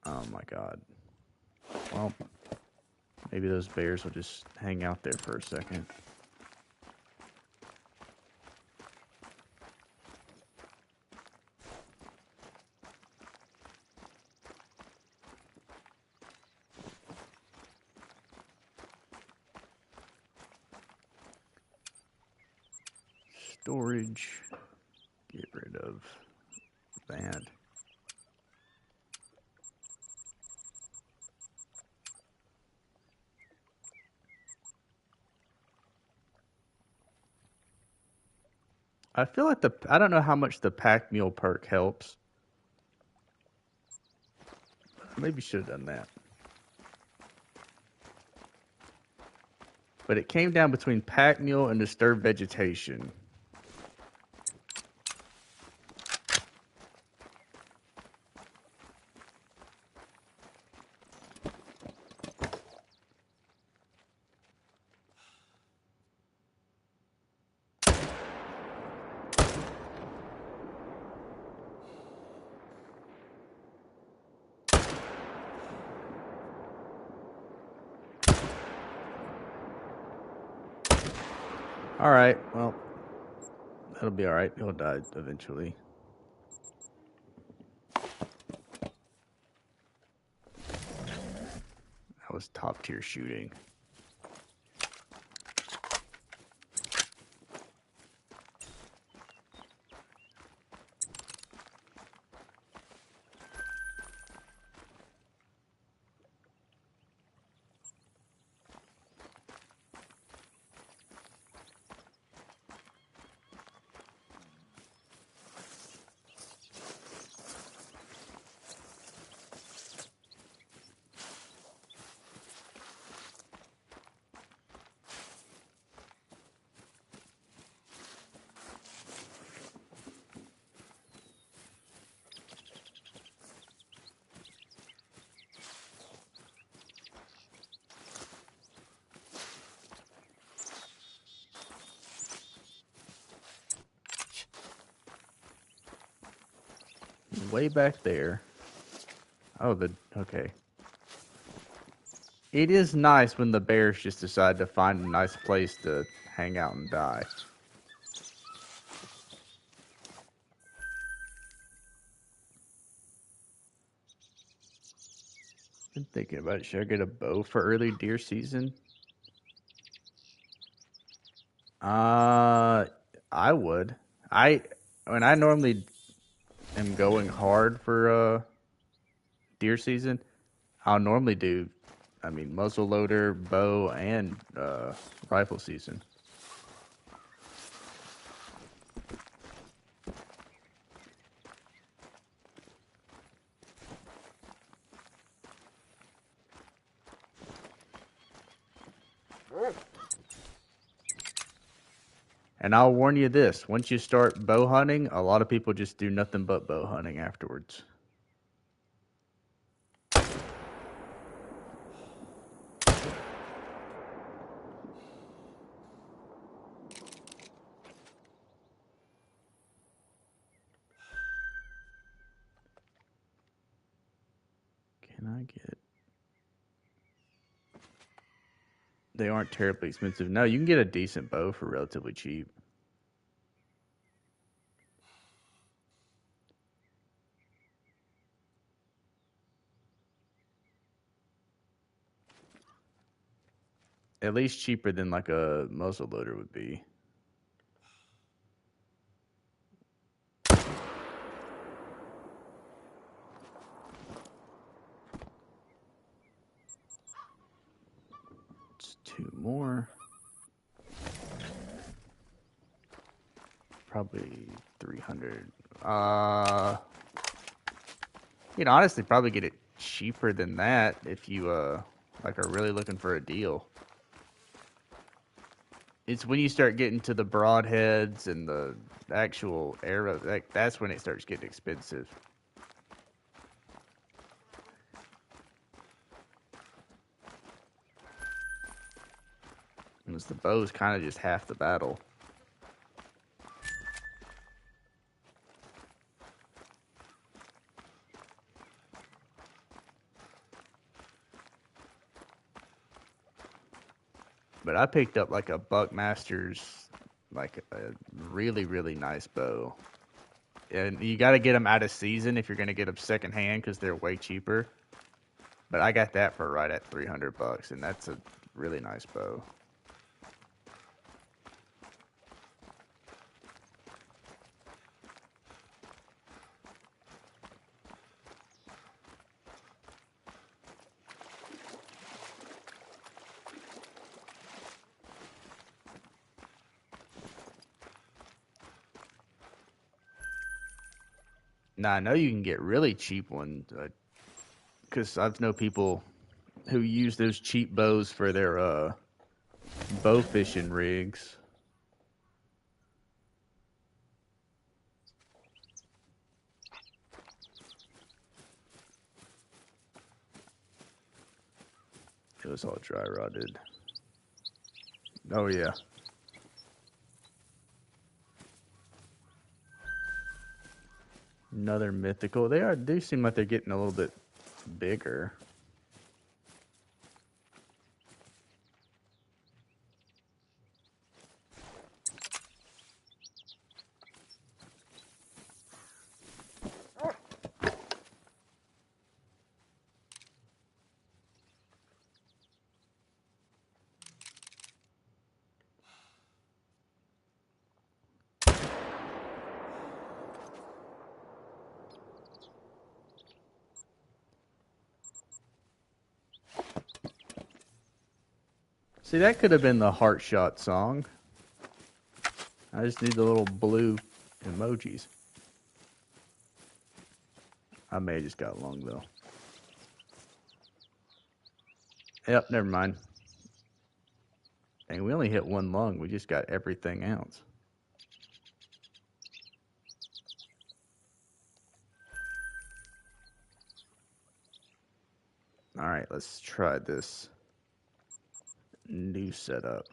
Oh my god. Well, maybe those bears will just hang out there for a second. Storage. Get rid of that. I feel like I don't know how much the pack mule perk helps. Maybe should have done that. But it came down between pack mule and disturbed vegetation. Alright, well, that'll be alright. He'll die eventually. That was top tier shooting. Way back there. Oh, okay. It is nice when the bears just decide to find a nice place to hang out and die. Been thinking about it. Should I get a bow for early deer season? Uh, I would. I when I normally am going hard for deer season, I'll normally do, I mean, muzzle loader, bow, and rifle season. And I'll warn you this: once you start bow hunting, a lot of people just do nothing but bow hunting afterwards. Can I get? They aren't terribly expensive. No, you can get a decent bow for relatively cheap. At least cheaper than like a muzzle loader would be. It's two more. Probably 300. You'd honestly probably get it cheaper than that if you like are really looking for a deal. It's when you start getting to the broadheads and the actual arrow, like that's when it starts getting expensive. Because the bow's kind of just half the battle. But I picked up like a Buckmaster's, like a really, really nice bow. And you got to get them out of season if you're going to get them secondhand because they're way cheaper. But I got that for right at $300, and that's a really nice bow. Now I know you can get really cheap ones because I've know people who use those cheap bows for their bow fishing rigs. It was all dry rotted. Oh yeah. Another mythical. They seem like they're getting a little bit bigger. See, that could have been the heart shot song. I just need the little blue emojis. I may have just got lung though. Yep, never mind. Dang, we only hit one lung. We just got everything else. All right, let's try this new setup.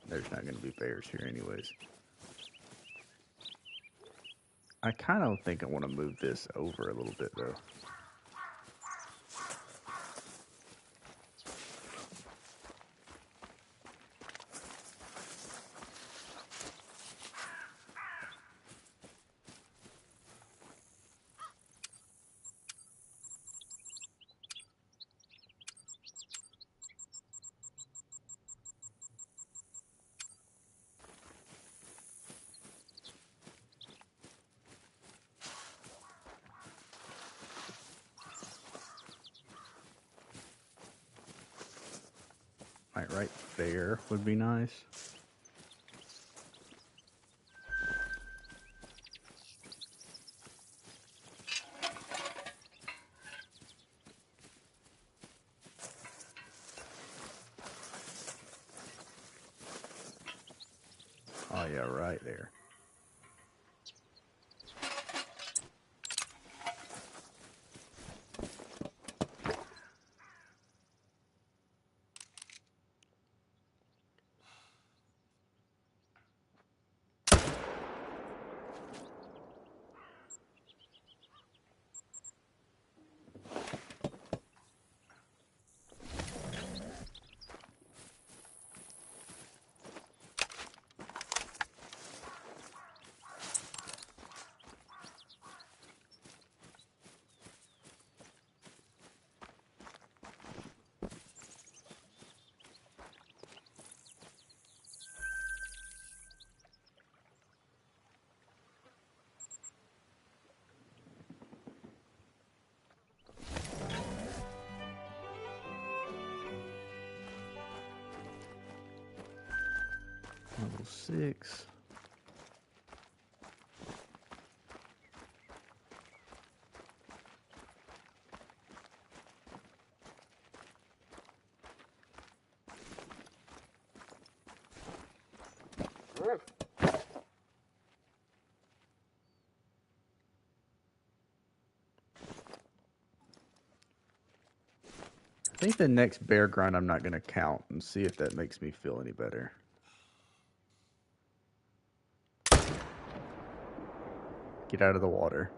There's not going to be bears here anyways. I kind of think I want to move this over a little bit, though. Right there would be nice. Oh yeah, right there. Level 6. I think the next bear grind I'm not going to count and see if that makes me feel any better. Get out of the water.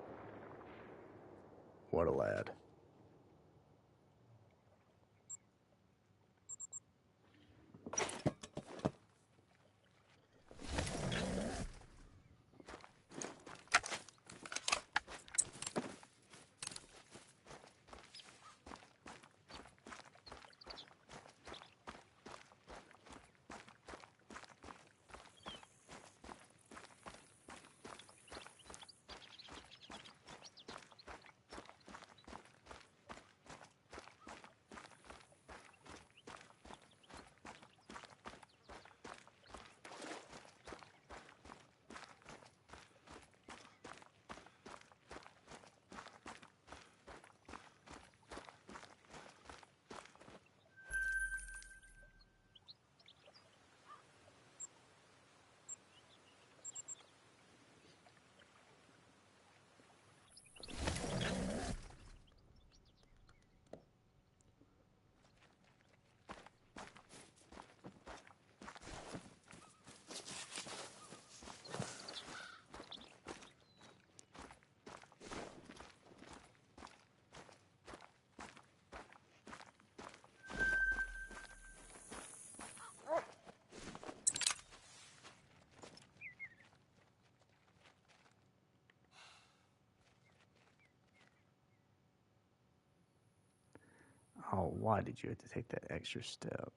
What a lad. Oh, why did you have to take that extra step?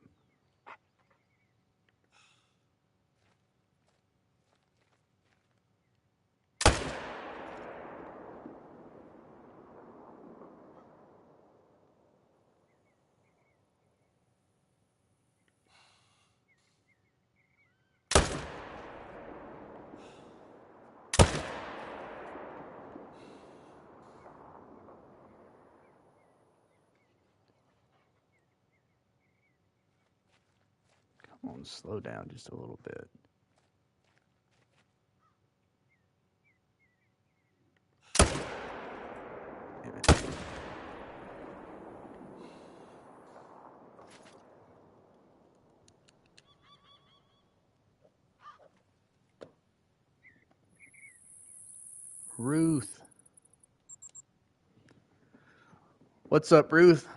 Come on, slow down just a little bit. Damn it. Ruth. What's up, Ruth?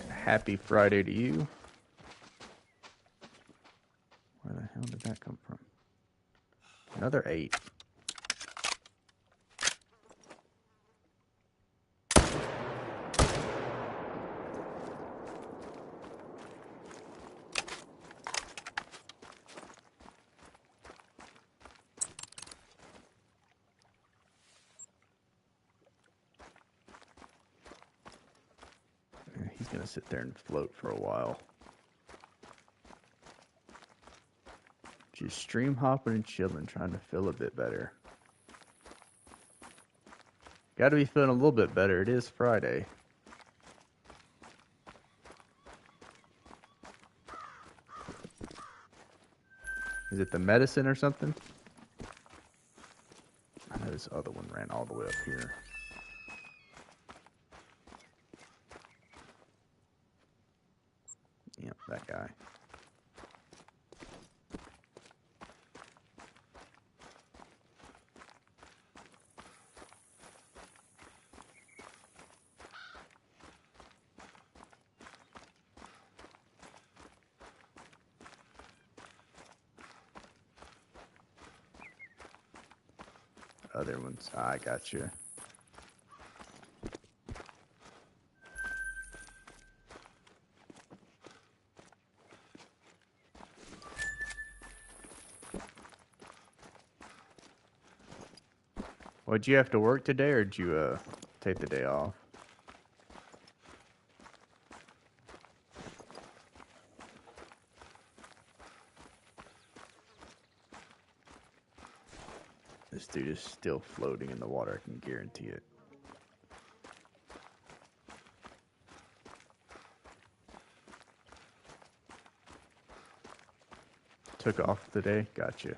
Happy Friday to you. Where the hell did that come from? Another 8. He's going to sit there and float for a while. Just stream hopping and chilling, trying to feel a bit better. Got to be feeling a little bit better. It is Friday. Is it the medicine or something? I know this other one ran all the way up here. Yep, that guy. Other ones. I got you. Well, did you have to work today, or did you take the day off? This dude is still floating in the water, I can guarantee it. Took off today? Gotcha.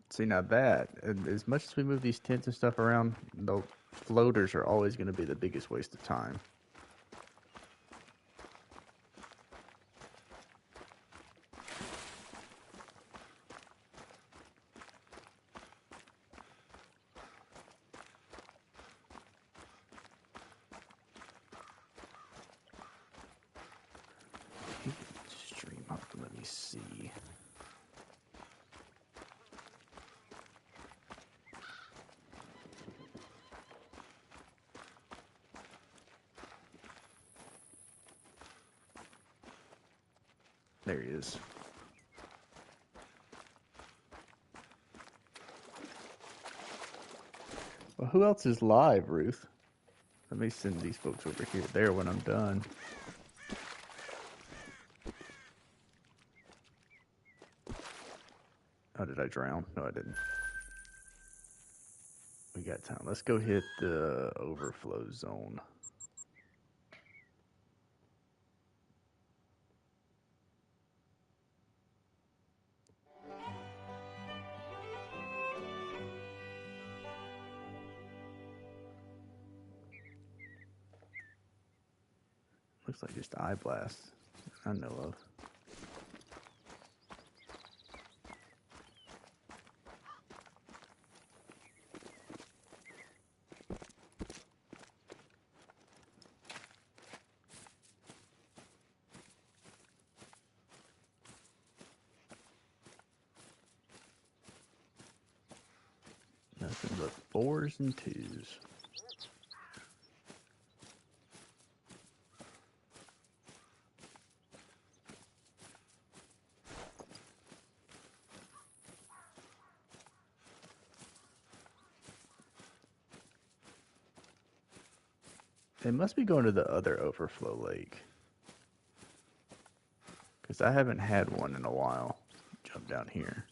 See, now that, as much as we move these tents and stuff around, the floaters are always going to be the biggest waste of time. Stream up, let me see. There he is. Well, who else is live, Ruth? Let me send these folks over here there when I'm done. Oh, did I drown? No, I didn't. We got time. Let's go hit the overflow zone. Looks like just eye blast I know of. Nothing but 4s and 2s. They must be going to the other overflow lake. Because I haven't had one in a while. Jump down here.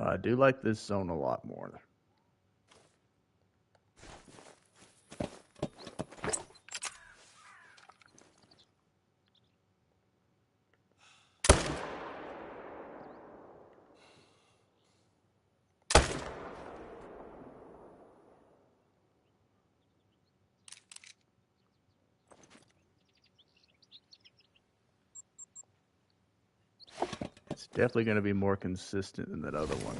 I do like this zone a lot more. It's definitely going to be more consistent than that other one.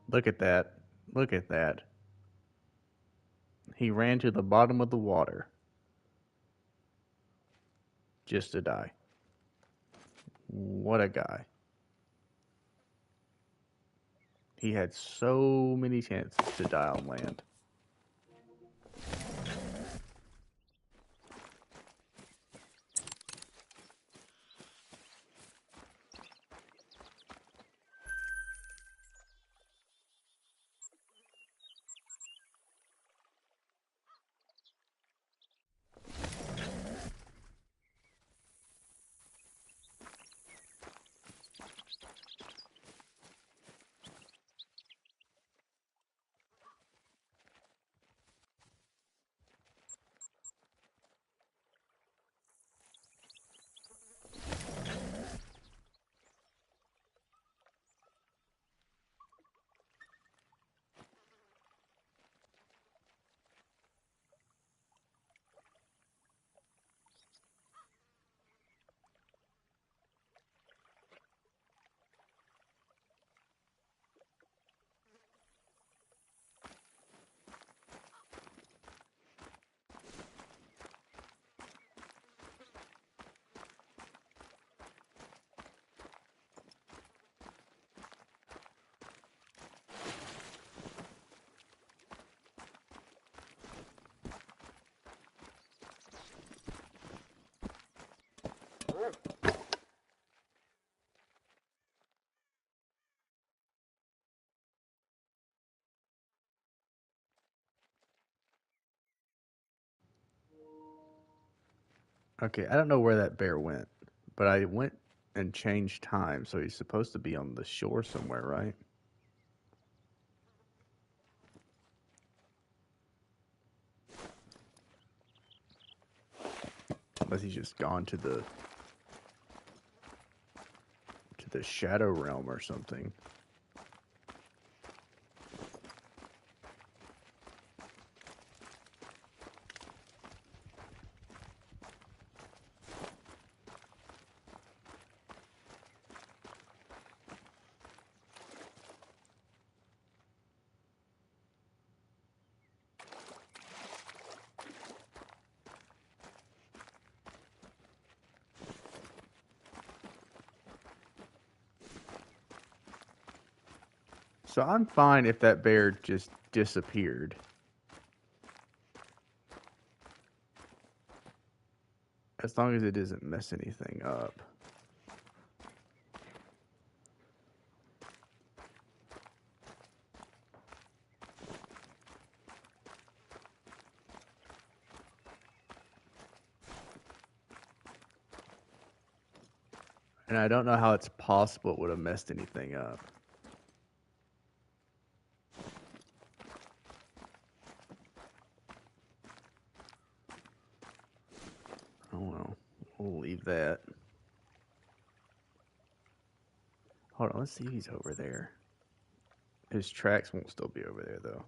Look at that. Look at that. He ran to the bottom of the water just to die. What a guy. He had so many chances to die on land. Okay, I don't know where that bear went, but I went and changed time, so he's supposed to be on the shore somewhere, right? Unless he's just gone to the shadow realm or something. So I'm fine if that bear just disappeared. As long as it doesn't mess anything up. And I don't know how it's possible it would have messed anything up. Oh well, we'll leave that. Hold on, let's see if he's over there. His tracks won't still be over there though.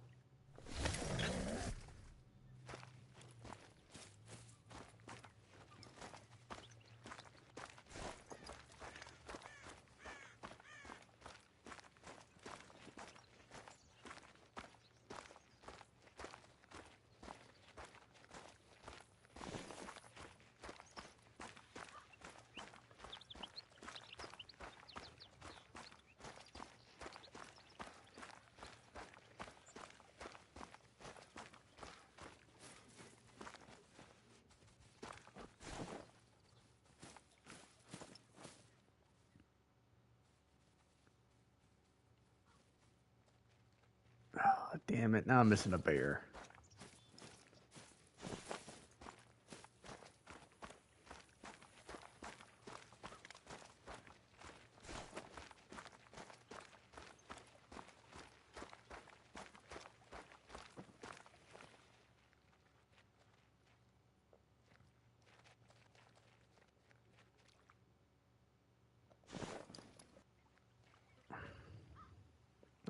Oh, damn it. Now I'm missing a bear.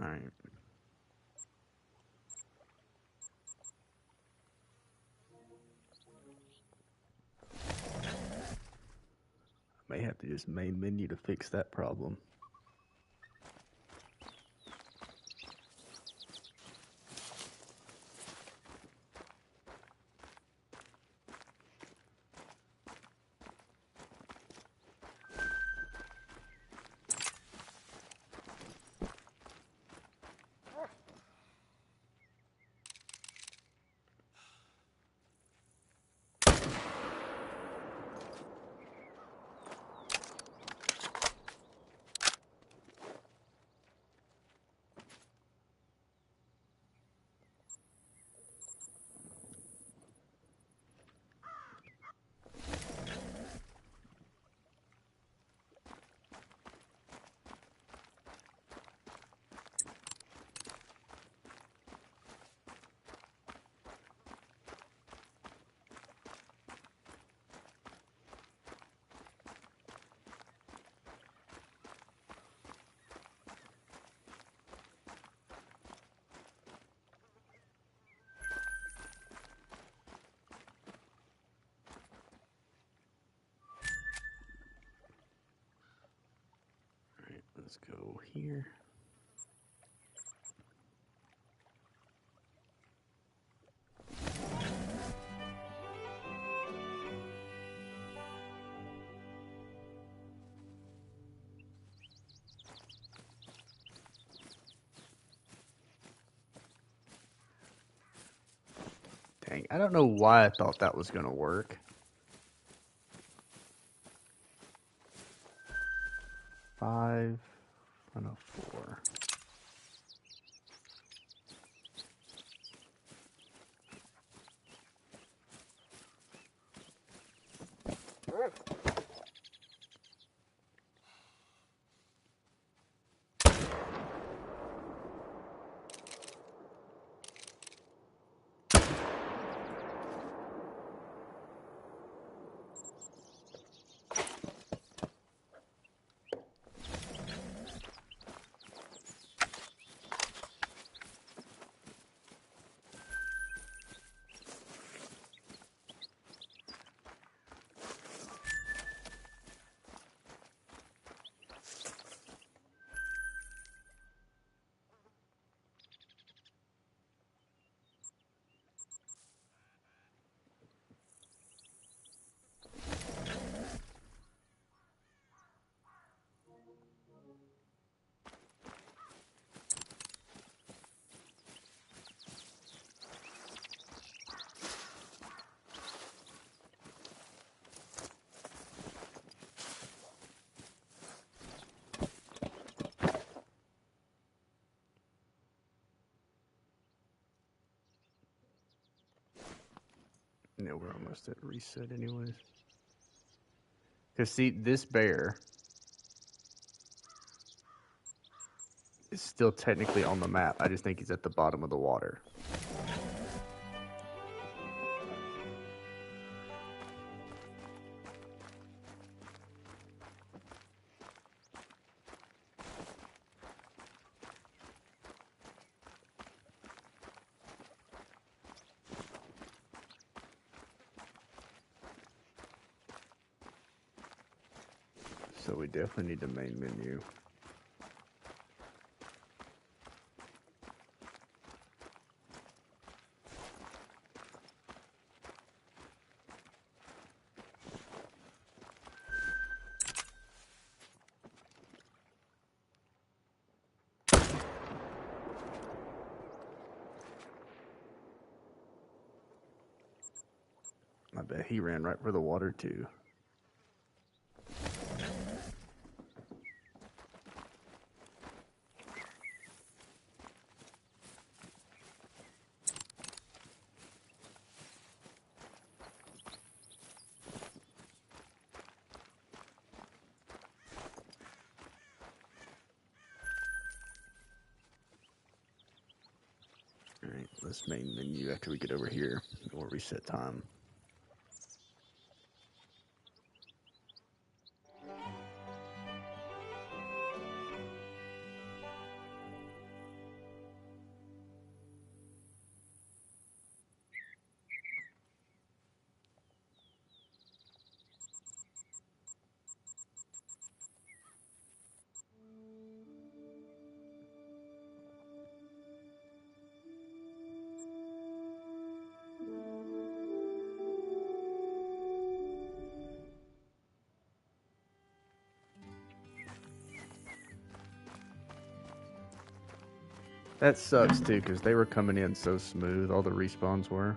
All right. I may have to use main menu to fix that problem. All right, let's go here. Dang, I don't know why I thought that was going to work. Five, I know, 4. Yeah, we're almost at reset anyways. Because, see, this bear is still technically on the map. I just think he's at the bottom of the water. So we definitely need the main menu. I bet he ran right for the water too. Alright, let's main menu after we get over here. We'll reset time. That sucks too, because they were coming in so smooth, all the respawns were.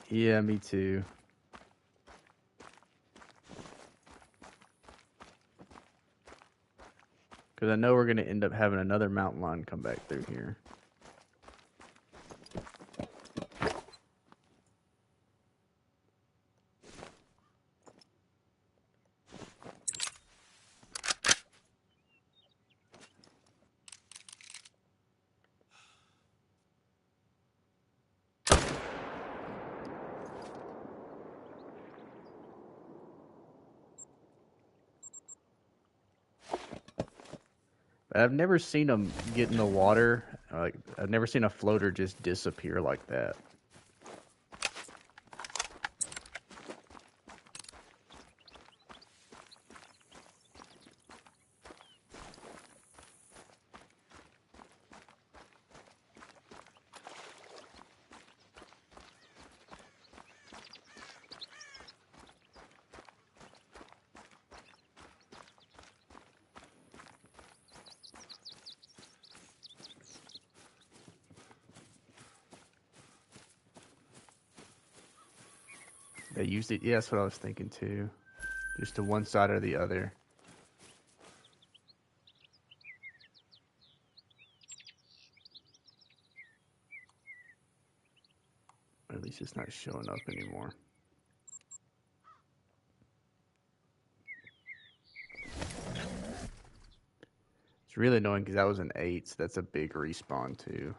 Yeah, me too. Because I know we're going to end up having another mountain lion come back through here. But I've never seen them get in the water. Like, I've never seen a floater just disappear like that. They used it. Yeah, that's what I was thinking too. Just to one side or the other. Or at least it's not showing up anymore. It's really annoying because that was an 8, so that's a big respawn too.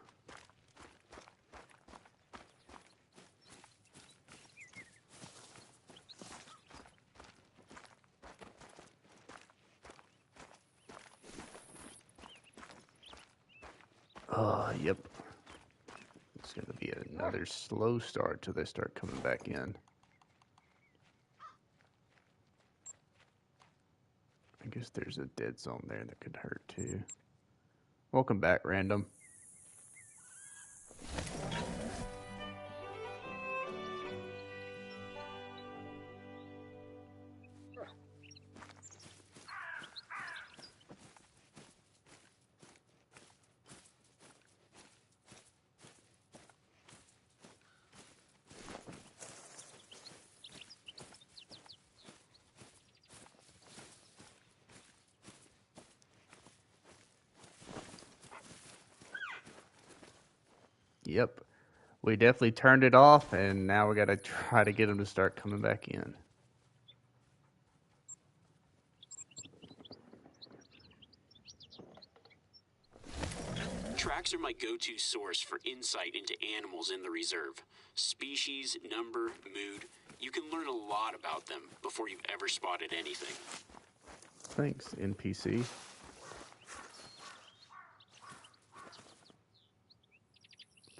Oh, yep. It's going to be another slow start till they start coming back in. I guess there's a dead zone there that could hurt too. Welcome back, random. Yep. We definitely turned it off, and now we got to try to get them to start coming back in. Tracks are my go-to source for insight into animals in the reserve. Species, number, mood. You can learn a lot about them before you've ever spotted anything. Thanks, NPC.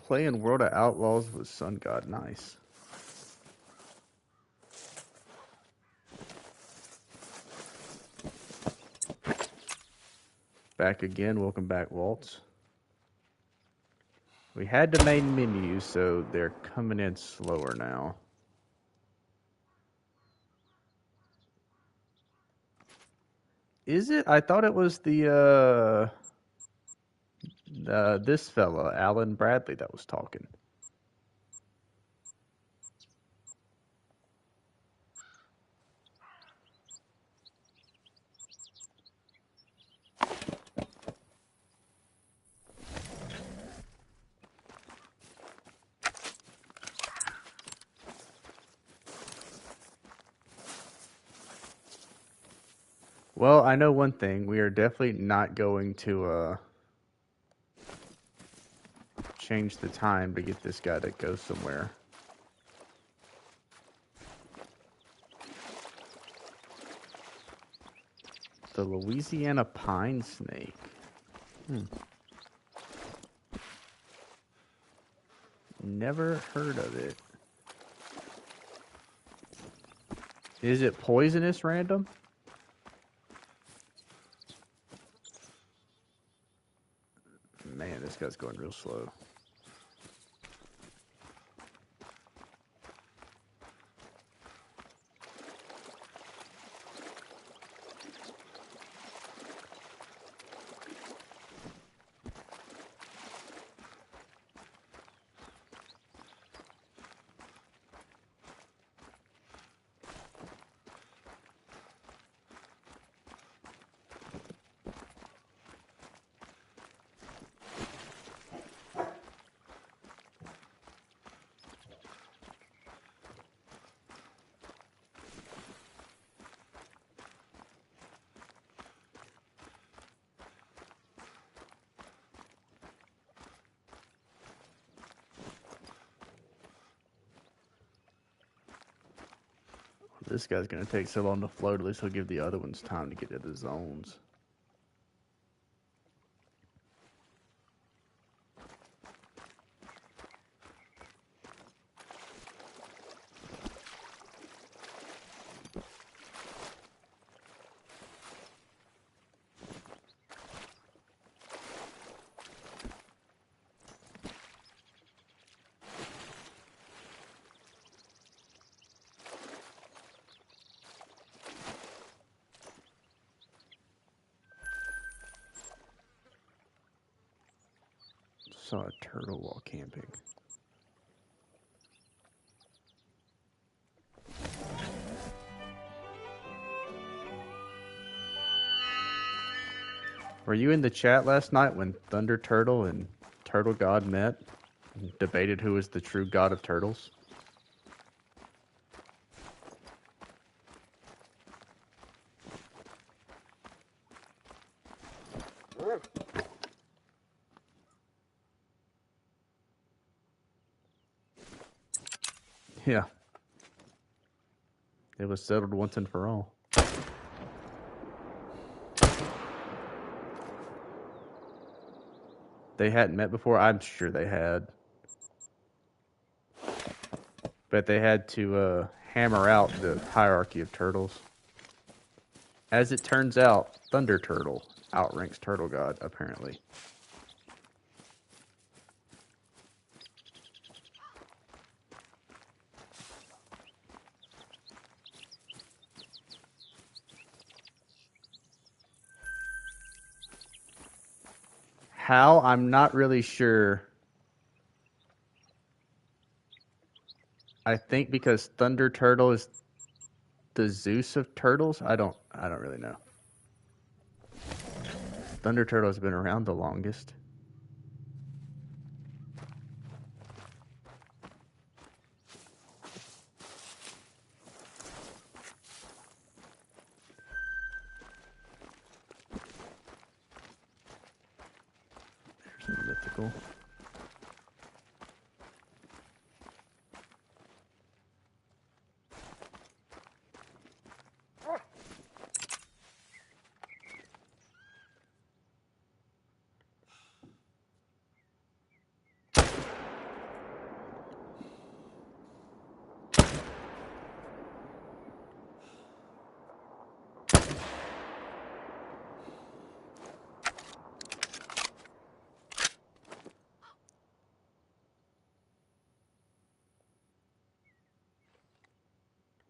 Playing World of Outlaws with Sun God, nice. Back again, welcome back, Waltz. We had the main menu, so they're coming in slower now. Is it? I thought it was this fella, Alan Bradley, that was talking. Well, I know one thing. We are definitely not going to change the time to get this guy to go somewhere. The Louisiana pine snake. Never heard of it. Is it poisonous, random? Man, this guy's going real slow. This guy's going to take so long to float, at least he'll give the other ones time to get to the zones. Saw a turtle while camping. Were you in the chat last night when Thunder Turtle and Turtle God met and debated who is the true god of turtles? Yeah. It was settled once and for all. They hadn't met before? I'm sure they had. But they had to hammer out the hierarchy of turtles. As it turns out, Thunder Turtle outranks Turtle God, apparently. How? I'm not really sure. I think because Thunder Turtle is the Zeus of turtles. I don't really know. Thunder Turtle has been around the longest. vehicle.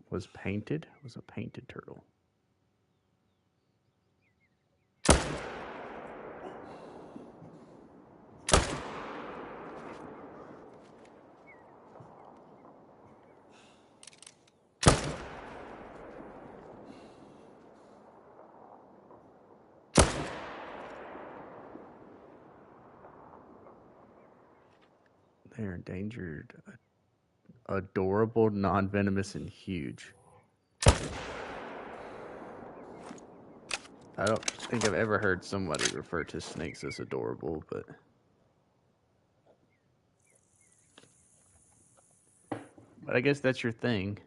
Was painted. Was a painted turtle. They're endangered. Adorable, non-venomous, and huge. I don't think I've ever heard somebody refer to snakes as adorable, but I guess that's your thing.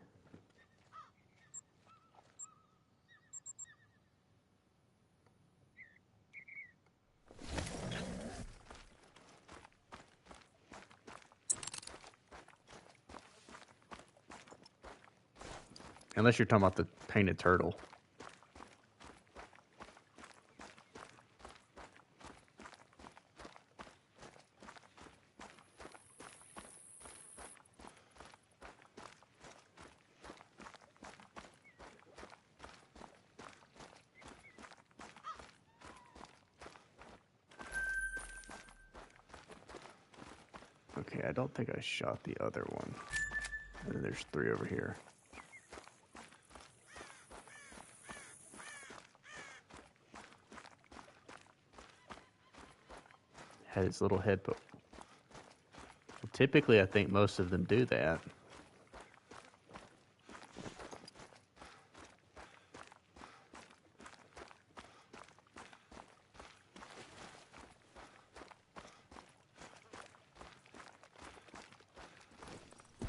Unless you're talking about the painted turtle. Okay, I don't think I shot the other one. And then there's 3 over here. Had his little head put. Well, typically, I think most of them do that.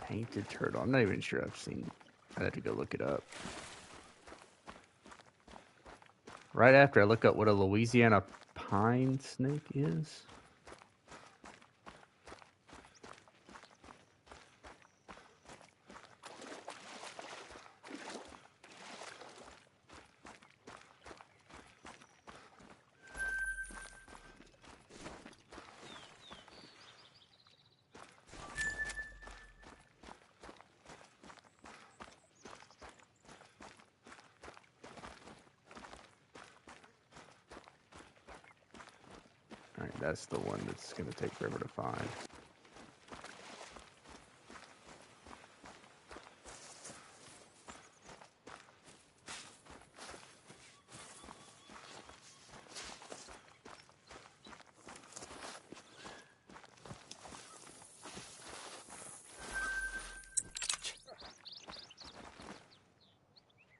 Painted turtle. I'm not even sure I've seen. I'd have to go look it up. Right after I look up what a Louisiana pine snake is. Alright, that's the one that's going to take forever to find.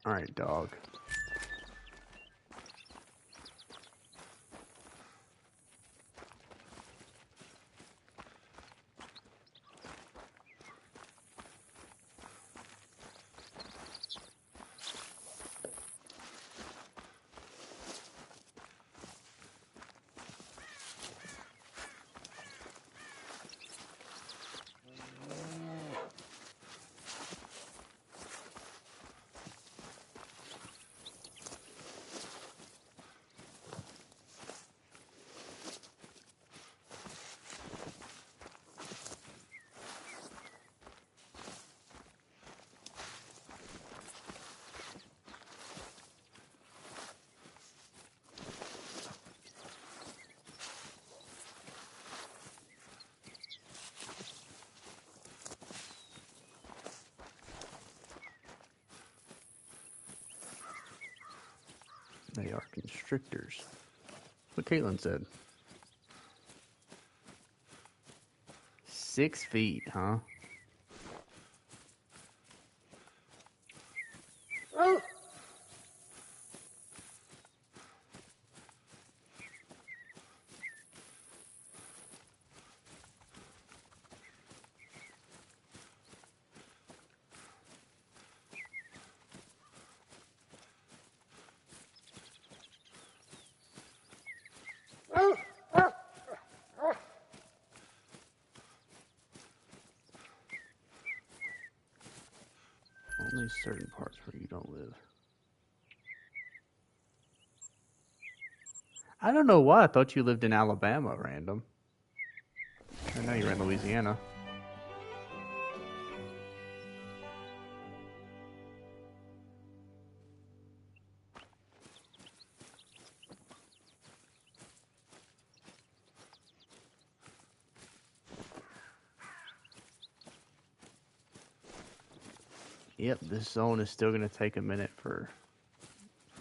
Alright, dog. They are constrictors. What Caitlin said. 6 feet, huh? only certain parts where you don't live. I don't know why I thought you lived in Alabama, random. I know you're in Louisiana. Yep, this zone is still going to take a minute for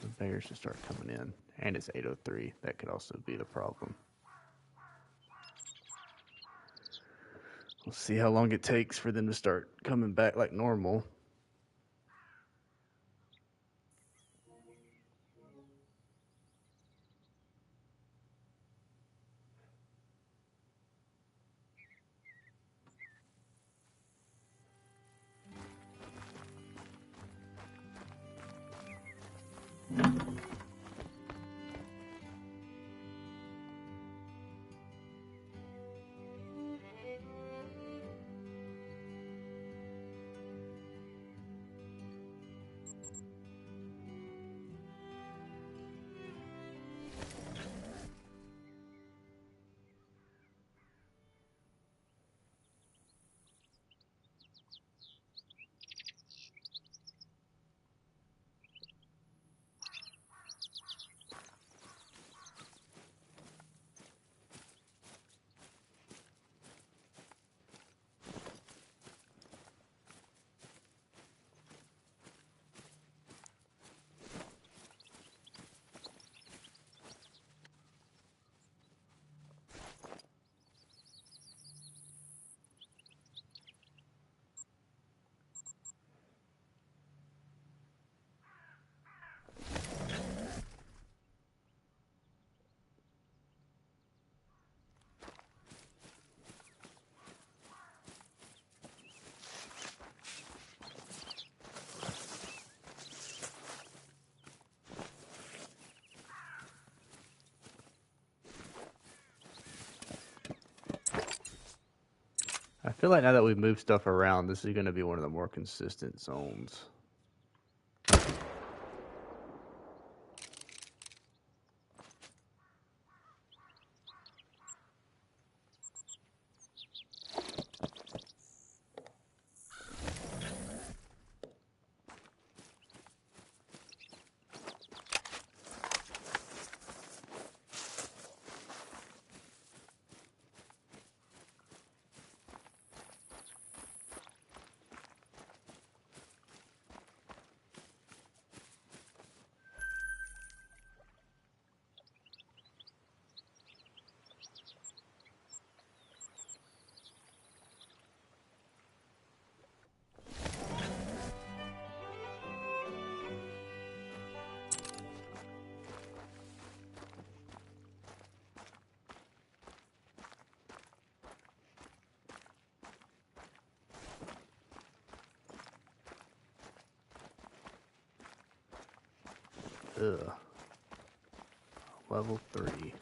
the bears to start coming in. And it's 8:03. That could also be the problem. We'll see how long it takes for them to start coming back like normal. I feel like now that we've moved stuff around, this is going to be one of the more consistent zones. Ugh. Level 3.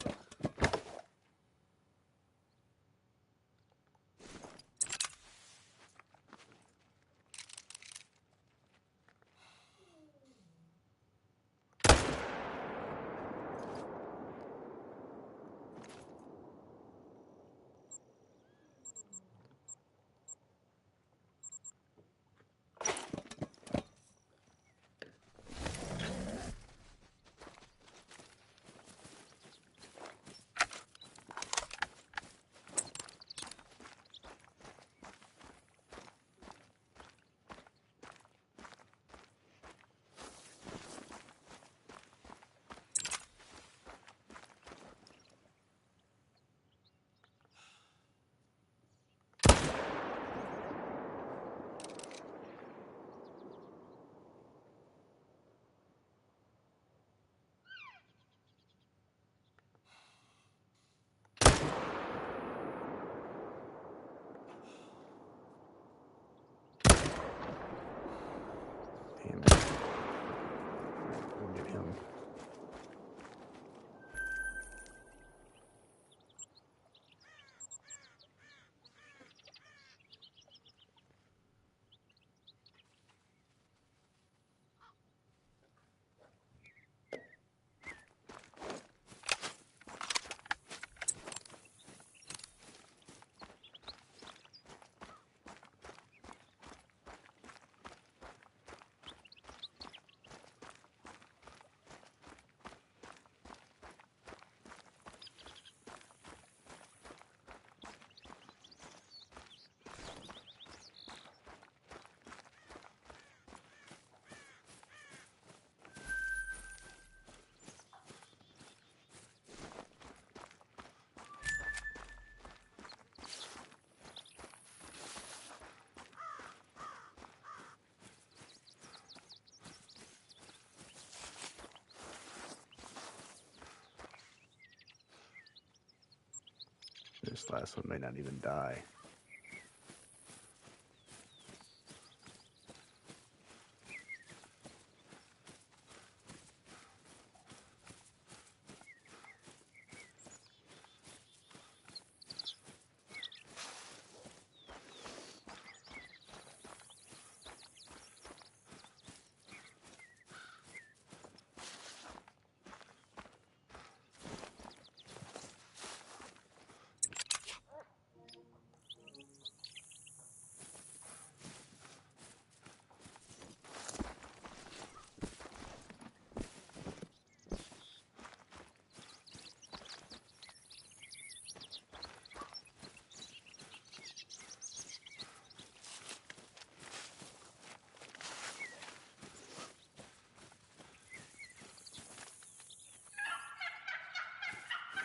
This last one may not even die.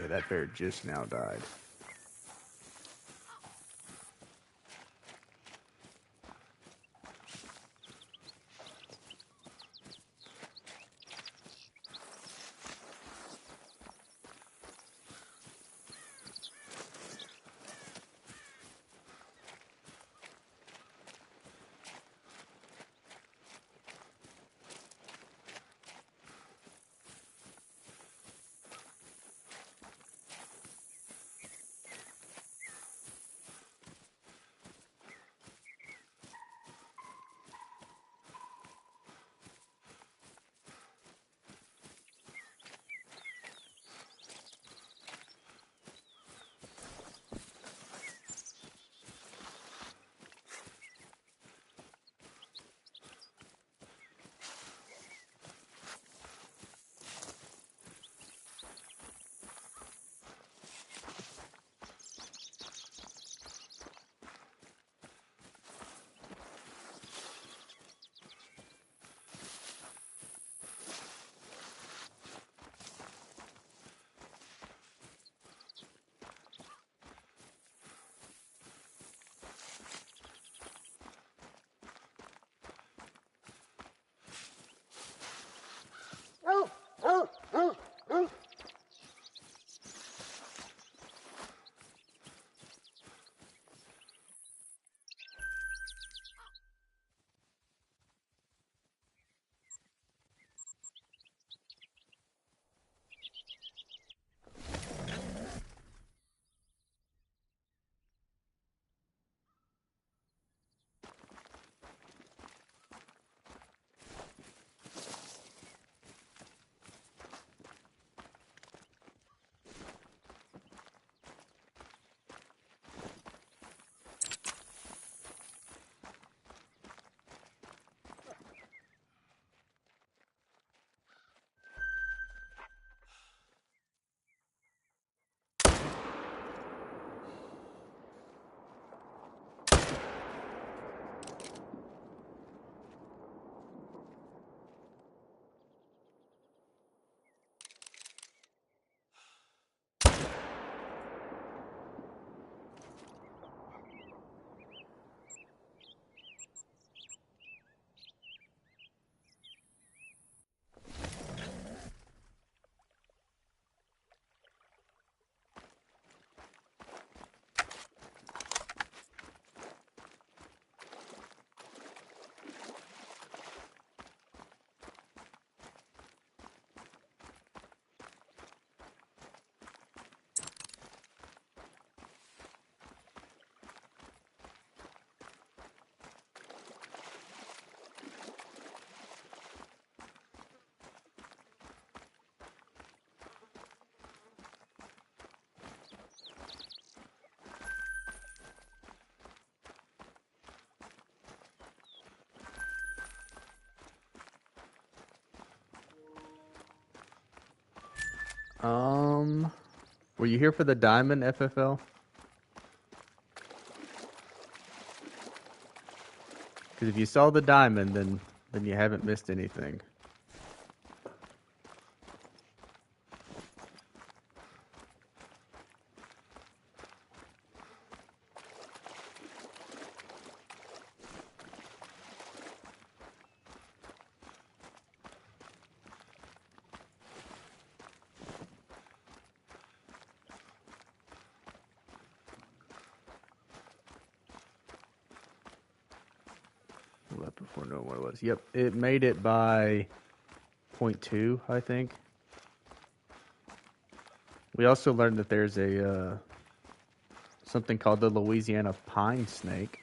Yeah, that bear just now died. Were you here for the diamond FFL? Because if you saw the diamond, then you haven't missed anything. left before knowing what it was. Yep, it made it by 0.2, I think. We also learned that there's a something called the Louisiana pine snake.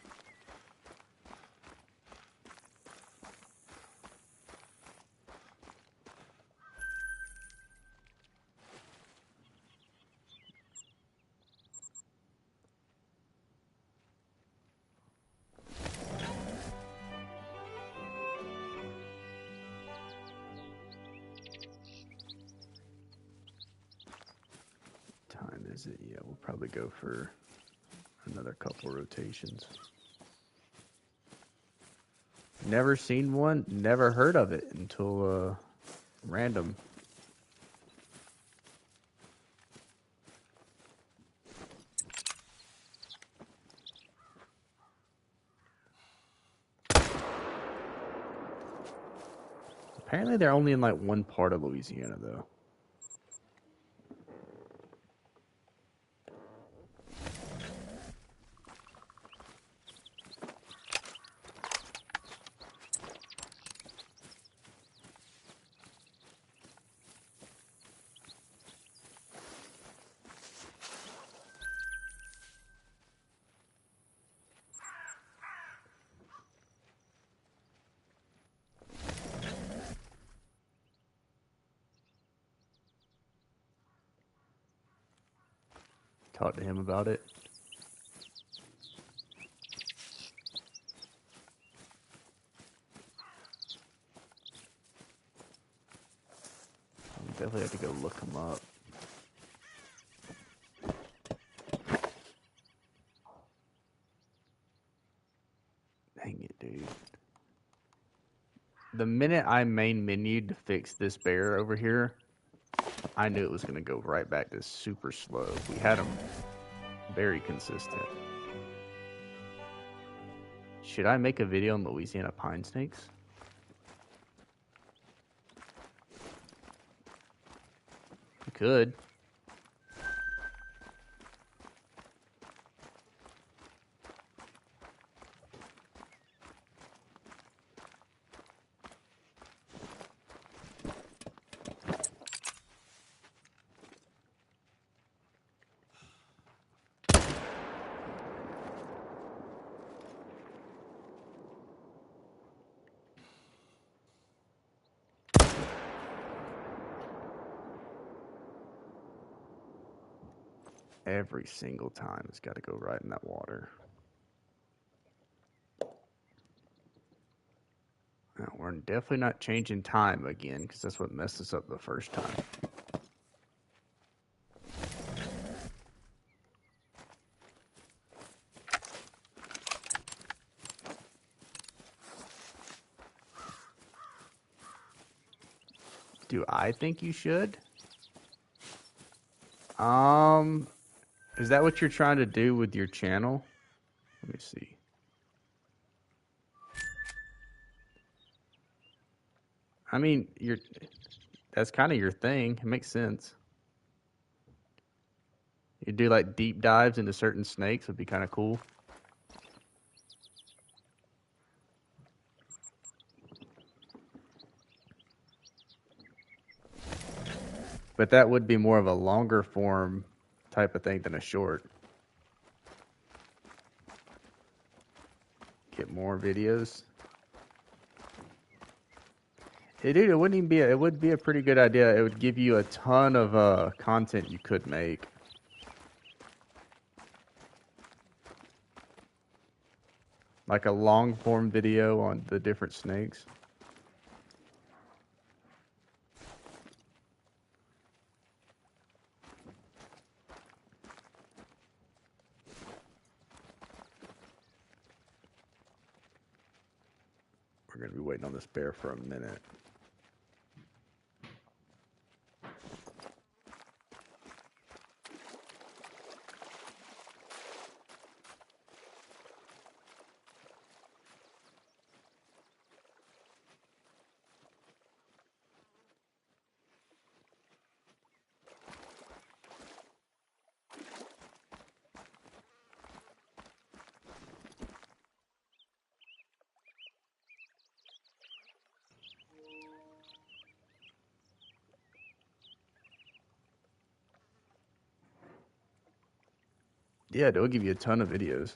Time is it? Yeah, we'll probably go for another couple rotations. Never seen one, never heard of it until random. Apparently they're only in like one part of Louisiana though. Talk to him about it. I'll definitely have to go look him up. Dang it, dude. The minute I main menued to fix this bear over here, I knew it was going to go right back to super slow. We had him very consistent. Should I make a video on Louisiana pine snakes? You could. Every single time it's got to go right in that water. Now, we're definitely not changing time again because that's what messed us up the first time. Do I think you should? Is that what you're trying to do with your channel? Let me see. I mean, that's kind of your thing. It makes sense. You do like deep dives into certain snakes would be kind of cool. But that would be more of a longer form type of thing than a short. Get more videos. Hey, dude, it wouldn't even be. It would be a pretty good idea. It would give you a ton of content you could make. Like a long form video on the different snakes. We're going to be waiting on this bear for a minute. Yeah, they'll give you a ton of videos.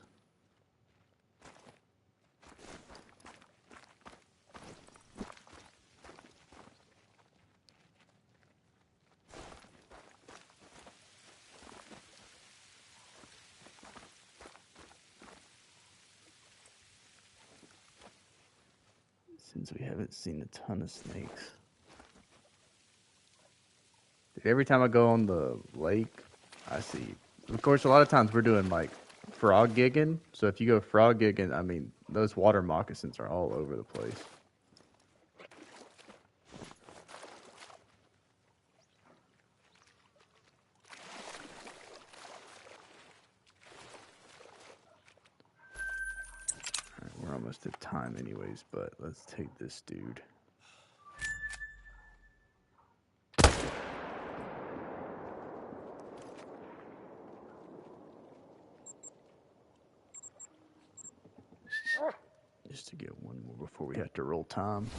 Since we haven't seen a ton of snakes. Every time I go on the lake, I see. Of course, a lot of times we're doing like frog gigging. So if you go frog gigging, I mean, those water moccasins are all over the place. All right, we're almost at time, anyways, but let's take this dude. Just to get one more before we have to roll time.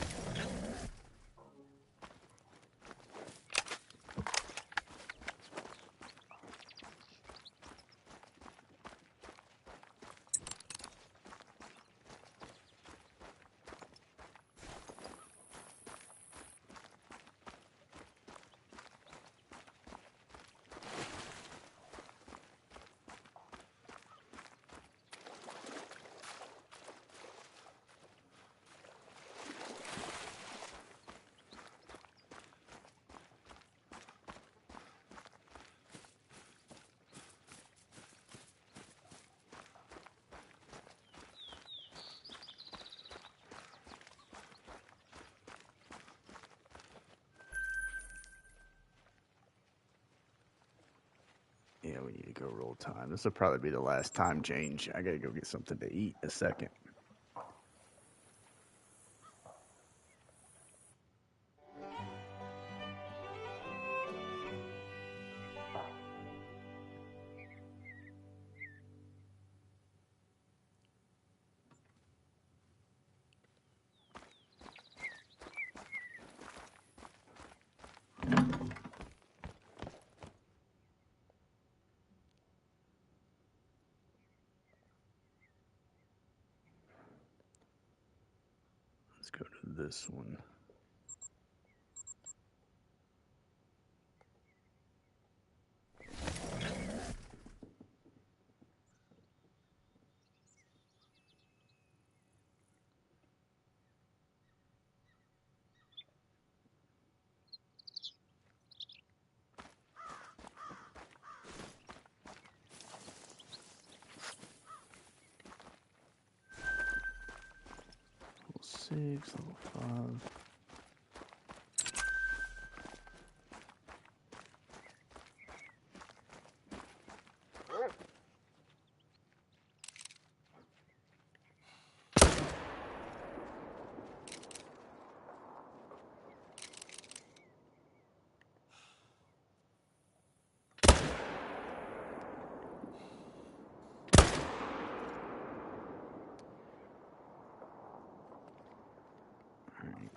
Yeah, we need to go roll time. This will probably be the last time change. I gotta go get something to eat in a second. Let's go to this one. Level 6, level 5. Alright.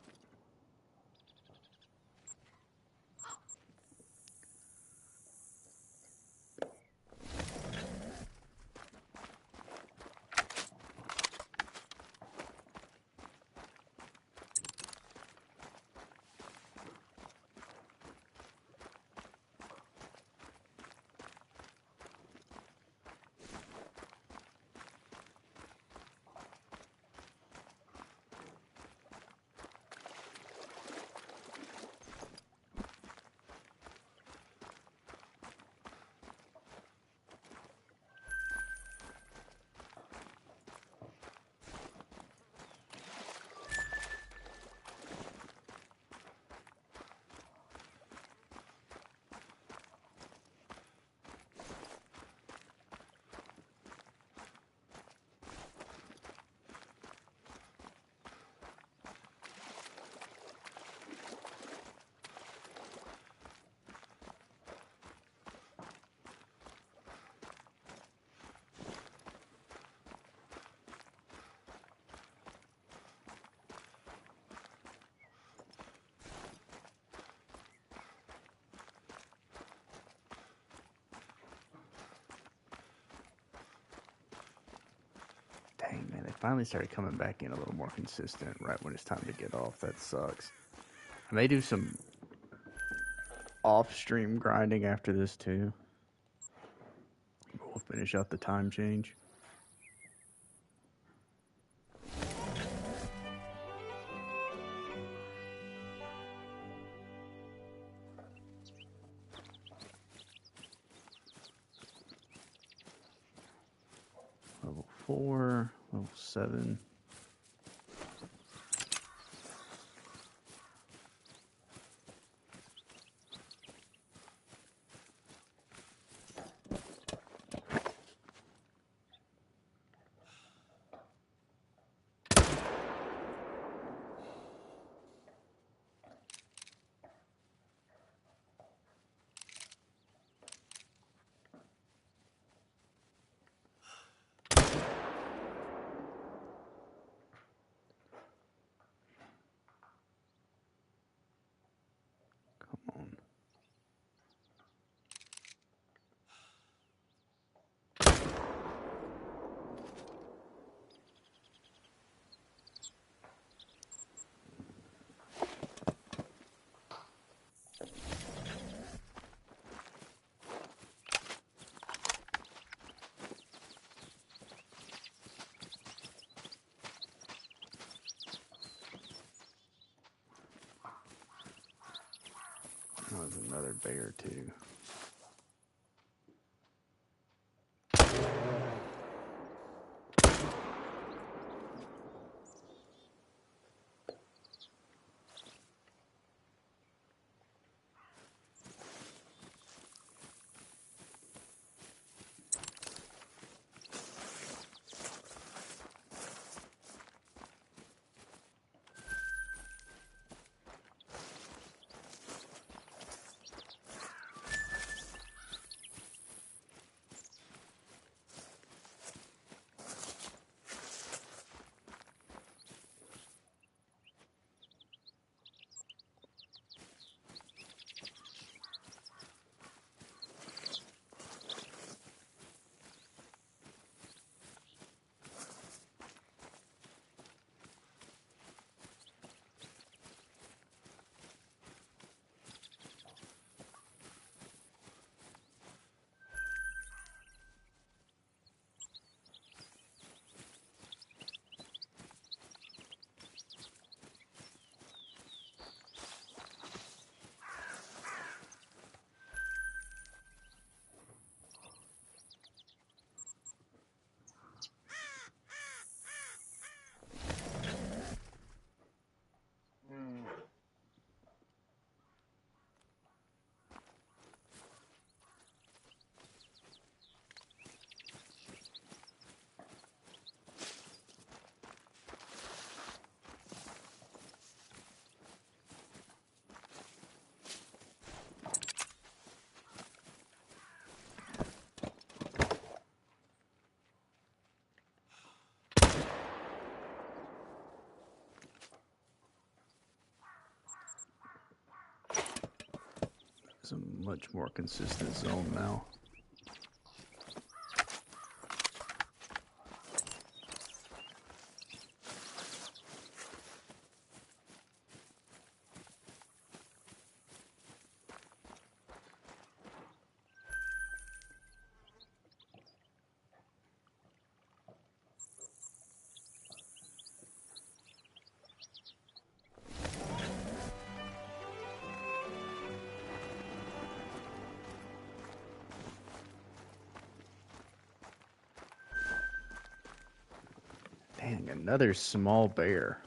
Finally started coming back in a little more consistent right when it's time to get off. That sucks. I may do some off-stream grinding after this too. We'll finish out the time change. Level 4, level 7. Come on. Oh, there's another bear too. It's a much more consistent zone now. Dang, another small bear.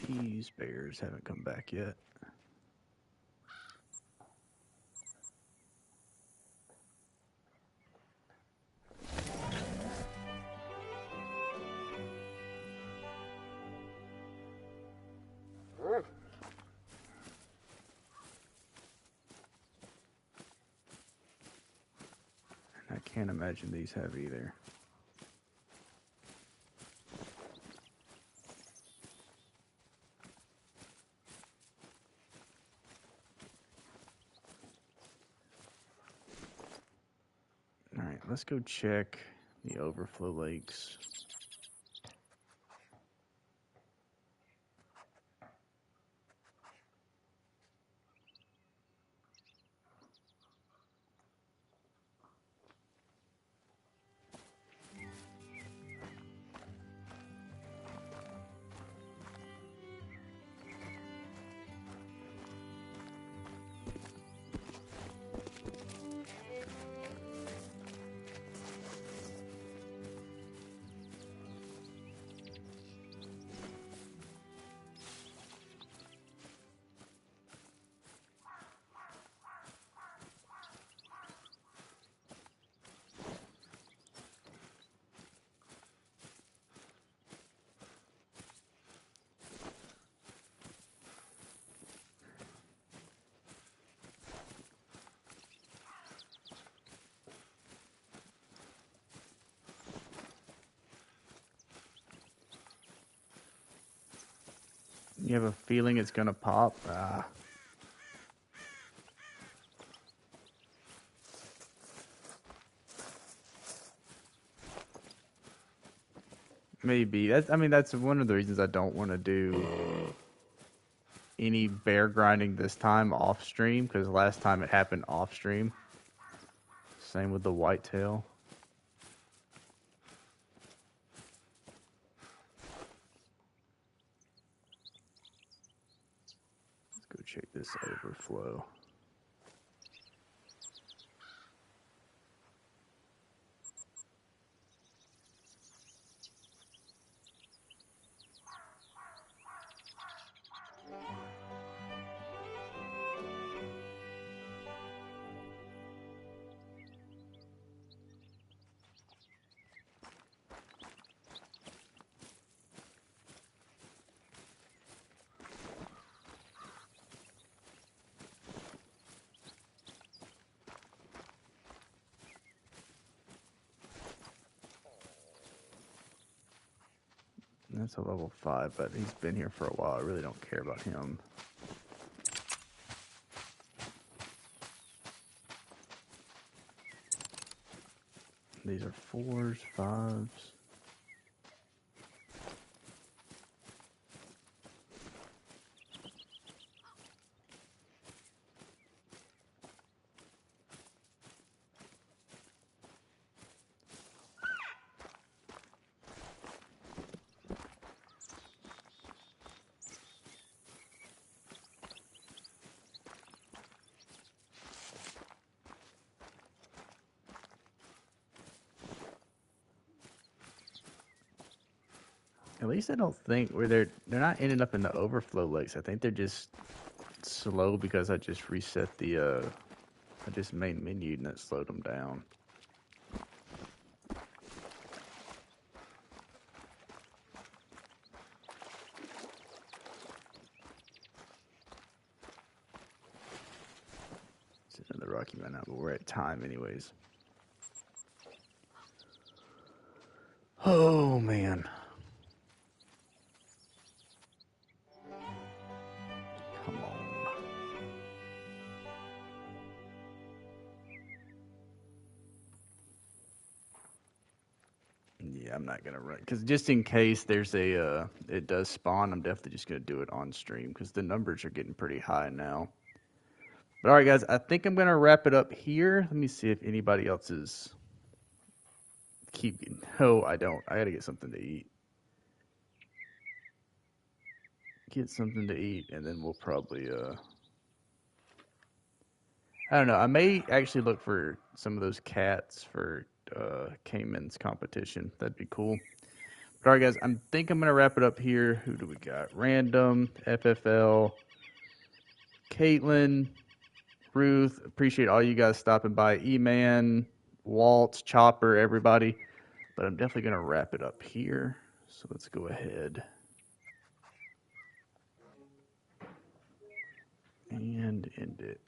These bears haven't come back yet. I can't imagine these have either. All right, let's go check the overflow lakes. You have a feeling it's gonna pop? Ah. Maybe. That's one of the reasons I don't want to do any bear grinding this time off stream, because last time it happened off stream. Same with the whitetail. Let's go check this overflow. That's a level 5, but he's been here for a while. I really don't care about him. These are 4s, 5s. At least I don't think where they're not ending up in the overflow lakes. I think they're just slow because I just reset the I just main menued and it slowed them down. It's another Rocky Mountain, but we're at time anyways. Oh man. Come on. Yeah, I'm not gonna run because just in case there's a it does spawn, I'm definitely just gonna do it on stream because the numbers are getting pretty high now. But all right, guys, I think I'm gonna wrap it up here. Let me see if anybody else is keeping. No, I don't. I gotta get something to eat. Get something to eat, and then we'll probably I don't know. I may actually look for some of those cats for Cayman's competition. That'd be cool. But all right, guys, I think I'm going to wrap it up here. Who do we got? Random, FFL, Caitlin, Ruth. Appreciate all you guys stopping by. E-Man, Waltz, Chopper, everybody. But I'm definitely going to wrap it up here. So let's go ahead and end it.